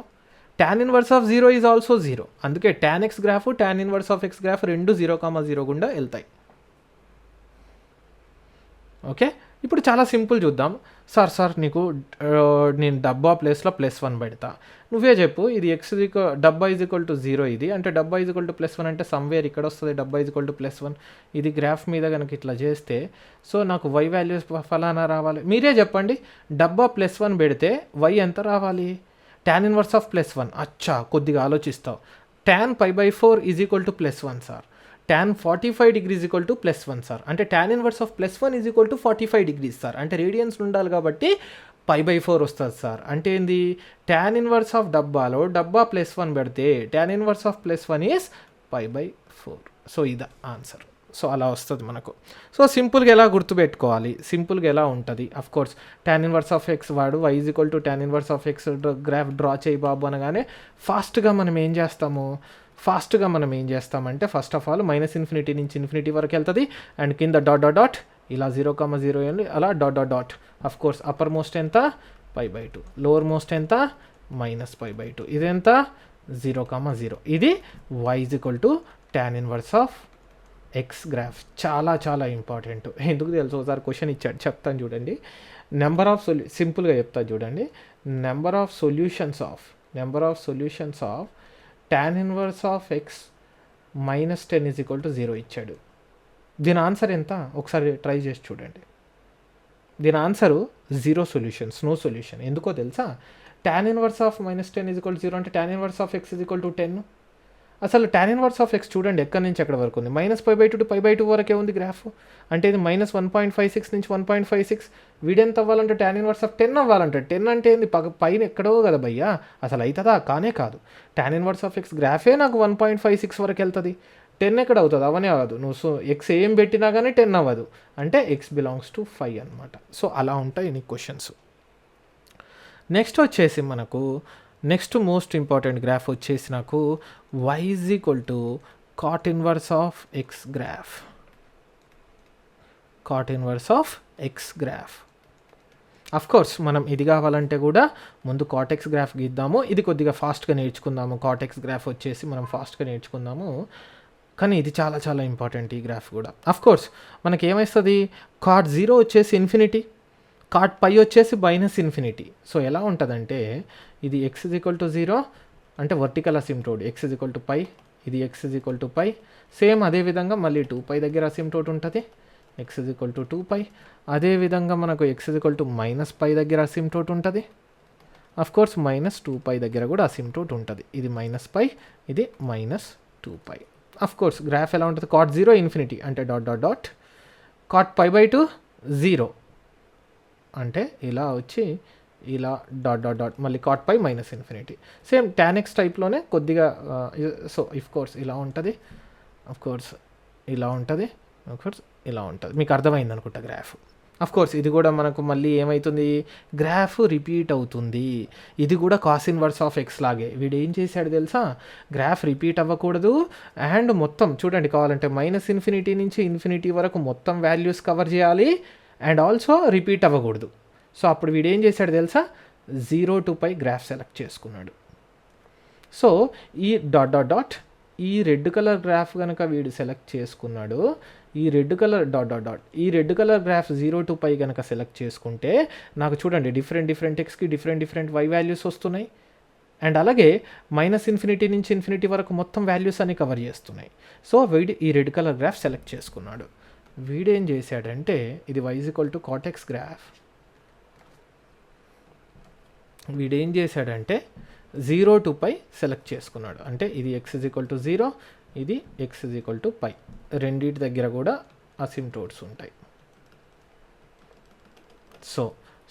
Speaker 1: tan inverse of 0 is also 0. అందుకే tan x graph, tan inverse of x graph రెండు 0,0 గుండా వెళ్తాయి. ఓకే, ఇప్పుడు చాలా సింపుల్ చూద్దాం. సార్ నీకు నేను డబ్బా ప్లేస్లో +1 పెడతా, నువ్వే చెప్పు. ఇది డబ్బా = 0, ఇది అంటే డబ్బా +1 అంటే సమ్వేర్ ఇక్కడ వస్తుంది, డబ్బా +1. ఇది గ్రాఫ్ మీద కనుక ఇట్లా చేస్తే, సో నాకు y వాల్యూస్ ఫలానా రావాలి. మీరే చెప్పండి, డబ్బా +1 పెడితే y ఎంత రావాలి, tan ఇన్వర్స్ ఆఫ్ +1. అచ్చా, కొద్దిగా ఆలోచిస్తావు. tan π/4 is equal to +1 sir, tan 45 degrees = +1 sir. అంటే tan inverse of +1 is equal to 45 degrees sir. అంటే రేడియన్స్ ఉండాలి కాబట్టి π/4 వస్తుంది సార్. అంటే ఏంది, tan ఇన్వర్స్ ఆఫ్ డబ్బాలో డబ్బా +1 పెడితే tan inverse of +1 is π/4. So ఇది ఆన్సర్. సో అలా వస్తుంది మనకు. సో సింపుల్గా ఎలా గుర్తుపెట్టుకోవాలి, సింపుల్గా ఎలా ఉంటుంది, course tan inverse of x వాడు y = tan inverse of x graph draw చేయి బాబు అనగానే ఫాస్ట్గా మనం ఏం చేస్తామంటే ఫస్ట్ ఆఫ్ ఆల్ -∞ నుంచి ∞ వరకు వెళ్తుంది, అండ్ కింద డాట్ ఇలా 0,0 అండి, అలా డాట్. కోర్స్ అప్పర్ మోస్ట్ ఎంత, π/2, లోవర్ మోస్ట్ ఎంత, -π/2. ఇది ఎంత, 0,0. ఇది y = tan inverse of x graph. చాలా చాలా ఇంపార్టెంట్. ఎందుకు తెలుసు, ఒకసారి క్వశ్చన్ ఇచ్చాడు, చెప్తాను చూడండి. సింపుల్గా చెప్తాను చూడండి. Number of solutions of tan inverse of x -10 = 0 ఇచ్చాడు. దీని ఆన్సర్ ఎంత, ఒకసారి ట్రై చేసి చూడండి. దీని ఆన్సరు 0 సొల్యూషన్స్, నో సొల్యూషన్. ఎందుకో తెలుసా, tan ఇన్వర్స్ ఆఫ్ -10 = 0 అంటే tan ఇన్వర్స్ ఆఫ్ x = 10. అసలు tan ఇన్వర్స్ ఆఫ్ x చూడండి ఎక్కడి నుంచి ఎక్కడ వరకు ఉంది, -π/2 to π/2 వరకే ఉంది గ్రాఫ్. అంటే ఇది -1.56 నుంచి 1.56. వీడెంత అవ్వాలంటే tan ఇన్వర్స్ ఆఫ్ 10 అవ్వాలంటే, 10 అంటే ఏంది, పైన ఎక్కడో కదా భయ్యా, అసలు అవుతుందా, కానే కాదు. tan ఇన్వర్స్ ఆఫ్ x గ్రాఫే నాకు 1.56 వరకు వెళ్తుంది, 10 ఎక్కడ అవుతుంది, అవనే అవ్వదు. నువ్వు సో x ఏం పెట్టినా కానీ 10 అవ్వదు, అంటే x బిలాంగ్స్ టు 5 అనమాట. సో అలా ఉంటాయి నీ క్వశ్చన్స్. నెక్స్ట్ వచ్చేసి మనకు నెక్స్ట్ మోస్ట్ ఇంపార్టెంట్ గ్రాఫ్ వచ్చేసి నాకు y = cot inverse of x graph. cot inverse of x graph. Course మనం ఇది కావాలంటే కూడా ముందు cot x గ్రాఫ్ గీద్దాము. ఇది కొద్దిగా ఫాస్ట్గా నేర్చుకుందాము. cot x గ్రాఫ్ వచ్చేసి మనం ఫాస్ట్గా నేర్చుకుందాము, కానీ ఇది చాలా చాలా ఇంపార్టెంట్ ఈ గ్రాఫ్ కూడా. కోర్స్ మనకి ఏమవుతుంది, cot 0 వచ్చేసి ∞, cot π వచ్చేసి -∞. సో ఎలా ఉంటుందంటే, ఇది x = 0 అంటే వర్టికల్ అసిమ్టోడ్, x = π, ఇది x = π. సేమ్ అదేవిధంగా మళ్ళీ 2π దగ్గర అసిమ్టోడ్ ఉంటుంది, x = 2π. అదేవిధంగా మనకు x = -π దగ్గర అసిమ్టోడ్ ఉంటుంది. కోర్స్ -2π దగ్గర కూడా అసిమ్టోడ్ ఉంటుంది. ఇది -π, ఇది -2π. కోర్స్ గ్రాఫ్ ఎలా ఉంటుంది, cot 0 ∞ అంటే డాట్, cot π/2 0 అంటే ఇలా వచ్చి ఇలా డాట్ మళ్ళీ cot π -∞. సేమ్ tan x టైప్లోనే కొద్దిగా. సో కోర్స్ ఇలా ఉంటుంది. కోర్స్ ఇలా ఉంటుంది, కోర్స్ ఇలా ఉంటుంది. మీకు అర్థమైంది అనుకుంటా గ్రాఫ్. కోర్స్ ఇది కూడా మనకు మళ్ళీ ఏమవుతుంది, గ్రాఫ్ రిపీట్ అవుతుంది. ఇది కూడా కాస్ ఇన్వర్స్ ఆఫ్ ఎక్స్ లాగే. వీడు ఏం చేశాడు తెలుసా, గ్రాఫ్ రిపీట్ అవ్వకూడదు అండ్ మొత్తం చూడండి, కావాలంటే -∞ నుంచి ఇన్ఫినిటీ వరకు మొత్తం వాల్యూస్ కవర్ చేయాలి అండ్ ఆల్సో రిపీట్ అవ్వకూడదు. సో అప్పుడు వీడు ఏం చేశాడు తెలుసా, 0 to π గ్రాఫ్ సెలెక్ట్ చేసుకున్నాడు. సో ఈ డాట్ డాట్ డాట్ ఈ రెడ్ కలర్ గ్రాఫ్ కనుక వీడు సెలెక్ట్ చేసుకున్నాడు, ఈ red colour dot dot dot ఈ రెడ్ కలర్ గ్రాఫ్ 0 to π కనుక సెలెక్ట్ చేసుకుంటే నాకు చూడండి డిఫరెంట్ ఎక్స్కి డిఫరెంట్ వై వాల్యూస్ వస్తున్నాయి అండ్ అలాగే -∞ నుంచి ఇన్ఫినిటీ వరకు మొత్తం వాల్యూస్ అన్ని కవర్ చేస్తున్నాయి. సో వీడు ఈ రెడ్ కలర్ గ్రాఫ్ సెలెక్ట్ చేసుకున్నాడు. వీడేం చేశాడంటే ఇది y = cot x గ్రాఫ్. వీడేం చేశాడంటే 0 to π సెలెక్ట్ చేసుకున్నాడు. అంటే ఇది x = 0, ఇది x = π. రెండింటి దగ్గర కూడా అసిమ్టోట్స్ ఉంటాయి.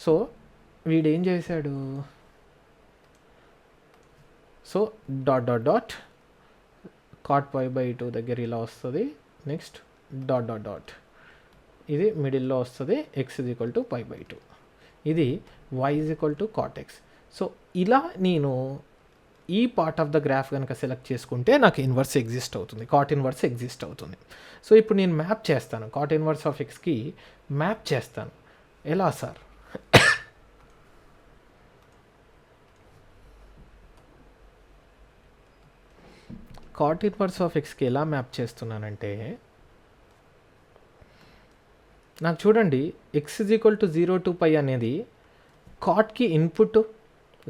Speaker 1: సో వీడేం చేశాడు, so dot dot dot cot π/2 దగ్గర ఇలా వస్తుంది. నెక్స్ట్ డాట్ డాట్ డాట్ ఇది మిడిల్లో వస్తుంది, x = π/2. ఇది y = cot x. సో ఇలా నేను ఈ పార్ట్ ఆఫ్ ద గ్రాఫ్ కనుక సెలెక్ట్ చేసుకుంటే నాకు ఇన్వర్స్ ఎగ్జిస్ట్ అవుతుంది, కాట్ ఇన్వర్స్ ఎగ్జిస్ట్ అవుతుంది. సో ఇప్పుడు నేను మ్యాప్ చేస్తాను, కాట్ ఇన్వర్స్ ఆఫ్ ఎక్స్కి మ్యాప్ చేస్తాను. ఎలా సార్, కాట్ ఇన్వర్స్ ఆఫ్ ఎక్స్కి ఎలా మ్యాప్ చేస్తున్నానంటే నాకు చూడండి x = 0 to π అనేది కాట్కి ఇన్పుట్,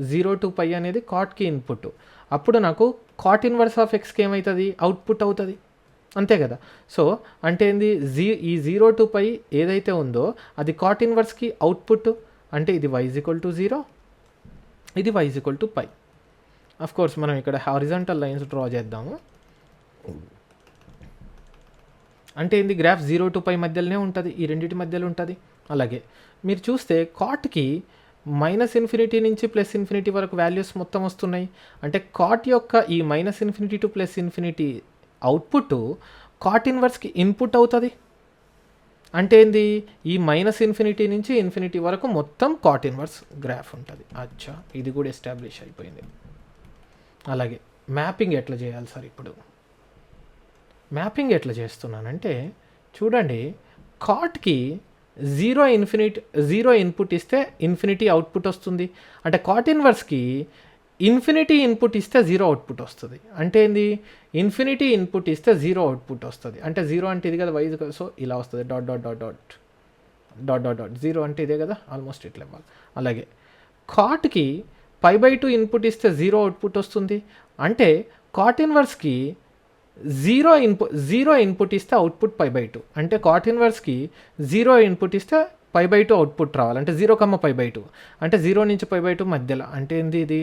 Speaker 1: 0 to π అనేది కాట్కి ఇన్పుట్. అప్పుడు నాకు కాట్ ఇన్వర్స్ ఆఫ్ ఎక్స్కి ఏమవుతుంది, అవుట్పుట్ అవుతుంది, అంతే కదా. సో అంటే ఏంది, ఈ 0 to π ఏదైతే ఉందో అది కాట్ ఇన్వర్స్కి అవుట్పుట్. అంటే ఇది y = 0, ఇది y = π. కోర్స్ మనం ఇక్కడ హారిజాంటల్ లైన్స్ డ్రా చేద్దాము. అంటే ఏంది, గ్రాఫ్ 0 to π మధ్యలోనే ఉంటుంది, ఈ రెండింటి మధ్యలో ఉంటుంది. అలాగే మీరు చూస్తే కాట్కి -∞ నుంచి +∞ వరకు వాల్యూస్ మొత్తం వస్తున్నాయి. అంటే కాట్ యొక్క ఈ -∞ to +∞ అవుట్పుట్ కాట్ ఇన్వర్స్కి ఇన్పుట్ అవుతుంది. అంటే ఏంది, ఈ -∞ నుంచి ఇన్ఫినిటీ వరకు మొత్తం కాట్ ఇన్వర్స్ గ్రాఫ్ ఉంటుంది. అచ్చా, ఇది కూడా ఎస్టాబ్లిష్ అయిపోయింది. అలాగే మ్యాపింగ్ ఎట్లా చేయాలి సార్, ఇప్పుడు మ్యాపింగ్ ఎట్లా చేస్తున్నానంటే చూడండి, కాట్కి 0 ఇన్పుట్ ఇస్తే ఇన్ఫినిటీ అవుట్పుట్ వస్తుంది. అంటే కాట్ ఇన్వర్స్కి ఇన్ఫినిటీ ఇన్పుట్ ఇస్తే 0 అవుట్పుట్ వస్తుంది. అంటే ఏంది, ఇన్ఫినిటీ ఇన్పుట్ ఇస్తే 0 అవుట్పుట్ వస్తుంది. అంటే 0 అంటే ఇది కదా y, సో ఇలా వస్తుంది dot dot dot dot dot dot dot 0 అంటే ఇదే కదా, ఆల్మోస్ట్ ఇట్లా ఇవ్వాలి. అలాగే కాట్కి π/2 ఇన్పుట్ ఇస్తే 0 అవుట్పుట్ వస్తుంది. అంటే కాట్ ఇన్వర్స్కి 0 ఇన్పుట్ ఇస్తే అవుట్పుట్ π/2. అంటే కాట్ ఇన్వర్స్కి 0 ఇన్పుట్ ఇస్తే π/2 అవుట్పుట్ రావాలి. అంటే 0, π/2 అంటే 0 నుంచి π/2 మధ్యలో. అంటే ఏంది, ఇది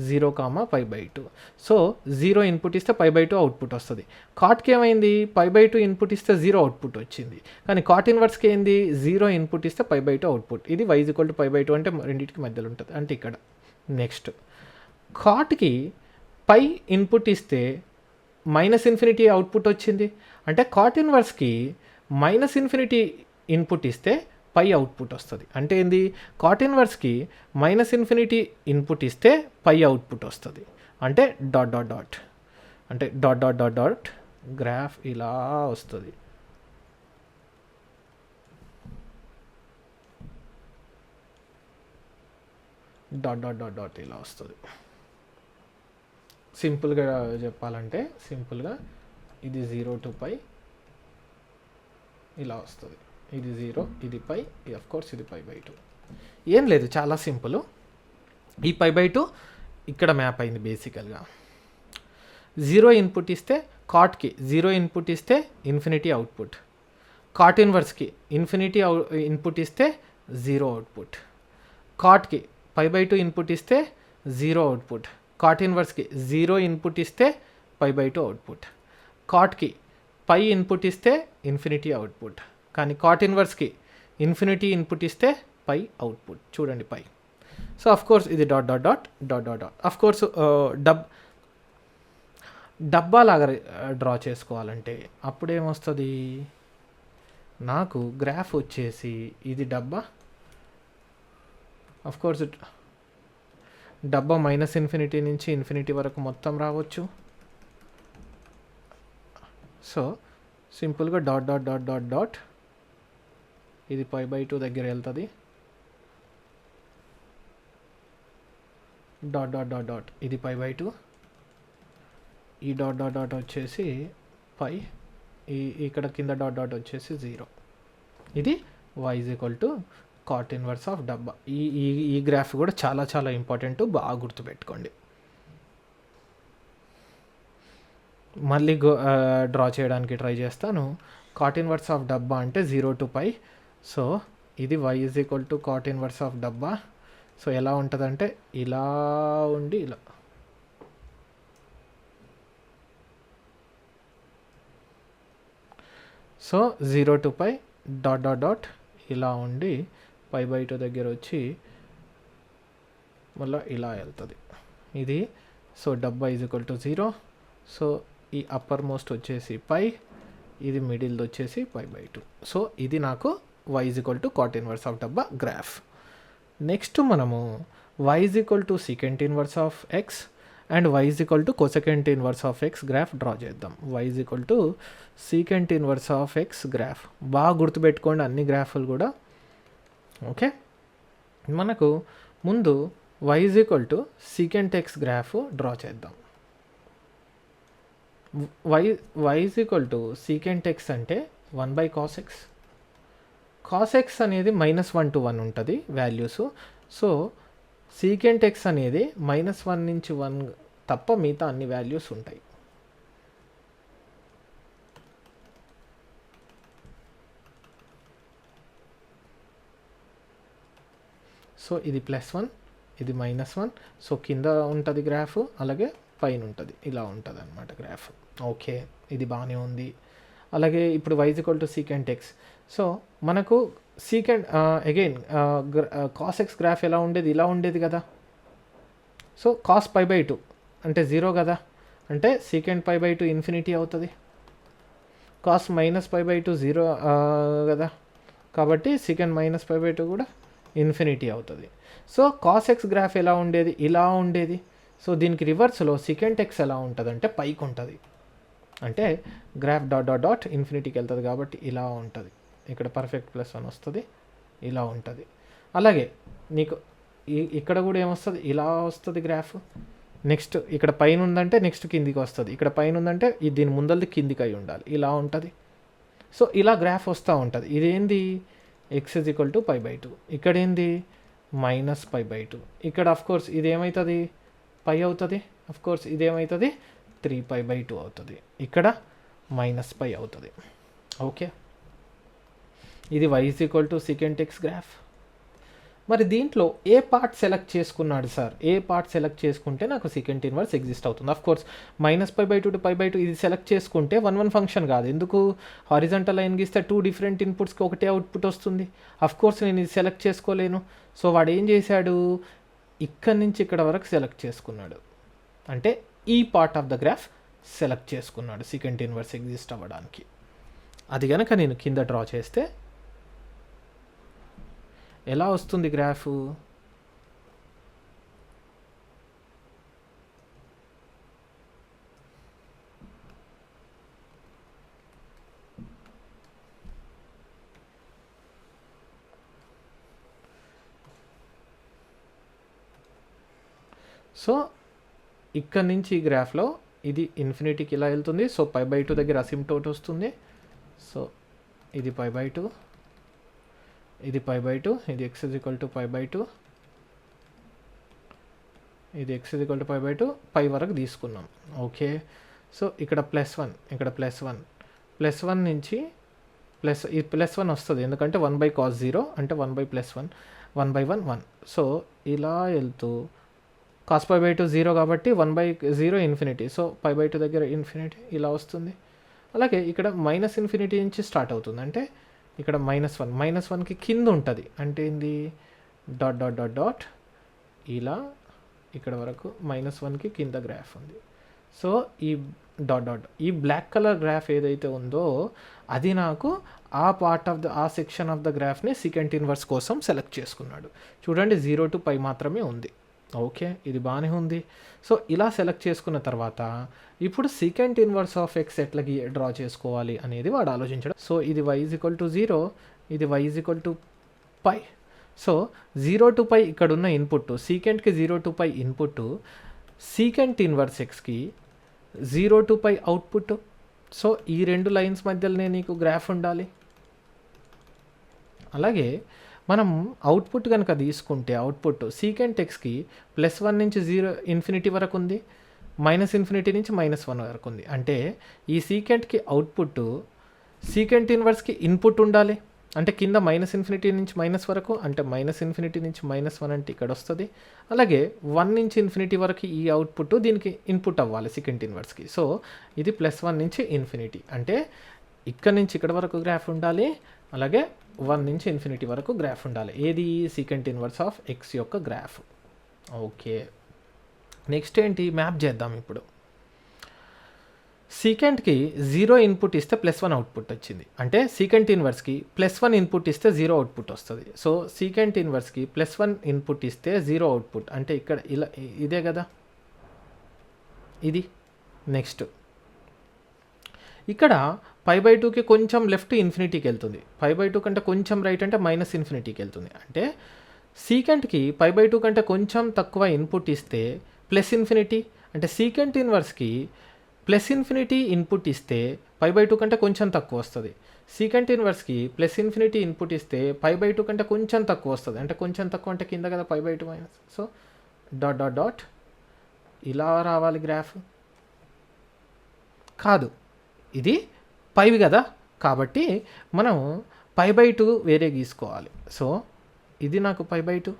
Speaker 1: 0, π/2. సో 0 ఇన్పుట్ ఇస్తే π/2 అవుట్పుట్ వస్తుంది. కాట్కి ఏమైంది, π/2 ఇన్పుట్ ఇస్తే 0 అవుట్పుట్ వచ్చింది. కానీ కాట్ ఇన్వర్స్కి ఏంది, 0 ఇన్పుట్ ఇస్తే π/2 అవుట్పుట్. ఇది y = π/2 అంటే రెండింటికి మధ్యలో ఉంటుంది. అంటే ఇక్కడ నెక్స్ట్ కాట్కి π ఇన్పుట్ ఇస్తే -∞ అవుట్పుట్ వచ్చింది. అంటే కాట్ ఇన్వర్స్కి -∞ ఇన్పుట్ ఇస్తే π అవుట్పుట్ వస్తుంది. అంటే ఏంది, కాట్ ఇన్వర్స్కి -∞ ఇన్పుట్ ఇస్తే π అవుట్పుట్ వస్తుంది. అంటే డాట్ డాట్ డాట్ అంటే dot dot dot dot graph ఇలా వస్తుంది. డాట్ డాట్ డాట్ డాట్ ఇలా వస్తుంది. సింపుల్గా చెప్పాలంటే సింపుల్గా ఇది 0 to π ఇలా వస్తుంది. ఇది 0, ఇది π, కోర్స్ ఇది π/2. ఏం లేదు, చాలా సింపుల్. ఈ π/2 ఇక్కడ మ్యాప్ అయింది. బేసికల్గా 0 ఇన్పుట్ ఇస్తే కాట్కి 0 ఇన్పుట్ ఇస్తే ఇన్ఫినిటీ అవుట్పుట్, కాట్ ఇన్వర్స్కి ఇన్ఫినిటీ ఇన్పుట్ ఇస్తే 0 అవుట్పుట్, కాట్కి π/2 ఇన్పుట్ ఇస్తే 0 అవుట్పుట్, కాట్ ఇన్వర్స్కి 0 ఇన్పుట్ ఇస్తే π/2 అవుట్పుట్, కాట్కి π ఇన్పుట్ ఇస్తే ఇన్ఫినిటీ అవుట్పుట్. కానీ కాట్ ఇన్వర్స్కి ఇన్ఫినిటీ ఇన్పుట్ ఇస్తే π అవుట్పుట్. చూడండి π. సో కోర్స్ ఇది dot dot dot dot dot dot. Course డబ్బా లాగా డ్రా చేసుకోవాలంటే అప్పుడు ఏమొస్తుంది, నాకు గ్రాఫ్ వచ్చేసి ఇది డబ్బా, ఆఫ్ కోర్స్ డబ్బా మైనస్ ఇన్ఫినిటీ నుంచి ఇన్ఫినిటీ వరకు మొత్తం రావచ్చు. సో సింపుల్గా dot dot dot dot dot ఇది π/2 దగ్గర వెళ్తుంది, డాట్ డాట్ డాట్ డాట్ ఇది π/2, ఈ డాట్ డాట్ డాట్ వచ్చేసి పై, ఇక్కడ కింద డాట్ డాట్ వచ్చేసి 0. ఇది y = cot ఇన్వర్స్ ఆఫ్ డబ్బా. ఈ గ్రాఫ్ కూడా చాలా చాలా ఇంపార్టెంట్, బాగా గుర్తుపెట్టుకోండి. మళ్ళీ డ్రా చేయడానికి ట్రై చేస్తాను. cot ఇన్వర్స్ ఆఫ్ డబ్బా అంటే 0 to π. సో ఇది y = cot ఇన్వర్స్ ఆఫ్ డబ్బా. సో ఎలా ఉంటుందంటే ఇలా ఉండి ఇలా, so 0 to π dot dot dot ఇలా ఉండి π/2 దగ్గర వచ్చి మళ్ళీ ఇలా వెళ్తుంది ఇది. సో డబ్బా = 0. సో ఈ అప్పర్ మోస్ట్ వచ్చేసి π, ఇది మిడిల్ది వచ్చేసి π/2. సో ఇది నాకు y = cot ఇన్వర్స్ ఆఫ్ డబ్బా గ్రాఫ్. నెక్స్ట్ మనము y = secant inverse of x and y = cosecant inverse of x graph draw చేద్దాం. y = secant inverse of x graph. బాగా గుర్తుపెట్టుకోండి అన్ని గ్రాఫ్లు కూడా. ఓకే, మనకు ముందు y = secant x graph draw చేద్దాం. y = secant x అంటే 1/cos x. cos x అనేది -1 to 1 ఉంటుంది వాల్యూస్. సో secant x అనేది -1 నుంచి 1 తప్ప మిగతా అన్ని వాల్యూస్ ఉంటాయి. సో ఇది +1, ఇది -1. సో కింద ఉంటుంది గ్రాఫ్, అలాగే పైన ఉంటుంది, ఇలా ఉంటుంది అన్నమాట గ్రాఫ్. ఓకే, ఇది బాగానే ఉంది. అలాగే ఇప్పుడు y = secant x. సో మనకు secant again cos x graph ఎలా ఉండేది, ఇలా ఉండేది కదా. సో cos π/2 అంటే 0 కదా, అంటే secant π/2 ఇన్ఫినిటీ అవుతుంది. cos -π/2 0 కదా, కాబట్టి secant -π/2 కూడా ఇన్ఫినిటీ అవుతుంది. సో cos x గ్రాఫ్ ఎలా ఉండేది, ఇలా ఉండేది. సో దీనికి రివర్స్లో secant x ఎలా ఉంటుంది అంటే పైకి ఉంటుంది, అంటే గ్రాఫ్ డాట్ డాట్ డాట్ ఇన్ఫినిటీకి వెళ్తుంది కాబట్టి ఇలా ఉంటుంది. ఇక్కడ పర్ఫెక్ట్ +1 వస్తుంది, ఇలా ఉంటుంది. అలాగే నీకు ఇక్కడ కూడా ఏమొస్తుంది, ఇలా వస్తుంది గ్రాఫ్. నెక్స్ట్ ఇక్కడ పైన ఉందంటే నెక్స్ట్ కిందికి వస్తుంది, ఇక్కడ పైన ఉందంటే దీని ముందలది కిందికి అయి ఉండాలి, ఇలా ఉంటుంది. సో ఇలా గ్రాఫ్ వస్తూ ఉంటుంది. ఇదేంది x = π/2, ఇక్కడ ఏంది -π/2. ఇక్కడ అఫ్కోర్స్ ఇది ఏమవుతుంది, π అవుతుంది. అఫ్కోర్స్ ఇదేమవుతుంది 3π/2 అవుతుంది. ఇక్కడ -π అవుతుంది. ఓకే, ఇది y = secant x గ్రాఫ్. మరి దీంట్లో ఏ పార్ట్ సెలెక్ట్ చేసుకున్నాడు సార్, ఏ పార్ట్ సెలెక్ట్ చేసుకుంటే నాకు secant ఇన్వర్స్ ఎగ్జిస్ట్ అవుతుంది. అఫ్కోర్స్ -π/2 to π/2 ఇది సెలెక్ట్ చేసుకుంటే 1 ఫంక్షన్ కాదు. ఎందుకు, హారిజంటల్ లైన్ గీస్తే 2 డిఫరెంట్ ఇన్పుట్స్కి ఒకటే అవుట్పుట్ వస్తుంది. అఫ్కోర్స్ నేను ఇది సెలెక్ట్ చేసుకోలేను. సో వాడు ఏం చేశాడు, ఇక్కడి నుంచి ఇక్కడ వరకు సెలెక్ట్ చేసుకున్నాడు, అంటే ఈ part of the graph select చేసుకున్నాడు secant ఇన్వర్స్ ఎగ్జిస్ట్ అవ్వడానికి. అది కనుక నేను కింద డ్రా చేస్తే ఎలా వస్తుంది గ్రాఫ్, సో ఇక్కడ నుంచి ఈ గ్రాఫ్లో ఇది ఇన్ఫినిటీకి ఇలా వెళ్తుంది. సో π/2 దగ్గర అసిమ్టోట్ వస్తుంది. సో ఇది π/2, ఇది π/2, ఇది x = π/2, ఇది x = π/2, పై వరకు తీసుకున్నాం. ఓకే, సో ఇక్కడ +1, ఇక్కడ +1 నుంచి ఈ +1 వస్తుంది, ఎందుకంటే 1/cos 0 అంటే 1/+1, 1/1 1. సో ఇలా వెళ్తూ cos π/2 0 కాబట్టి 1/0 ఇన్ఫినిటీ. సో π/2 దగ్గర ఇన్ఫినిటీ ఇలా వస్తుంది. అలాగే ఇక్కడ -∞ నుంచి స్టార్ట్ అవుతుంది, అంటే ఇక్కడ -1కి కింద ఉంటుంది, అంటే ఏంది డాట్ డాట్ డాట్ డాట్ ఇలా ఇక్కడ వరకు -1కి కింద గ్రాఫ్ ఉంది. సో ఈ డాట్ డాట్. ఈ బ్లాక్ కలర్ గ్రాఫ్ ఏదైతే ఉందో అది నాకు ఆ పార్ట్ ఆఫ్ ద ఆ సెక్షన్ ఆఫ్ ద గ్రాఫ్ని సీకెంట్ ఇన్వర్స్ కోసం సెలెక్ట్ చేసుకున్నాడు. చూడండి 0 to π మాత్రమే ఉంది. ఓకే, ఇది బాగానే ఉంది. సో ఇలా సెలెక్ట్ చేసుకున్న తర్వాత ఇప్పుడు సీకెంట్ ఇన్వర్స్ ఆఫ్ ఎక్స్ ఎట్లా డ్రా చేసుకోవాలి అనేది వాడు ఆలోచించడం. సో ఇది y = 0, ఇది y = π. సో 0 to π ఇక్కడ ఉన్న ఇన్పుట్, సీకెంట్కి 0 to π ఇన్పుట్, సీకెంట్ ఇన్వర్స్ ఎక్స్కి 0 to π అవుట్పుట్. సో ఈ రెండు లైన్స్ మధ్యలోనే నీకు గ్రాఫ్ ఉండాలి. అలాగే మనం అవుట్పుట్ కనుక తీసుకుంటే అవుట్పుట్ సీకెంట్ ఎక్స్కి +1 నుంచి 0 ఇన్ఫినిటీ వరకు ఉంది, -∞ నుంచి -1 వరకు ఉంది. అంటే ఈ సీకెంట్కి అవుట్పుట్ సీకెంట్ ఇన్వర్స్కి ఇన్పుట్ ఉండాలి. అంటే కింద -∞ నుంచి మైనస్ వరకు, అంటే -∞ నుంచి -1 అంటే ఇక్కడ వస్తుంది. అలాగే 1 నుంచి ∞ వరకు ఈ అవుట్పుట్ దీనికి ఇన్పుట్ అవ్వాలి సీకెంట్ ఇన్వర్స్కి. సో ఇది +1 నుంచి ∞, అంటే ఇక్కడ నుంచి ఇక్కడ వరకు గ్రాఫ్ ఉండాలి. అలాగే 1 నుంచి ∞ వరకు గ్రాఫ్ ఉండాలి. ఏది సీకెంట్ ఇన్వర్స్ ఆఫ్ ఎక్స్ యొక్క గ్రాఫ్. ఓకే, నెక్స్ట్ ఏంటి, మ్యాప్ చేద్దాం. ఇప్పుడు సీకెంట్కి 0 ఇన్పుట్ ఇస్తే +1 అవుట్పుట్ వచ్చింది, అంటే సీకెంట్ ఇన్వర్స్కి +1 ఇన్పుట్ ఇస్తే 0 అవుట్పుట్ వస్తుంది. సో సీకెంట్ ఇన్వర్స్కి +1 ఇన్పుట్ ఇస్తే 0 అవుట్పుట్, అంటే ఇక్కడ ఇలా ఇదే కదా ఇది. నెక్స్ట్ ఇక్కడ π/2కి కొంచెం లెఫ్ట్ ఇన్ఫినిటీకి వెళ్తుంది, π/2 కంటే కొంచెం రైట్ అంటే -∞కి వెళ్తుంది. అంటే సీకెంట్కి π/2 కంటే కొంచెం తక్కువ ఇన్పుట్ ఇస్తే +∞, అంటే సీకెంట్ ఇన్వర్స్కి +∞ ఇన్పుట్ ఇస్తే π/2 కంటే కొంచెం తక్కువ వస్తుంది. సీకెంట్ ఇన్వర్స్కి +∞ ఇన్పుట్ ఇస్తే π/2 కంటే కొంచెం తక్కువ వస్తుంది. అంటే కొంచెం తక్కువ అంటే కింద కదా π/2 minus. So dot dot dot ఇలా రావాలి గ్రాఫ్. కాదు, ఇది పైవి కదా, కాబట్టి మనం π/2 వేరే గీసుకోవాలి. సో ఇది నాకు π/2,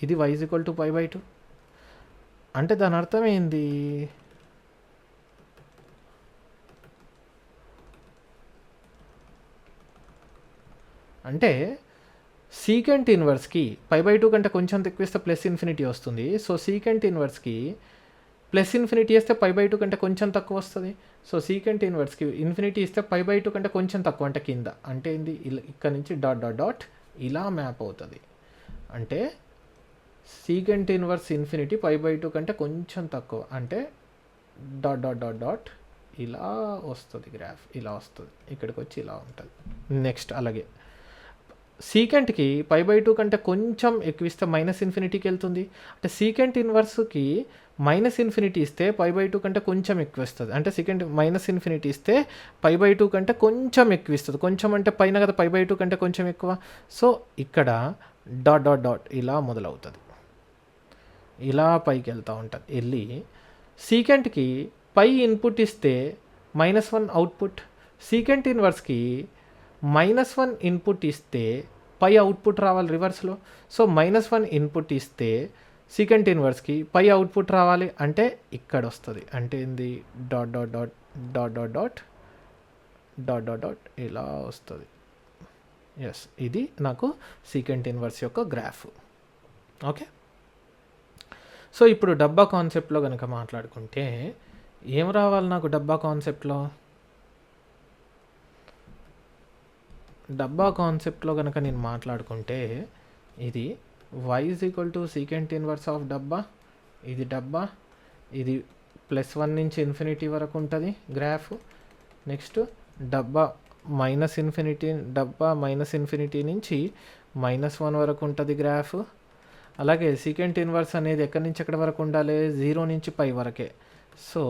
Speaker 1: ఇది y = π/2. అంటే దాని అర్థం ఏంది, అంటే సీకెంట్ ఇన్వర్స్కి π/2 కంటే కొంచెం తక్కువ ఇస్తే +∞ వస్తుంది. సో సీకెంట్ ఇన్వర్స్కి +∞ ఇస్తే π/2 కంటే కొంచెం తక్కువ వస్తుంది. సో సీకెంట్ ఇన్వర్స్కి ∞ ఇస్తే π/2 కంటే కొంచెం తక్కువ, అంటే కింద. అంటే ఏంది, ఇక్కడ నుంచి డాట్ డాట్ డాట్ ఇలా మ్యాప్ అవుతుంది. అంటే సీకెంట్ ఇన్వర్స్ ∞ π/2 కంటే కొంచెం తక్కువ, అంటే డాట్ డాట్ డాట్ డాట్ ఇలా వస్తుంది గ్రాఫ్, ఇలా వస్తుంది, ఇక్కడికి వచ్చి ఇలా ఉంటుంది. నెక్స్ట్ అలాగే సీకెంట్కి π/2 కంటే కొంచెం ఎక్కువ ఇస్తే -∞కి వెళ్తుంది. అంటే సీకెంట్ ఇన్వర్స్కి -∞ ఇస్తే π/2 కంటే కొంచెం ఎక్కువ ఇస్తుంది. అంటే సీకెంట్ -∞ ఇస్తే π/2 కంటే కొంచెం ఎక్కువ ఇస్తుంది. కొంచెం అంటే పైన కదా, π/2 కంటే కొంచెం ఎక్కువ. సో ఇక్కడ డాట్ డాట్ డాట్ ఇలా మొదలవుతుంది, ఇలా పైకి వెళ్తూ ఉంటుంది. వెళ్ళి సీకెంట్కి π ఇన్పుట్ ఇస్తే -1 అవుట్పుట్, సీకెంట్ ఇన్వర్స్కి -1 ఇన్పుట్ ఇస్తే π అవుట్పుట్ రావాలి రివర్స్లో. సో -1 ఇన్పుట్ ఇస్తే సీకెంట్ ఇన్వర్స్కి π అవుట్పుట్ రావాలి, అంటే ఇక్కడ వస్తుంది. అంటే ఏంది, dot dot dot dot dot dot dot dot dot ఇలా వస్తుంది. ఎస్, ఇది నాకు సీకెంట్ ఇన్వర్స్ యొక్క గ్రాఫ్. ఓకే, సో ఇప్పుడు డబ్బా కాన్సెప్ట్లో కనుక మాట్లాడుకుంటే ఏం రావాలి నాకు డబ్బా కాన్సెప్ట్లో? డబ్బా కాన్సెప్ట్లో కనుక నేను మాట్లాడుకుంటే ఇది y = సీకెంట్ ఇన్వర్స్ ఆఫ్ డబ్బా, ఇది డబ్బా, ఇది +1 నుంచి ∞ వరకు ఉంటుంది గ్రాఫ్. నెక్స్ట్ డబ్బా -∞, డబ్బా -∞ నుంచి -1 వరకు ఉంటుంది గ్రాఫ్. అలాగే సీకెంట్ ఇన్వర్స్ అనేది ఎక్కడి నుంచి ఎక్కడి వరకు ఉండాలి, 0 నుంచి π వరకే. సో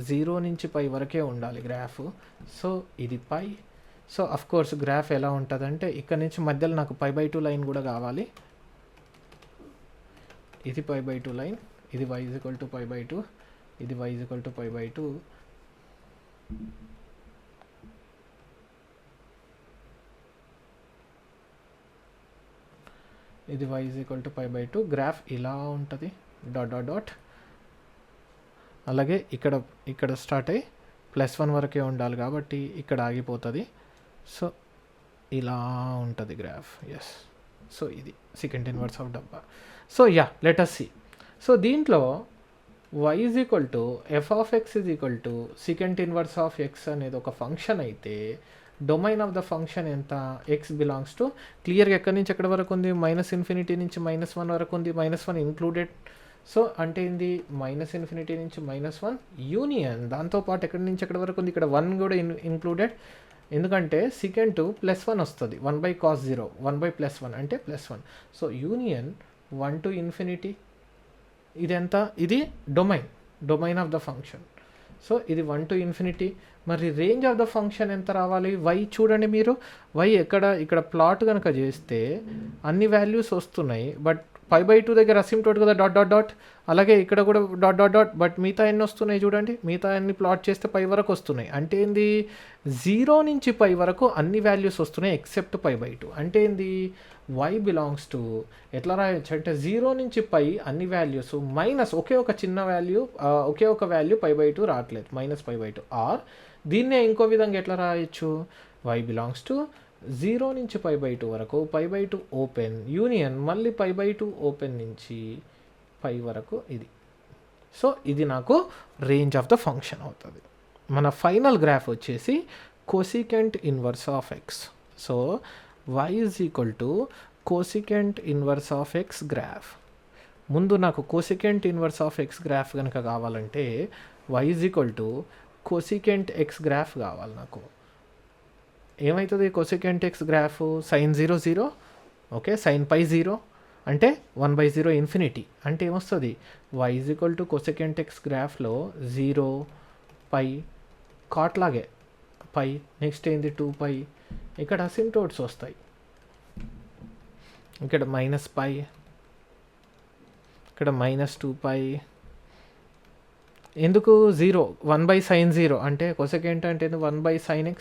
Speaker 1: 0 నుంచి π వరకే ఉండాలి గ్రాఫ్. సో ఇది π. సో అఫ్కోర్స్ గ్రాఫ్ ఎలా ఉంటుందంటే ఇక్కడ నుంచి మధ్యలో నాకు π/2 లైన్ కూడా కావాలి. ఇది π/2 లైన్, ఇది y = π/2, ఇది y = π/2. ఇది y = π/2. గ్రాఫ్ ఇలా ఉంటుంది, డాట్ డాట్ డాట్. అలాగే ఇక్కడ స్టార్ట్ అయ్యి +1 వరకే ఉండాలి కాబట్టి ఇక్కడ ఆగిపోతుంది. సో ఇలా ఉంటుంది గ్రాఫ్. ఎస్, సో ఇది సెకండ్ ఇన్వర్స్ ఆఫ్ డబ్బా. So yeah, let us see. So దీంట్లో y is equal to f of x is equal to secant inverse of x అనేది ఒక ఫంక్షన్ అయితే డొమైన్ ఆఫ్ ద ఫంక్షన్ ఎంత, x belongs to క్లియర్గా ఎక్కడి నుంచి ఎక్కడి వరకు ఉంది, -∞ నుంచి -1 వరకు ఉంది, -1 ఇంక్లూడెడ్. సో అంటే ఏంది, -∞ నుంచి -1 యూనియన్, దాంతోపాటు ఎక్కడి నుంచి ఎక్కడి వరకు ఉంది, ఇక్కడ 1 కూడా ఇంక్లూడెడ్. ఎందుకంటే సెకండ్ +1 వస్తుంది, 1/cos 0, 1/+1 అంటే +1. So union 1 to ∞. ఇది ఎంత, ఇది domain of the function. So ఇది 1 to ∞. మరి రేంజ్ ఆఫ్ ద ఫంక్షన్ ఎంత రావాలి, y చూడండి మీరు, y ఇక్కడ ప్లాట్ కనుక చేస్తే అన్ని వాల్యూస్ వస్తున్నాయి, బట్ π/2 దగ్గర అసిమ్టోట్ కదా, డాట్. అలాగే ఇక్కడ కూడా డాట్, బట్ మిగతా ఎన్ని వస్తున్నాయి చూడండి, మిగతా అన్ని ప్లాట్ చేస్తే π వరకు వస్తున్నాయి. అంటే ఏంది, 0 నుంచి π వరకు అన్ని వాల్యూస్ వస్తున్నాయి ఎక్సెప్ట్ π/2. అంటే ఏంది, y బిలాంగ్స్ టు ఎట్లా రాయొచ్చు అంటే 0 నుంచి π అన్ని వాల్యూస్ మైనస్ ఒకే ఒక చిన్న వాల్యూ, ఒకే ఒక వాల్యూ π/2 రావట్లేదు, -π/2. ఆర్ దీన్నే ఇంకో విధంగా ఎట్లా రాయొచ్చు, y బిలాంగ్స్ టు 0 నుంచి π/2 వరకు, π/2 ఓపెన్ యూనియన్ మళ్ళీ π/2 ఓపెన్ నుంచి π వరకు ఇది. సో ఇది నాకు రేంజ్ ఆఫ్ ద ఫంక్షన్ అవుతుంది. మన ఫైనల్ గ్రాఫ్ వచ్చేసి cosecant inverse of x. So y is equal to cosecant inverse of x graph. ముందు నాకు cosecant inverse of x graph కనుక కావాలంటే y is equal to cosecant x graph కావాలి నాకు. ఏమవుతుంది cosecant x graph, sin 0 0, okay, sin π 0 అంటే 1/0 infinity. అంటే ఏమొస్తుంది, y is equal to cosecant X గ్రాఫ్లో 0 π కాట్ లాగే π, నెక్స్ట్ ఏంది 2π, ఇక్కడ అసిమ్టోట్స్ వస్తాయి, ఇక్కడ -π, ఇక్కడ -2π. ఎందుకు 0, 1/sin 0 అంటే కోసెకెంట్ అంటే 1/sin x.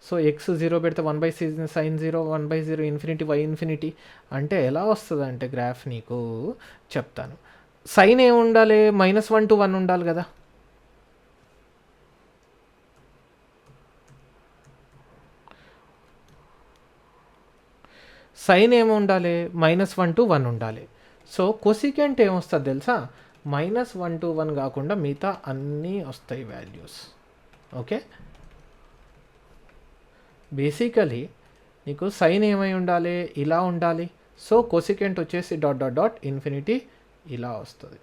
Speaker 1: సో x 0 పెడితే 1/sin 0, 1/0 ఇన్ఫినిటీ, y ఇన్ఫినిటీ. అంటే ఎలా వస్తుంది అంటే గ్రాఫ్ నీకు చెప్తాను. సైన్ ఏమి ఉండాలి, -1 to 1 ఉండాలి కదా. సైన్ ఏమి ఉండాలి, -1 to 1 ఉండాలి. సో కొసికెంట్ ఏమొస్తుంది తెలుసా, -1 to 1 కాకుండా మిగతా అన్నీ వస్తాయి వాల్యూస్. ఓకే, బేసికలీ నీకు సైన్ ఏమై ఉండాలి, ఇలా ఉండాలి. సో కొసికెంట్ వచ్చేసి డాట్ ఇన్ఫినిటీ ఇలా వస్తుంది,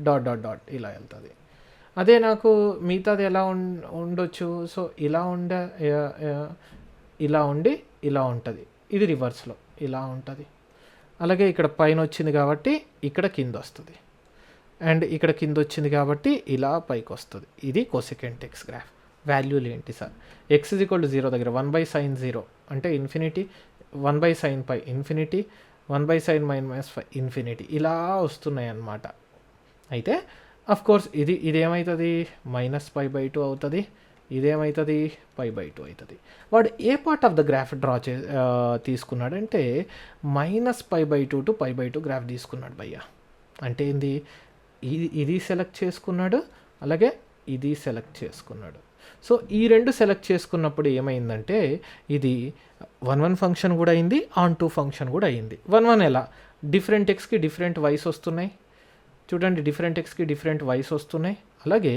Speaker 1: డాట్ ఇలా వెళ్తుంది. అదే నాకు మిగతాది ఎలా ఉండొచ్చు, సో ఇలా ఉండి ఇలా ఉంటుంది, ఇది రివర్స్లో ఇలా ఉంటుంది. అలాగే ఇక్కడ పైన వచ్చింది కాబట్టి ఇక్కడ కింద వస్తుంది, అండ్ ఇక్కడ కింద వచ్చింది కాబట్టి ఇలా పైకి వస్తుంది. ఇది కోసెకెంట్ ఎక్స్ గ్రాఫ్. వాల్యూలు ఏంటి sir, x is equal to 0 దగ్గర 1/sin 0 అంటే infinity, 1/sin π infinity, 1/sin -5 infinity, ఇలా వస్తున్నాయి అన్నమాట. అయితే కోర్స్ ఇది ఏమవుతుంది, -π/2 అవుతుంది, ఇదేమవుతుంది π/2 అవుతుంది. వాడు ఏ పార్ట్ ఆఫ్ ద గ్రాఫ్ తీసుకున్నాడంటే -π/2 to π/2 గ్రాఫ్ తీసుకున్నాడు భయ్య. అంటే ఏంది, ఇది సెలెక్ట్ చేసుకున్నాడు, అలాగే ఇది సెలెక్ట్ చేసుకున్నాడు. సో ఈ రెండు సెలెక్ట్ చేసుకున్నప్పుడు ఏమైందంటే ఇది 1 ఫంక్షన్ కూడా అయింది, on2 ఫంక్షన్ కూడా అయింది. 1 ఎలా, డిఫరెంట్ ఎక్స్కి డిఫరెంట్ వైస్ వస్తున్నాయి చూడండి, డిఫరెంట్ ఎక్స్కి డిఫరెంట్ వైస్ వస్తున్నాయి. అలాగే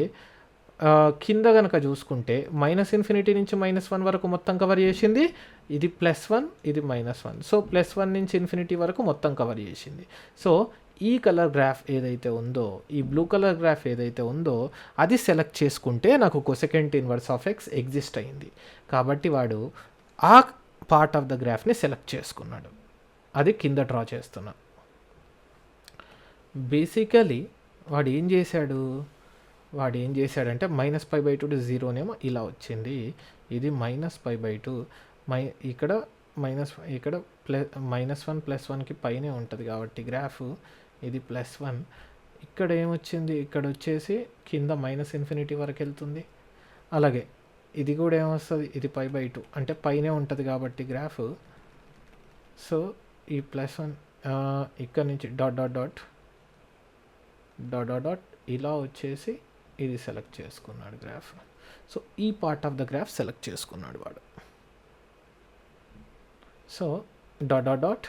Speaker 1: కింద కనుక చూసుకుంటే -∞ నుంచి -1 వరకు మొత్తం కవర్ చేసింది, ఇది +1, ఇది -1. సో +1 నుంచి ఇన్ఫినిటీ వరకు మొత్తం కవర్ చేసింది. సో ఈ కలర్ గ్రాఫ్ ఏదైతే ఉందో, ఈ బ్లూ కలర్ గ్రాఫ్ ఏదైతే ఉందో అది సెలెక్ట్ చేసుకుంటే నాకు కోసెకెంట్ ఇన్వర్స్ ఆఫ్ ఎక్స్ ఎగ్జిస్ట్ అయింది. కాబట్టి వాడు ఆ పార్ట్ ఆఫ్ ద గ్రాఫ్ని సెలెక్ట్ చేసుకున్నాడు. అది కింద డ్రా చేస్తున్నా. బేసికలీ వాడు ఏం చేశాడంటే -π/2 to 0 నేమో ఇలా వచ్చింది, ఇది -π/2, ఇక్కడ ఇక్కడ -1 +1కి పైనే ఉంటుంది కాబట్టి గ్రాఫ్ ఇది +1. ఇక్కడ ఏమొచ్చింది, ఇక్కడ వచ్చేసి కింద -∞ వరకు వెళ్తుంది. అలాగే ఇది కూడా ఏమొస్తుంది, ఇది π/2 అంటే పైనే ఉంటుంది కాబట్టి గ్రాఫ్. సో ఈ +1 ఇక్కడ నుంచి డాట్ ఇలా వచ్చేసి ఇది సెలెక్ట్ చేసుకున్నాడు గ్రాఫ్. సో ఈ part of the graph select చేసుకున్నాడు వాడు. సో డాట్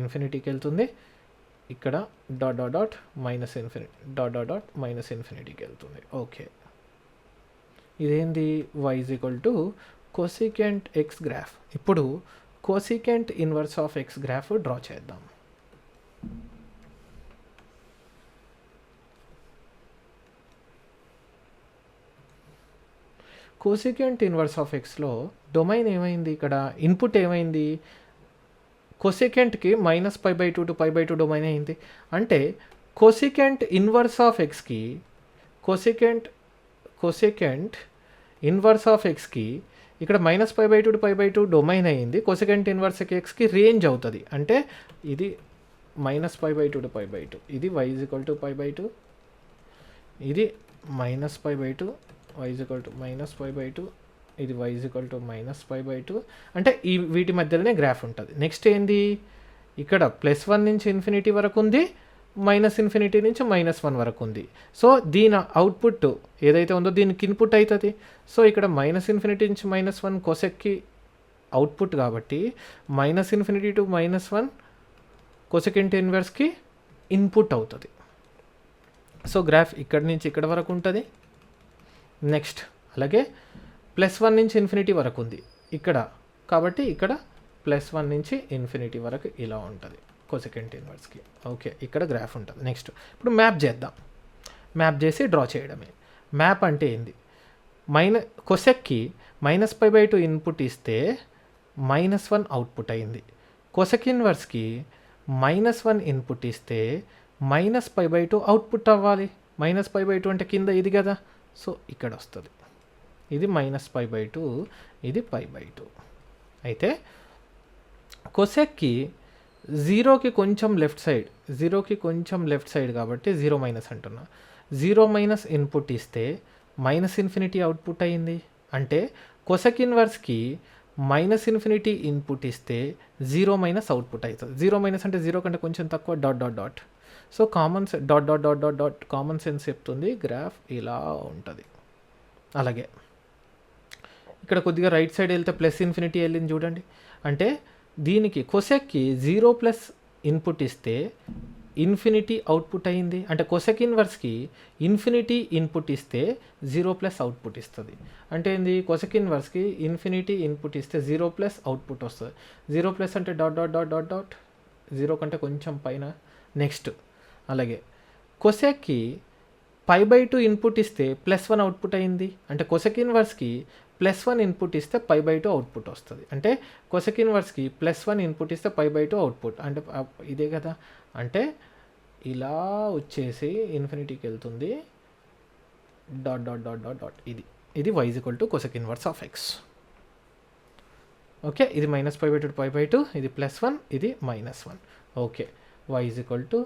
Speaker 1: ఇన్ఫినిటీకి వెళ్తుంది, ఇక్కడ dot dot dot minus infinity dot dot dot minus ఇన్ఫినిటీకి వెళ్తుంది. ఓకే, ఇదేంది y is equal to cosecant x graph. ఇప్పుడు cosecant inverse of x graph draw చేద్దాం. కోసికెంట్ ఇన్వర్స్ ఆఫ్ ఎక్స్లో డొమైన్ ఏమైంది, ఇక్కడ ఇన్పుట్ ఏమైంది, కోసికెంట్కి -π/2 టు π/2 డొమైన్ అయింది. అంటే కోసికెంట్ ఇన్వర్స్ ఆఫ్ ఎక్స్కి కోసికెంట్ ఇన్వర్స్ ఆఫ్ ఎక్స్కి ఇక్కడ -π/2 టు π/2 డొమైన్ అయింది. కోసికెంట్ ఇన్వర్స్ ఎక్స్కి రేంజ్ అవుతుంది. అంటే ఇది -π/2 టు π/2, ఇది y ఈజ్ ఈక్వల్ టు π/2, ఇది -π/2, y ఈజ్ ఈక్వల్ టు -π/2, ఇది y ఈజ్ ఈక్వల్ టు -π/2. అంటే ఈ వీటి మధ్యలోనే గ్రాఫ్ ఉంటుంది. నెక్స్ట్ ఏంది, ఇక్కడ +1 నుంచి ఇన్ఫినిటీ వరకు ఉంది, -∞ నుంచి -1 వరకు ఉంది. సో దీని అవుట్పుట్ ఏదైతే ఉందో దీనికి ఇన్పుట్ అవుతుంది. సో ఇక్కడ -∞ నుంచి -1 కోసెక్కి అవుట్పుట్ కాబట్టి -∞ టు -1 కోసెకెంట్ ఇన్వర్స్కి ఇన్పుట్ అవుతుంది. సో గ్రాఫ్ ఇక్కడి నుంచి ఇక్కడ వరకు ఉంటుంది. నెక్స్ట్ అలాగే +1 నుంచి ఇన్ఫినిటీ వరకు ఉంది ఇక్కడ, కాబట్టి ఇక్కడ +1 నుంచి ఇన్ఫినిటీ వరకు ఇలా ఉంటుంది కోసెకెంట్ ఇన్వర్స్కి. ఓకే, ఇక్కడ గ్రాఫ్ ఉంటుంది. నెక్స్ట్ ఇప్పుడు మ్యాప్ చేద్దాం. మ్యాప్ చేసి డ్రా చేయడమే. మ్యాప్ అంటే ఏంది, కొసెక్కి -π/2 ఇన్పుట్ ఇస్తే -1 అవుట్పుట్ అయింది. కొసెక్ ఇన్వర్స్కి -1 ఇన్పుట్ ఇస్తే -π/2 అవుట్పుట్ అవ్వాలి. -π/2 అంటే కింద ఇది కదా, సో ఇక్కడ వస్తుంది. ఇది -π/2, ఇది π/2. అయితే కొసెక్కి 0కి కొంచెం లెఫ్ట్ సైడ్ కాబట్టి 0- అంటున్నా. 0- ఇన్పుట్ ఇస్తే -∞ అవుట్పుట్ అయింది. అంటే కొసెక్ ఇన్వర్స్కి -∞ ఇన్పుట్ ఇస్తే 0- అవుట్పుట్ అవుతుంది. 0- అంటే 0 కంటే కొంచెం తక్కువ dot dot dot. So common sense చెప్తుంది, గ్రాఫ్ ఇలా ఉంటుంది. అలాగే ఇక్కడ కొద్దిగా రైట్ సైడ్ వెళ్తే +∞ వెళ్ళింది చూడండి. అంటే దీనికి కొసెక్కి 0+ ఇన్పుట్ ఇస్తే ఇన్ఫినిటీ అవుట్పుట్ అయింది. అంటే కొసెక్ ఇన్వర్స్కి ఇన్ఫినిటీ ఇన్పుట్ ఇస్తే 0+ అవుట్పుట్ ఇస్తుంది. అంటే ఏంది, కొసెక్ ఇన్వర్స్కి ఇన్ఫినిటీ ఇన్పుట్ ఇస్తే 0+ అవుట్పుట్ వస్తుంది. 0+ అంటే dot dot dot dot dot, 0 కంటే కొంచెం పైన. నెక్స్ట్ అలాగే కొసెక్కి π/2 ఇన్పుట్ ఇస్తే +1 అవుట్పుట్ అయింది. అంటే కొసెక్ ఇన్వర్స్కి +1 ఇన్పుట్ ఇస్తే π/2 అవుట్పుట్ వస్తుంది. అంటే కొసెక్ ఇన్వర్స్కి +1 ఇన్పుట్ ఇస్తే π/2 అవుట్పుట్, అంటే ఇదే కదా. అంటే ఇలా వచ్చేసి ఇన్ఫినిటీకి వెళ్తుంది, dot dot dot dot dot. ఇది y is equal to cosec inverse of X. Okay, ఇది -π/2 టు π/2, ఇది +1, ఇది -1. Okay, y is equal to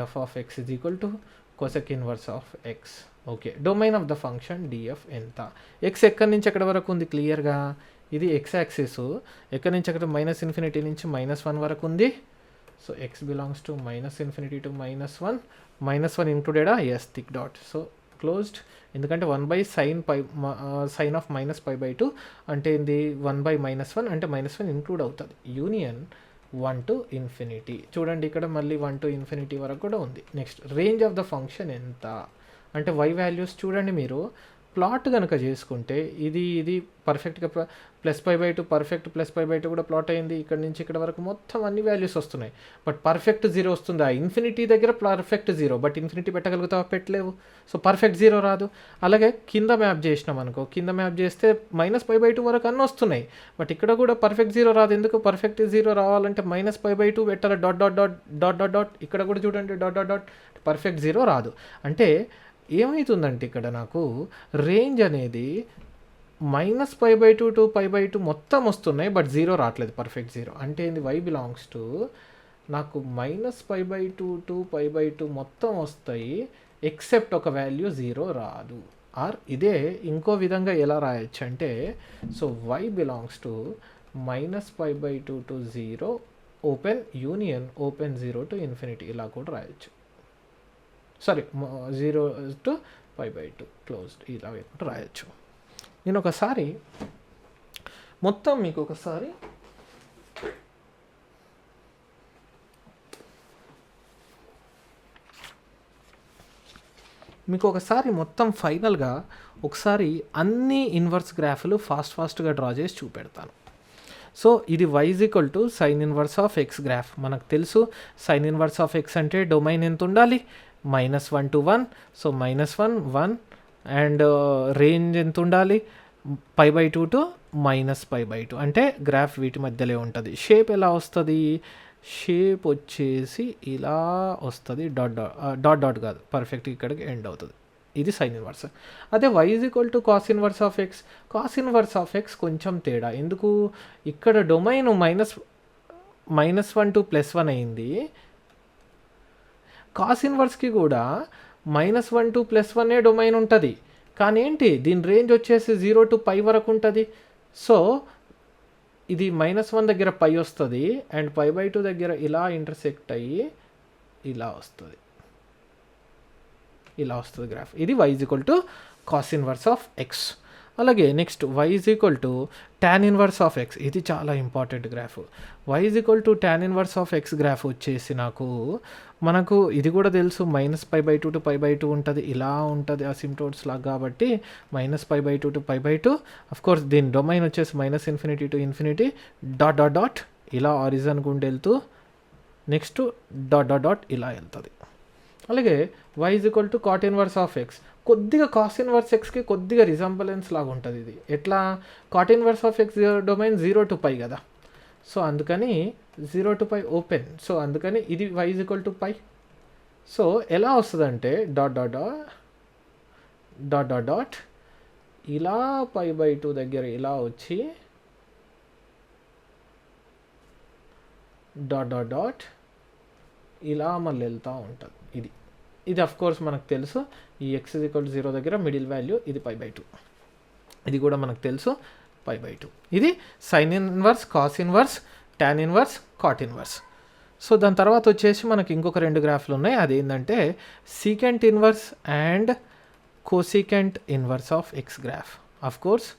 Speaker 1: f of x is equal to cosec inverse of X. Okay, domain of the function df ఎంత, X ఎక్కడి నుంచి ఎక్కడి వరకు ఉంది క్లియర్గా, ఇది ఎక్స్ యాక్సిస్ ఎక్కడి నుంచి అక్కడ -∞ నుంచి -1 వరకు ఉంది. So x belongs to -∞ to -1, -1 ఇంక్లూడెడా, yes thick dot. So closed, ఎందుకంటే 1/sin ఆఫ్ -π/2 అంటే ఏంది, 1/-1 అంటే -1 ఇంక్లూడ్ అవుతుంది. Union 1 to infinity. చూడండి ఇక్కడ మళ్ళీ 1 to ఇన్ఫినిటీ వరకు కూడా ఉంది. Next range of the function ఎంత అంటే y వాల్యూస్ చూడండి, మీరు ప్లాట్ కనుక చేసుకుంటే ఇది పర్ఫెక్ట్గా +π/2 పర్ఫెక్ట్ +π/2 కూడా ప్లాట్ అయింది. ఇక్కడ నుంచి ఇక్కడ వరకు మొత్తం అన్ని వాల్యూస్ వస్తున్నాయి. బట్ పర్ఫెక్ట్ 0 వస్తుందా, ఇన్ఫినిటీ దగ్గర పర్ఫెక్ట్ 0, బట్ ఇన్ఫినిటీ పెట్టగలుగుతావా, పెట్టలేవు. సో పర్ఫెక్ట్ 0 రాదు. అలాగే కింద మ్యాప్ చేసినాం అనుకో, కింద మ్యాప్ చేస్తే -π/2 వరకు అన్నీ వస్తున్నాయి. బట్ ఇక్కడ కూడా పర్ఫెక్ట్ 0 రాదు. ఎందుకు, పర్ఫెక్ట్ 0 రావాలంటే -π/2 పెట్టాలి, dot dot dot dot dot dot. ఇక్కడ కూడా చూడండి డాట్ డాట్ డాట్, పర్ఫెక్ట్ 0 రాదు. అంటే ఏమవుతుందంటే ఇక్కడ నాకు రేంజ్ అనేది -π/2 to π/2 మొత్తం వస్తున్నాయి, బట్ 0 రావట్లేదు, పర్ఫెక్ట్ 0. అంటే ఏంది, y బిలాంగ్స్ టు నాకు -π/2 to π/2 మొత్తం వస్తాయి, ఎక్సెప్ట్ ఒక వాల్యూ 0 రాదు. ఆర్ ఇదే ఇంకో విధంగా ఎలా రాయొచ్చు అంటే, so y belongs to -π/2 to 0 open union open 0 to infinity, ఇలా కూడా రాయొచ్చు. సారీ 0 to π/2 క్లోజ్డ్, ఇలా కూడా రాయొచ్చు. నేను ఒకసారి మొత్తం మీకు ఒకసారి మీకు ఒకసారి మొత్తం ఫైనల్గా ఒకసారి అన్ని ఇన్వర్స్ గ్రాఫ్లు ఫాస్ట్గా డ్రా చేసి చూపెడతాను. సో ఇది y = sine inverse of x graph. మనకు తెలుసు సైన్ ఇన్వర్స్ ఆఫ్ ఎక్స్ అంటే డొమైన్ ఎంత ఉండాలి, -1 to 1. సో -1 1 అండ్ రేంజ్ ఎంత ఉండాలి, π/2 to -π/2. అంటే గ్రాఫ్ వీటి మధ్యలో ఉంటుంది. షేప్ ఎలా వస్తుంది, షేప్ వచ్చేసి ఇలా వస్తుంది, డాట్ కాదు, పర్ఫెక్ట్ ఇక్కడికి ఎండ్ అవుతుంది. ఇది సైన్ ఇన్వర్స్. అదే y = cos inverse of x. Cos inverse of X కొంచెం తేడా. ఎందుకు, ఇక్కడ డొమైన్ -1 to +1 అయింది. కాస్ ఇన్వర్స్కి కూడా -1 to +1 డొమైన్ ఉంటుంది. కానీ ఏంటి, దీని రేంజ్ వచ్చేసి 0 to π వరకు ఉంటుంది. సో ఇది -1 దగ్గర π వస్తుంది అండ్ π/2 దగ్గర ఇలా ఇంటర్సెక్ట్ అయ్యి ఇలా వస్తుంది గ్రాఫ్. ఇది y = cos inverse of x. అలాగే next y = tan inverse of x. ఇది చాలా important graph. y = tan inverse of x graph వచ్చేసి మనకు ఇది కూడా తెలుసు, -π/2 to π/2 ఉంటుంది, ఇలా ఉంటుంది అసిమ్టోట్స్ లాగా. కాబట్టి -π/2 to π/2. అఫ్కోర్స్ దీని డొమైన్ వచ్చేసి -∞ to ∞, డాట్ ఇలా ఆరిజన్ గుండా వెళ్తూ నెక్స్ట్ డాట్ ఇలా వెళ్తుంది. అలాగే y = cot inverse of x. కొద్దిగా కాస్ ఇన్వర్స్ ఎక్స్కి కొద్దిగా రిజంబలెన్స్ లాగా ఉంటుంది. ఇది ఎట్లా, cot inverse of x domain 0 to π కదా. సో అందుకని 0 to π ఓపెన్. సో అందుకని ఇది y = π. సో ఎలా వస్తుందంటే డాట్ ఇలా π/2 దగ్గర ఇలా వచ్చి డాట్ ఇలా మళ్ళీ వెళ్తూ ఉంటుంది. ఇది అఫ్కోర్స్ మనకు తెలుసు, ఈ x = 0 దగ్గర మిడిల్ వాల్యూ ఇది π/2. ఇది కూడా మనకు తెలుసు, π/2. ఇది sine inverse, cos inverse, tan inverse, cot inverse. So దాని తర్వాత వచ్చేసి మనకి ఇంకొక 2 గ్రాఫ్లు ఉన్నాయి. అదేంటంటే secant inverse and cosecant inverse of x graph. Of course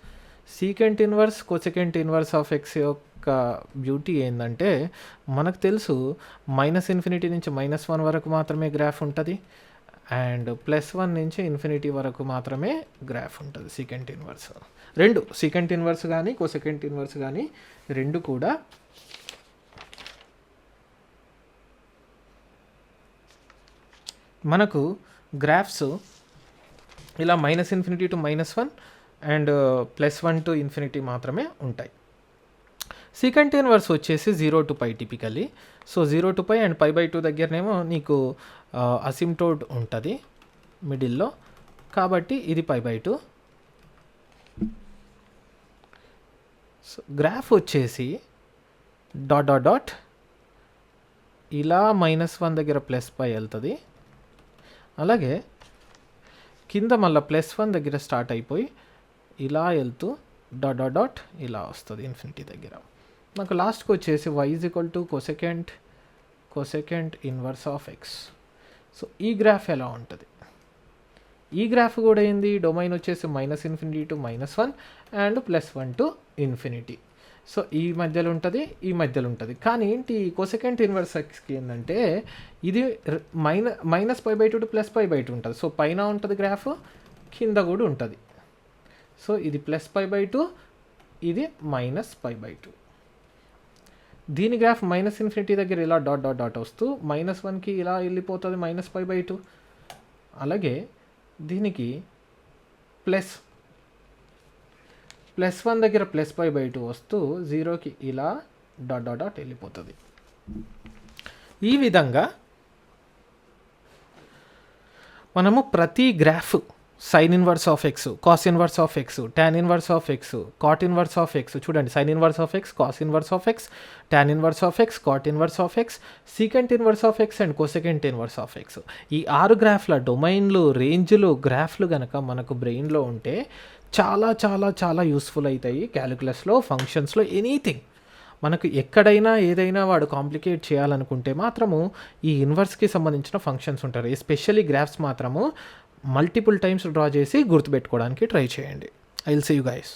Speaker 1: secant inverse, cosecant inverse of x యొక్క బ్యూటీ ఏంటంటే మనకు తెలుసు -∞ నుంచి -1 వరకు మాత్రమే గ్రాఫ్ ఉంటుంది అండ్ +1 నుంచి ∞ వరకు మాత్రమే గ్రాఫ్ ఉంటుంది. సీకెంట్ ఇన్వర్స్ రెండు, సీకెంట్ ఇన్వర్స్ కానీ కోసెకెంట్ ఇన్వర్స్ కానీ రెండు కూడా మనకు గ్రాఫ్స్ ఇలా -∞ to -1 అండ్ +1 to ∞ మాత్రమే ఉంటాయి. సీకెంట్ ఇన్వర్స్ వచ్చేసి 0 to π typically. So 0 to π and π/2 దగ్గరనేమో నీకు అసిమ్టోడ్ ఉంటుంది మిడిల్లో, కాబట్టి ఇది π/2. సో గ్రాఫ్ వచ్చేసి డాట్ ఇలా -1 దగ్గర +π వెళ్తుంది. అలాగే కింద మళ్ళీ +1 దగ్గర స్టార్ట్ అయిపోయి ఇలా వెళ్తూ డాట్ ఇలా వస్తుంది ∞ దగ్గర. నాకు లాస్ట్కి వచ్చేసి y = కోసెకెంట్ inverse of x. So ఈ గ్రాఫ్ ఎలా ఉంటుంది, ఈ గ్రాఫ్ కూడా ఏంది, డొమైన్ వచ్చేసి -∞ to -1 అండ్ +1 to ∞. సో ఈ మధ్యలో ఉంటుంది. కానీ ఏంటి, కోసెకెంట్ ఇన్వర్స్ ఎక్స్కి ఏంటంటే ఇది -π/2 to +π/2 ఉంటుంది. సో పైన ఉంటుంది గ్రాఫ్, కింద కూడా ఉంటుంది. సో ఇది +π/2, ఇది -π/2. దీని గ్రాఫ్ -∞ దగ్గర ఇలా డాట్ వస్తూ -1కి ఇలా వెళ్ళిపోతుంది -π/2. అలాగే దీనికి +1 దగ్గర +π/2 వస్తూ 0కి ఇలా డాట్ వెళ్ళిపోతుంది. ఈ విధంగా మనము ప్రతి graph sine inverse of x, cos inverse of x, tan inverse of x, cot inverse of x, చూడండి sine inverse of x, cos inverse of x, tan inverse of x, cot inverse of x, secant inverse of x and cosecant inverse of x. ఈ 6 గ్రాఫ్ల డొమైన్లు, రేంజ్లు, గ్రాఫ్లు కనుక మనకు బ్రెయిన్లో ఉంటే చాలా చాలా చాలా యూస్ఫుల్ అవుతాయి క్యాలిక్యులస్లో, ఫంక్షన్స్లో, ఎనీథింగ్. మనకు ఎక్కడైనా ఏదైనా వాడు కాంప్లికేట్ చేయాలనుకుంటే మాత్రము ఈ ఇన్వర్స్కి సంబంధించిన ఫంక్షన్స్ ఉంటారు. ఎస్పెషల్లీ గ్రాఫ్స్ మాత్రము మల్టిపుల్ టైమ్స్ డ్రా చేసి గుర్తుపెట్టుకోవడానికి ట్రై చేయండి. I will see you guys.